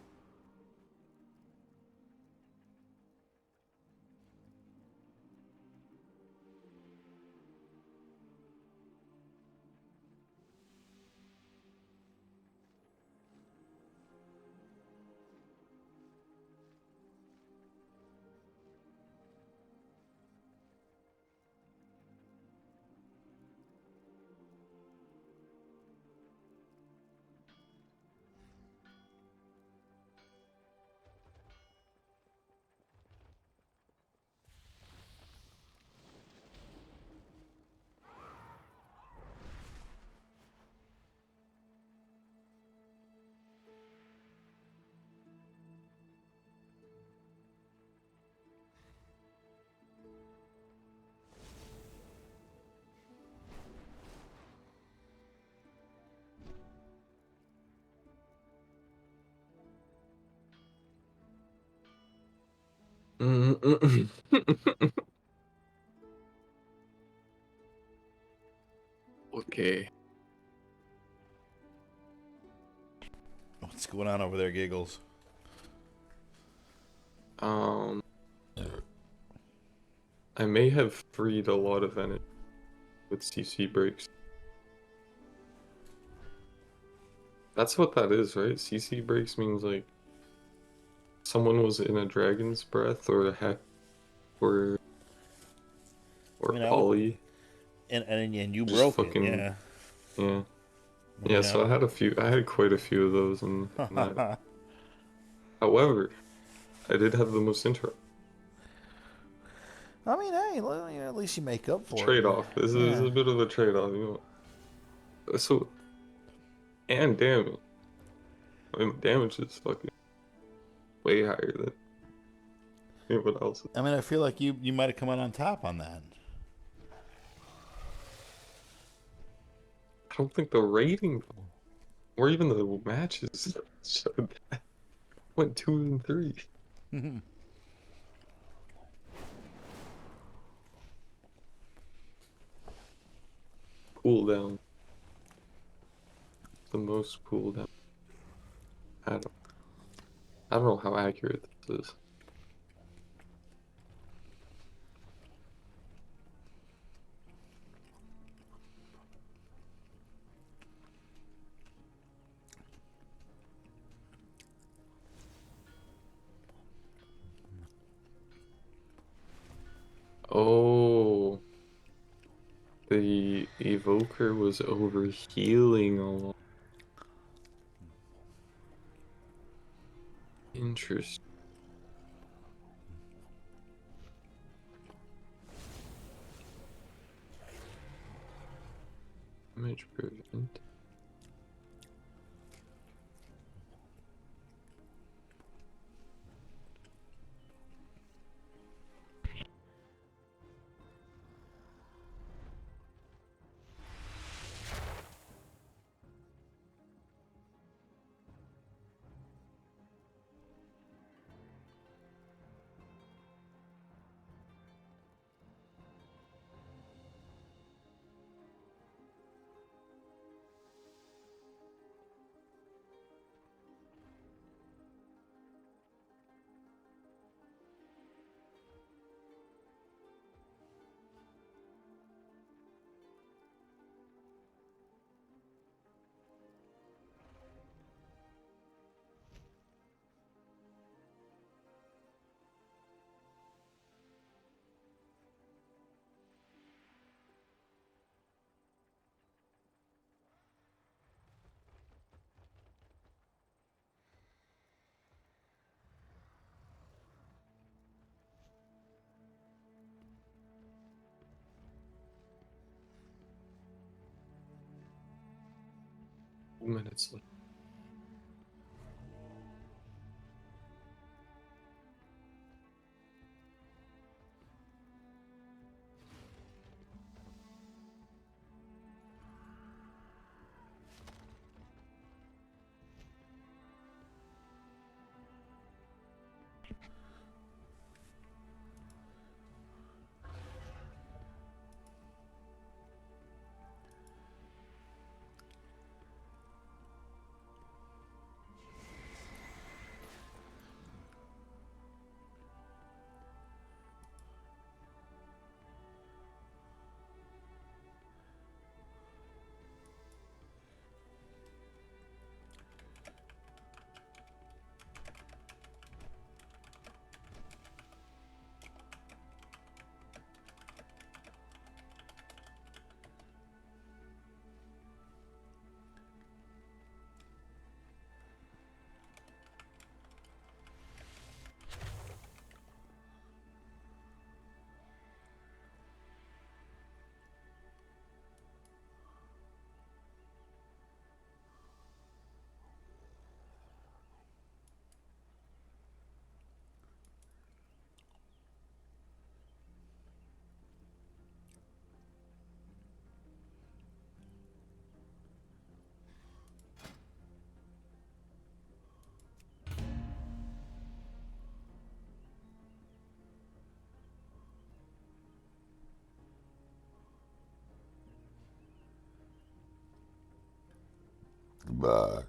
Okay.
What's going on over there, Giggles?
Um, I may have freed a lot of energy with CC breaks. That's what that is, right? CC breaks means like someone was in a dragon's breath or a heck or
You know,
poly.
and you
Just
broke it,
fucking
yeah.
yeah.
You
Yeah, so
know.
I had quite a few of those in that. However, I did have the most intro.
I mean, hey, at least you make up for it.
Trade-off. This is
Yeah.
a bit of a trade-off, you know. So, and damage. I mean, damage is fucking way higher than anyone else.
I mean, I feel like you might have come out on top on that.
I don't think the rating, or even the matches, showed that. Went 2 and 3. Cooldown. The most cooldown. I don't, I don't know how accurate this is. Oh, the evoker was overhealing a lot. Interesting. Damage prevent. Minutes left.
Bye.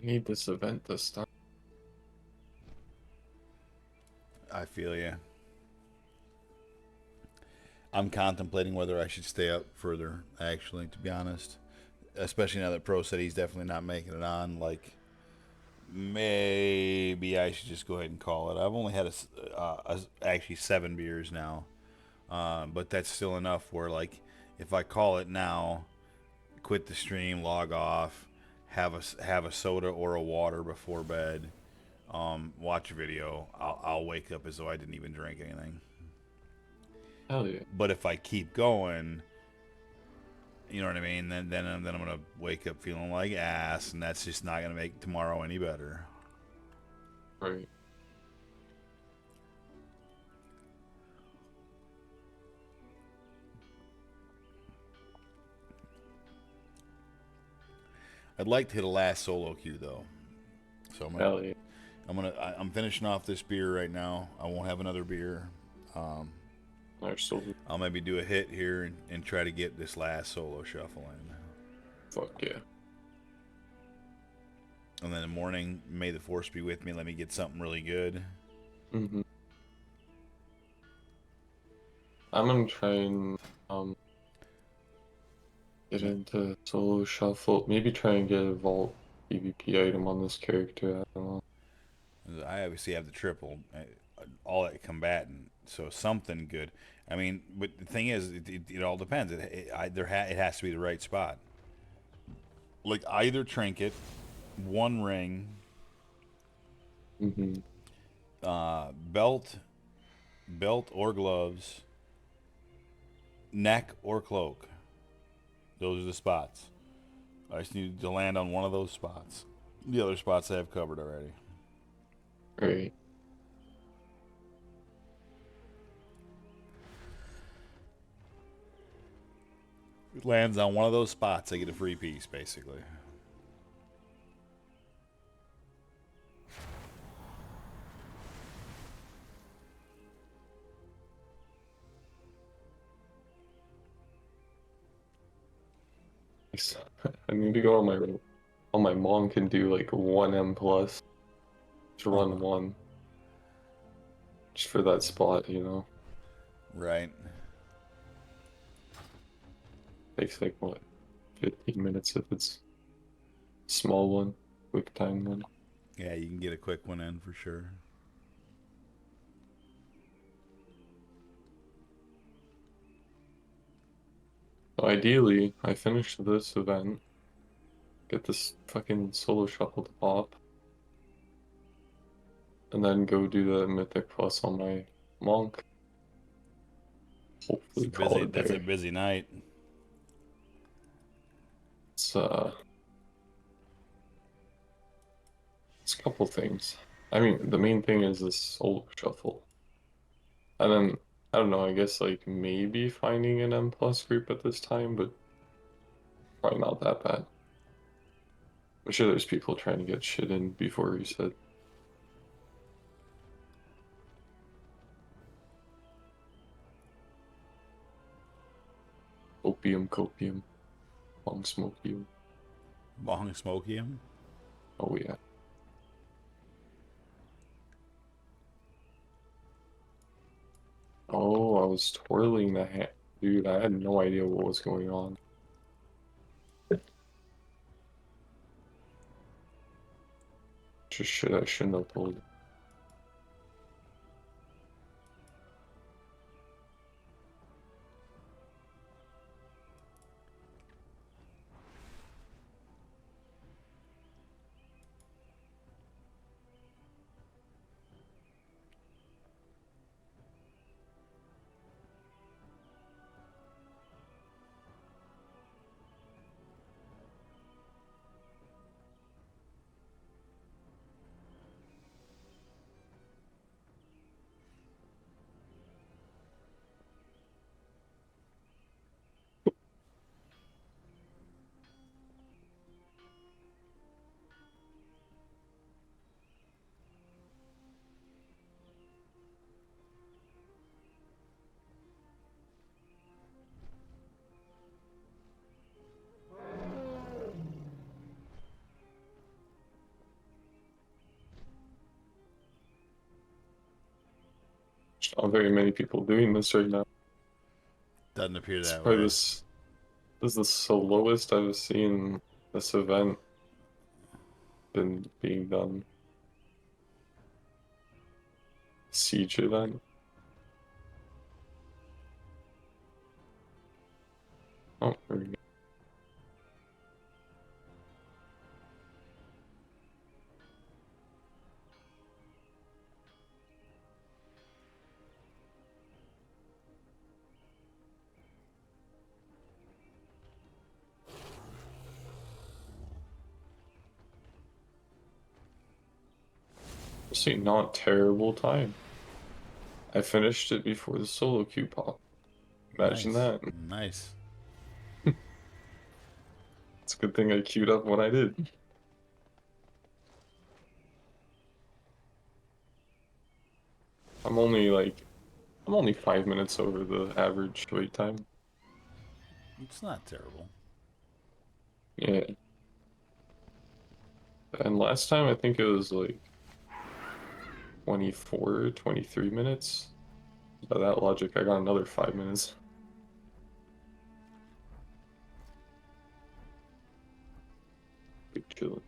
I need this event this time.
I feel you. I'm contemplating whether I should stay up further, actually, to be honest. Especially now that Pro said he's definitely not making it on. Like, maybe I should just go ahead and call it. I've only had actually 7 beers now. But that's still enough where, like, if I call it now, quit the stream, log off, have a soda or a water before bed, watch a video, I'll wake up as though I didn't even drink anything.
Hell yeah.
But if I keep going, you know what I mean, then I'm gonna wake up feeling like ass, and that's just not gonna make tomorrow any better.
Right.
I'd like to hit a last solo queue though, so
Hell yeah.
I'm finishing off this beer right now. I won't have another beer. I'll maybe do a hit here and try to get this last solo shuffle in.
Fuck yeah.
And then in the morning, may the force be with me. Let me get something really good.
Mm-hmm. I'm gonna try and get into solo shuffle. Maybe try and get a vault PvP item on this character. I don't know.
I obviously have the triple, all that combatant, so something good. I mean, but the thing is, it all depends. It has to be the right spot. Like either trinket, one ring,
Mm-hmm.
belt or gloves, neck or cloak. Those are the spots. I just need to land on one of those spots. The other spots I have covered already.
Right.
It lands on one of those spots, I get a free piece, basically.
I need to go on my monk and do like 1M plus to run one. Just for that spot, you know.
Right.
Takes like what, 15 minutes if it's a small one, quick time one.
Yeah, you can get a quick one in for sure.
Ideally, I finish this event, get this fucking solo shuffle to pop, and then go do the mythic plus on my monk. Hopefully call it
That's a
there.
busy night.
It's a couple things. I mean, the main thing is this solo shuffle. And then, I don't know, I guess like maybe finding an M plus group at this time, but probably not that bad. I'm sure there's people trying to get shit in before reset. Opium, copium, long smokium.
Bong smokium.
Oh yeah. Oh, I was twirling the hand. Dude, I had no idea what was going on. Just shit I shouldn't have pulled. Not very many people doing this right now.
Doesn't appear
It's
that
probably
way.
this is the lowest I've seen this event been being done. Siege event. Oh, there we go. Honestly, not terrible time. I finished it before the solo queue popped. Imagine
Nice.
that.
Nice.
It's a good thing I queued up when I did. I'm only like, I'm only 5 minutes over the average wait time.
It's not terrible.
Yeah. And last time I think it was like 24, 23 minutes. By that logic, I got another 5 minutes. Big chillin'.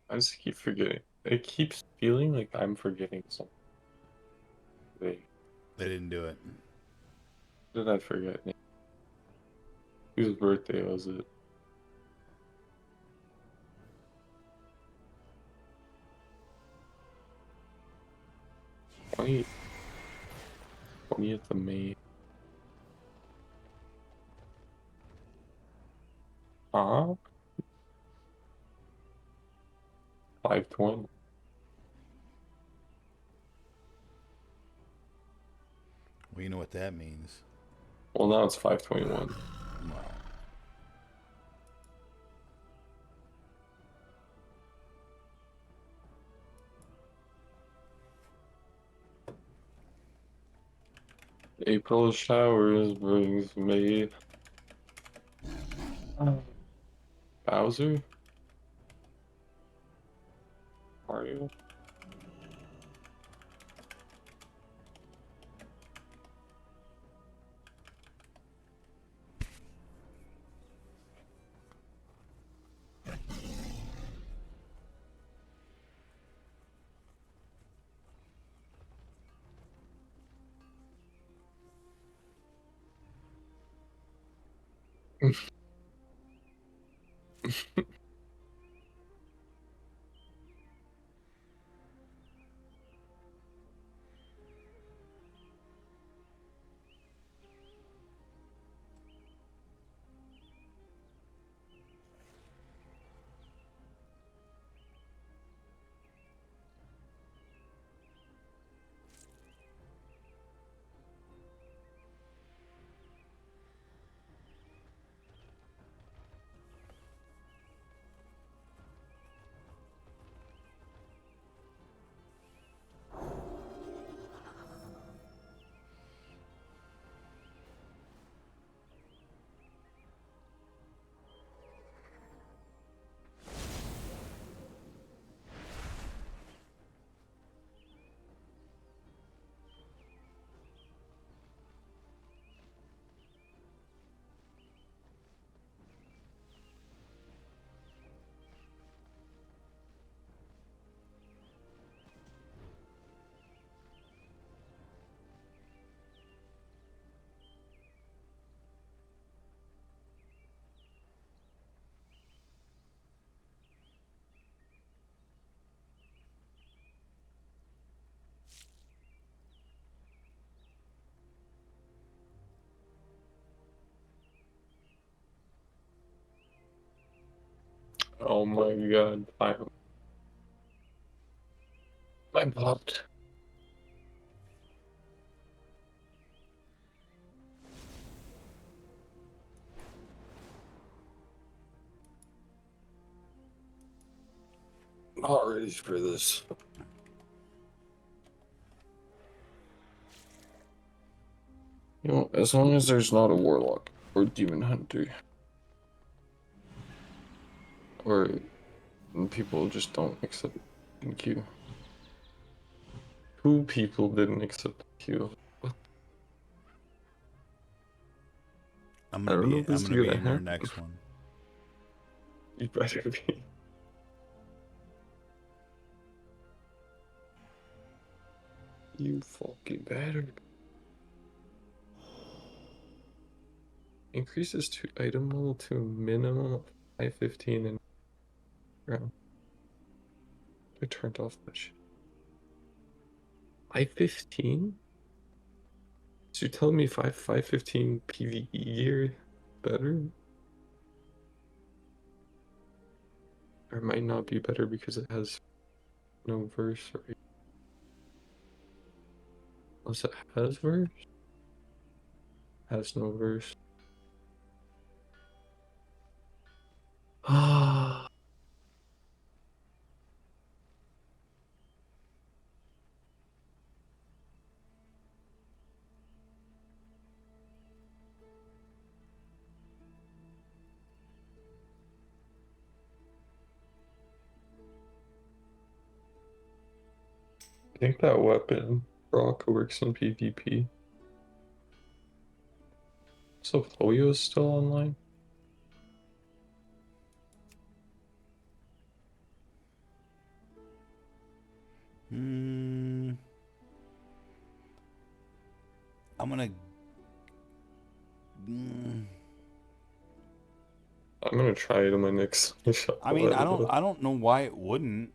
I just keep forgetting. It keeps feeling like I'm forgetting something. Wait,
They didn't do it.
what did I forget? Whose birthday was it? 20, 20th of May. Huh? 520.
Well, you know what that means.
Well, now it's 521.
Well,
April showers brings May. Bowser? Mario? Oh my god. I'm popped. Not ready for this. You know, as long as there's not a warlock or demon hunter, or people just don't accept Q. 2 people didn't accept Q. What?
I'm
I
gonna
don't know
be
if this
I'm
is
gonna be
gonna
in your
happen.
next one.
You better be. You fucking better. Increases to item level to a minimum of 515 and ground. I turned off that shit. 515? So you're telling me 515 PvE gear better? Or it might not be better because it has no verse, right? Unless it has verse? Has no verse. Ah. I think that weapon rock works in PvP. So Chloe is still online?
Hmm. I'm gonna. Mm,
I'm gonna try it on my next
I
shuffle.
mean,
I don't know.
I don't know why it wouldn't.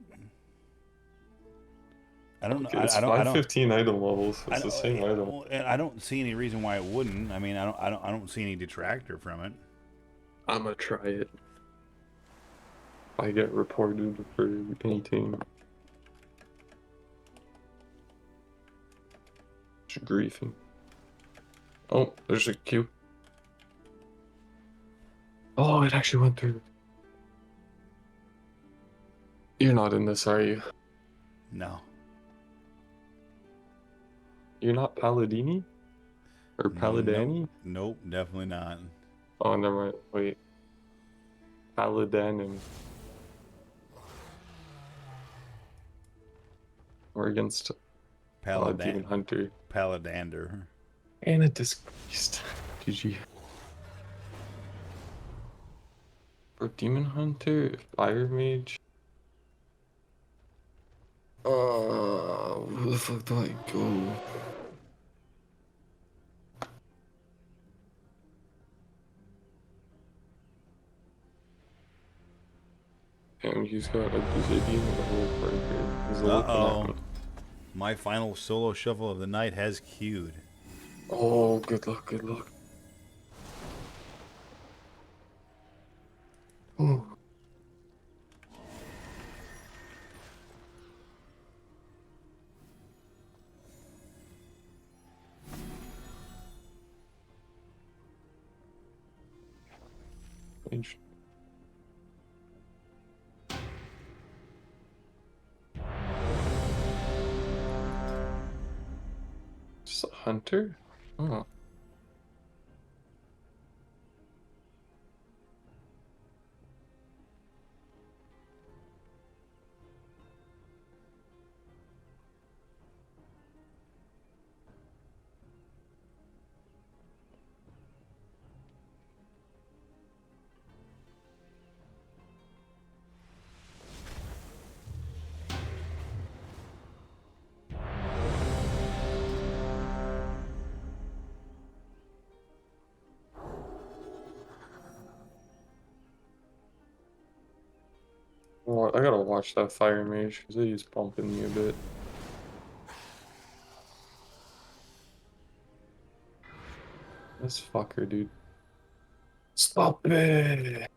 I don't know.
Okay, it's
I don't.
515 item levels.
I
It's the
don't.
same item.
And I don't see any reason why it wouldn't. I mean, I don't see any detractor from it.
I'm gonna try it. I get reported for painting. Griefing. Oh, there's a queue. Oh, it actually went through. You're not in this, are you?
No.
You're not Paladini? Or
Nope.
Paladani?
Nope. Definitely not.
Oh, never mind. Wait. Paladin and we're against Demon
Paladan.
Hunter.
Paladander.
And a Disbeast. GG. For Demon Hunter, Fire Mage. Where the fuck do I go? And he's got a Obsidian and a whole part here. He's looking at
Uh-oh.
me.
My final solo shuffle of the night has queued.
Oh, good luck, good luck. Oh. Mage. Just a hunter? Oh. Well, I gotta watch that Fire Mage because he's bumping me a bit. This fucker, dude. Stop it!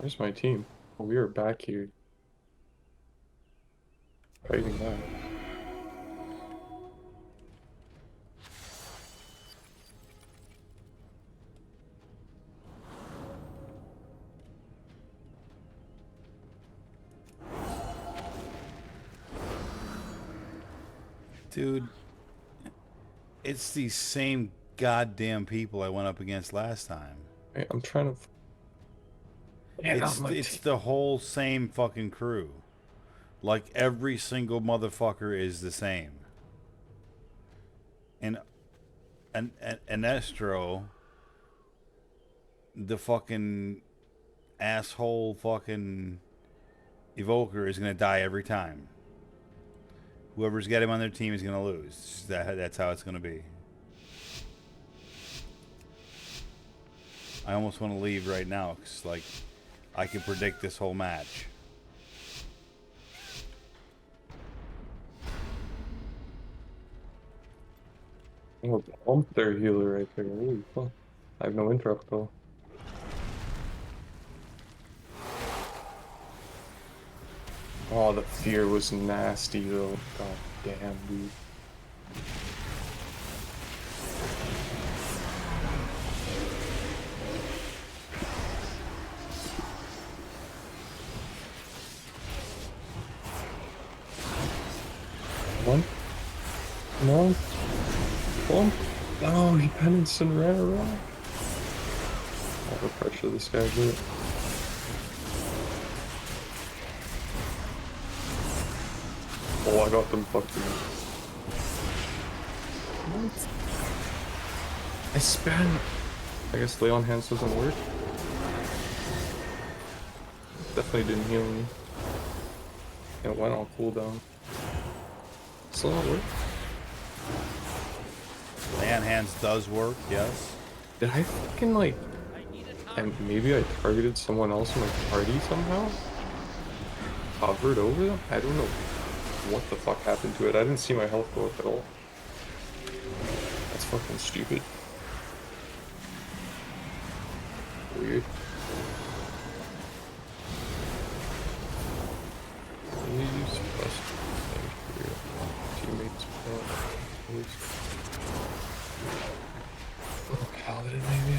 Where's my team? Oh, we are back here. Fighting that.
Dude, it's these same goddamn people I went up against last time.
Hey, I'm trying to.
It's the whole same fucking crew. Like every single motherfucker is the same. And Estro, the fucking asshole fucking evoker, is gonna die every time. Whoever's got him on their team is gonna lose. That's how it's gonna be. I almost want to leave right now because, like, I can predict this whole match.
Oh, bump their healer right there. Holy fuck. I have no interrupt though. Oh, the fear was nasty though. God damn, dude. One? No? One? No, he penanced and ran around. All the pressure this guy did. Oh, I got them fucking. What? I spam. I guess Lay on Hands doesn't work. Definitely didn't heal me. It went on cooldown. Still not work?
Lay on Hands does work, yes.
Did I fucking like. And maybe I targeted someone else in my party somehow? Hovered over them? I don't know what the fuck happened to it. I didn't see my health go up at all. That's fucking stupid. Weird. You use plus thing for your teammates. Oh, Paladin maybe?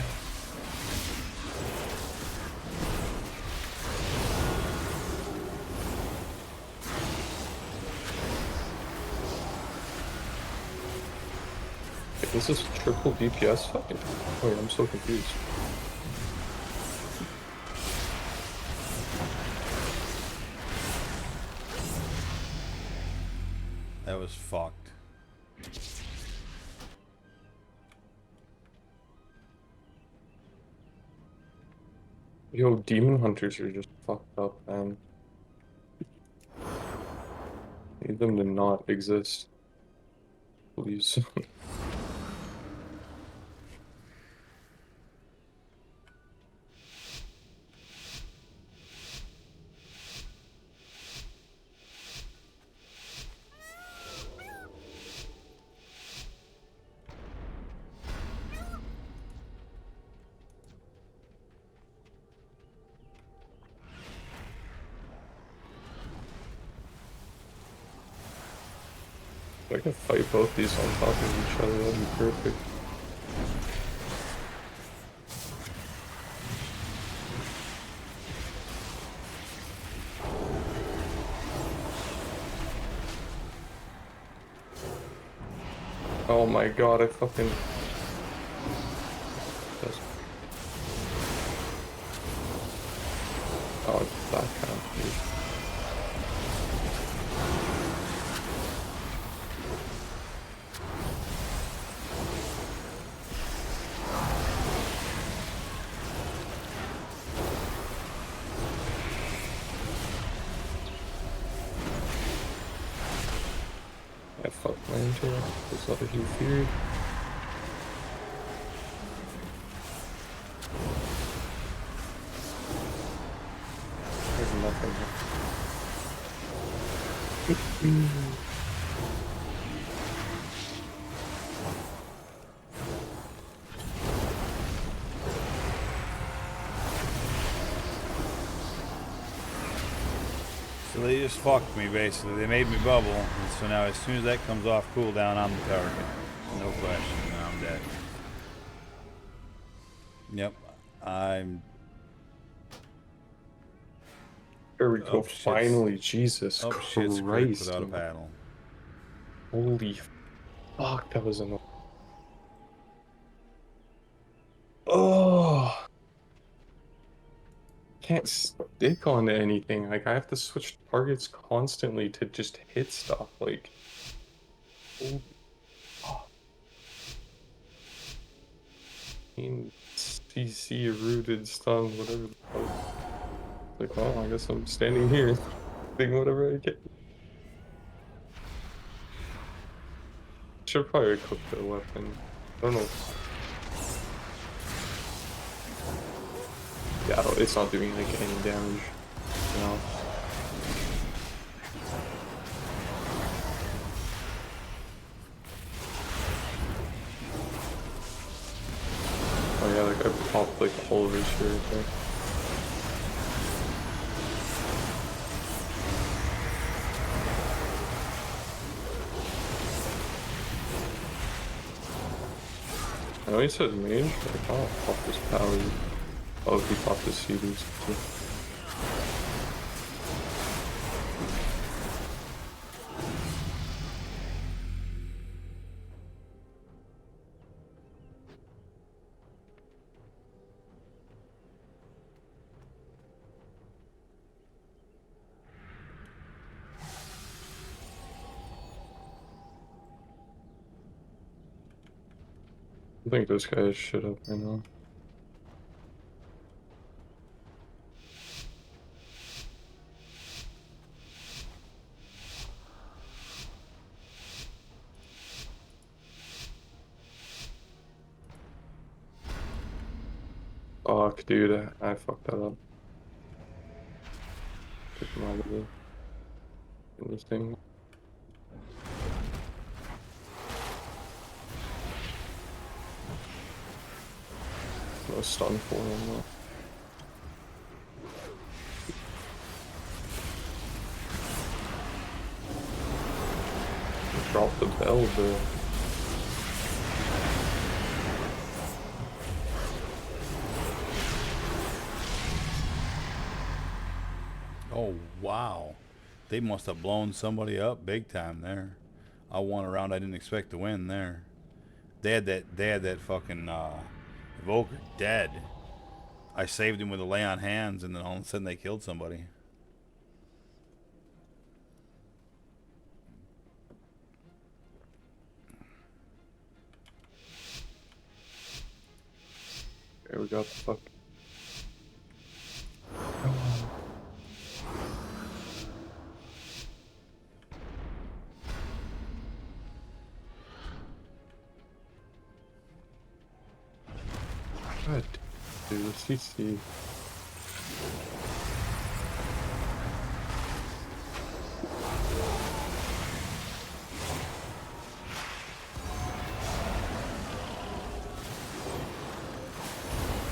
This is triple DPS? Fucking. Wait, I'm so confused.
That was fucked.
Yo, demon hunters are just fucked up, man. Need them to not exist. Please. If I can fight both these on top of each other, that'd be perfect. Oh my god, I fucking... That's... Oh, it's that kind of dude. I fucked my intro. This other he feared. There's nothing here.
So they just fucked me, basically. They made me bubble. And so now as soon as that comes off cooldown, I'm the target. No question. Now I'm dead. Yep. I'm...
There we go.
Up shit's-
Finally, Jesus
Up shit's creek
Christ.
without a
man.
paddle.
Holy fuck, that was annoying. Oh, can't stick on anything. Like, I have to switch targets constantly to just hit stuff. Like, holy fuck. CC rooted stung, whatever the fuck. Like, well, I guess I'm standing here doing whatever I can. Should probably equip the weapon. I don't know. Yeah, it's not doing like any damage. No. Oh yeah, like I popped like all of his shit right there. I know he said mage, but I can't pop this power. Oh, he popped his CDs too. I think this guy is shit up right now. Fuck, dude, I fucked that up. Took him out of the anything. No stun for him though. Drop the bell, bro.
Oh, wow. They must have blown somebody up big time there. I won a round I didn't expect to win there. They had that fucking Evoker dead. I saved him with a lay on hands, and then all of a sudden they killed somebody.
There we go. Fuck. God, dude, CC.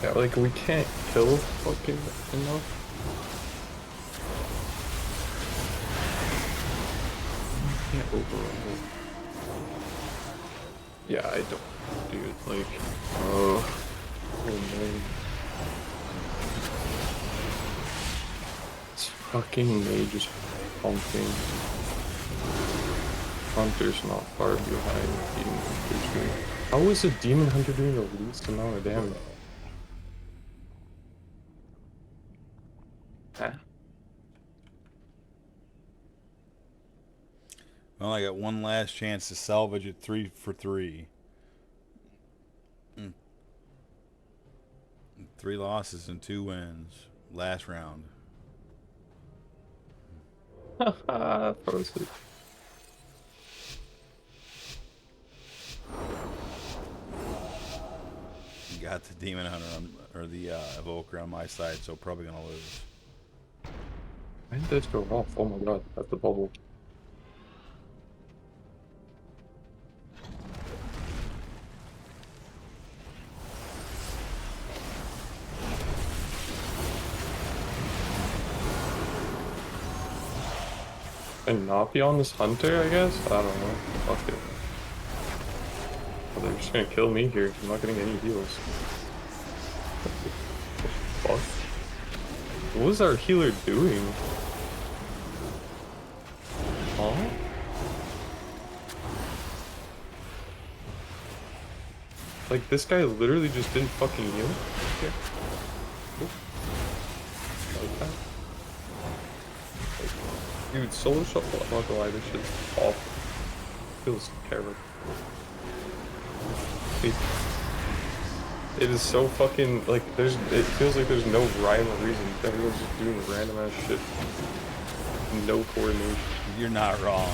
Yeah, like we can't kill fucking enough. We can't overrun. Yeah, I don't, dude. Like, oh man. This fucking mage is pumping. Hunter's not far behind. Demon Hunter's doing. How is a Demon Hunter doing the least amount of damage? Huh?
Well, I got one last chance to salvage it 3 for 3. 3 losses and 2 wins. Last round.
Haha, frozen.
Got the Demon Hunter on, or the Evoker on my side, so probably gonna lose.
Why did this go off? Oh my god, that's the bubble. And not be on this hunter, I guess? I don't know. Fuck it. Oh, they're just gonna kill me here. I'm not getting any heals. Fuck. What was our healer doing? Huh? Like, this guy literally just didn't fucking heal? Okay. Like that. Like, dude, solo shuffle, I'm not gonna lie, this shit's awful. Feels terrible. It is so fucking, like, it feels like there's no rhyme or reason. Everyone's just doing random ass shit. No coordination.
You're not wrong.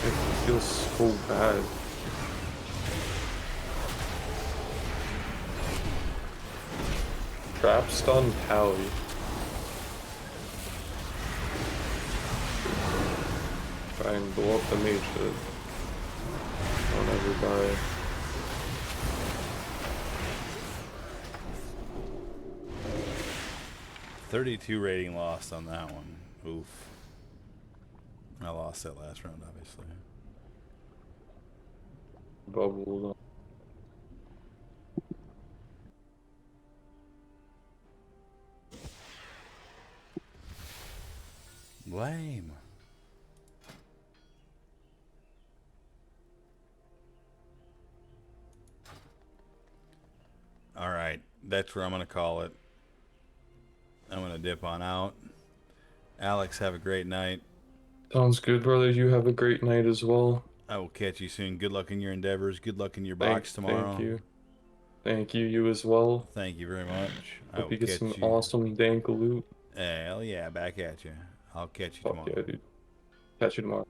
It feels so bad. Trap stun Tally. Try and blow up the mage head. Don't ever die.
$32 rating lost on that one. Oof. I lost that last round, obviously.
Bubble.
Lame. All right, that's where I'm going to call it. I'm going to dip on out. Alex, have a great night.
Sounds good, brother. You have a great night as well.
I will catch you soon. Good luck in your endeavors. Good luck in your box tomorrow.
Thank you. Thank you, you as well.
Thank you very much. I
Hope
will
you get
catch
some
you.
awesome dank loot.
Hell yeah, back at you. I'll catch you
Fuck
tomorrow.
yeah, dude. Catch you tomorrow.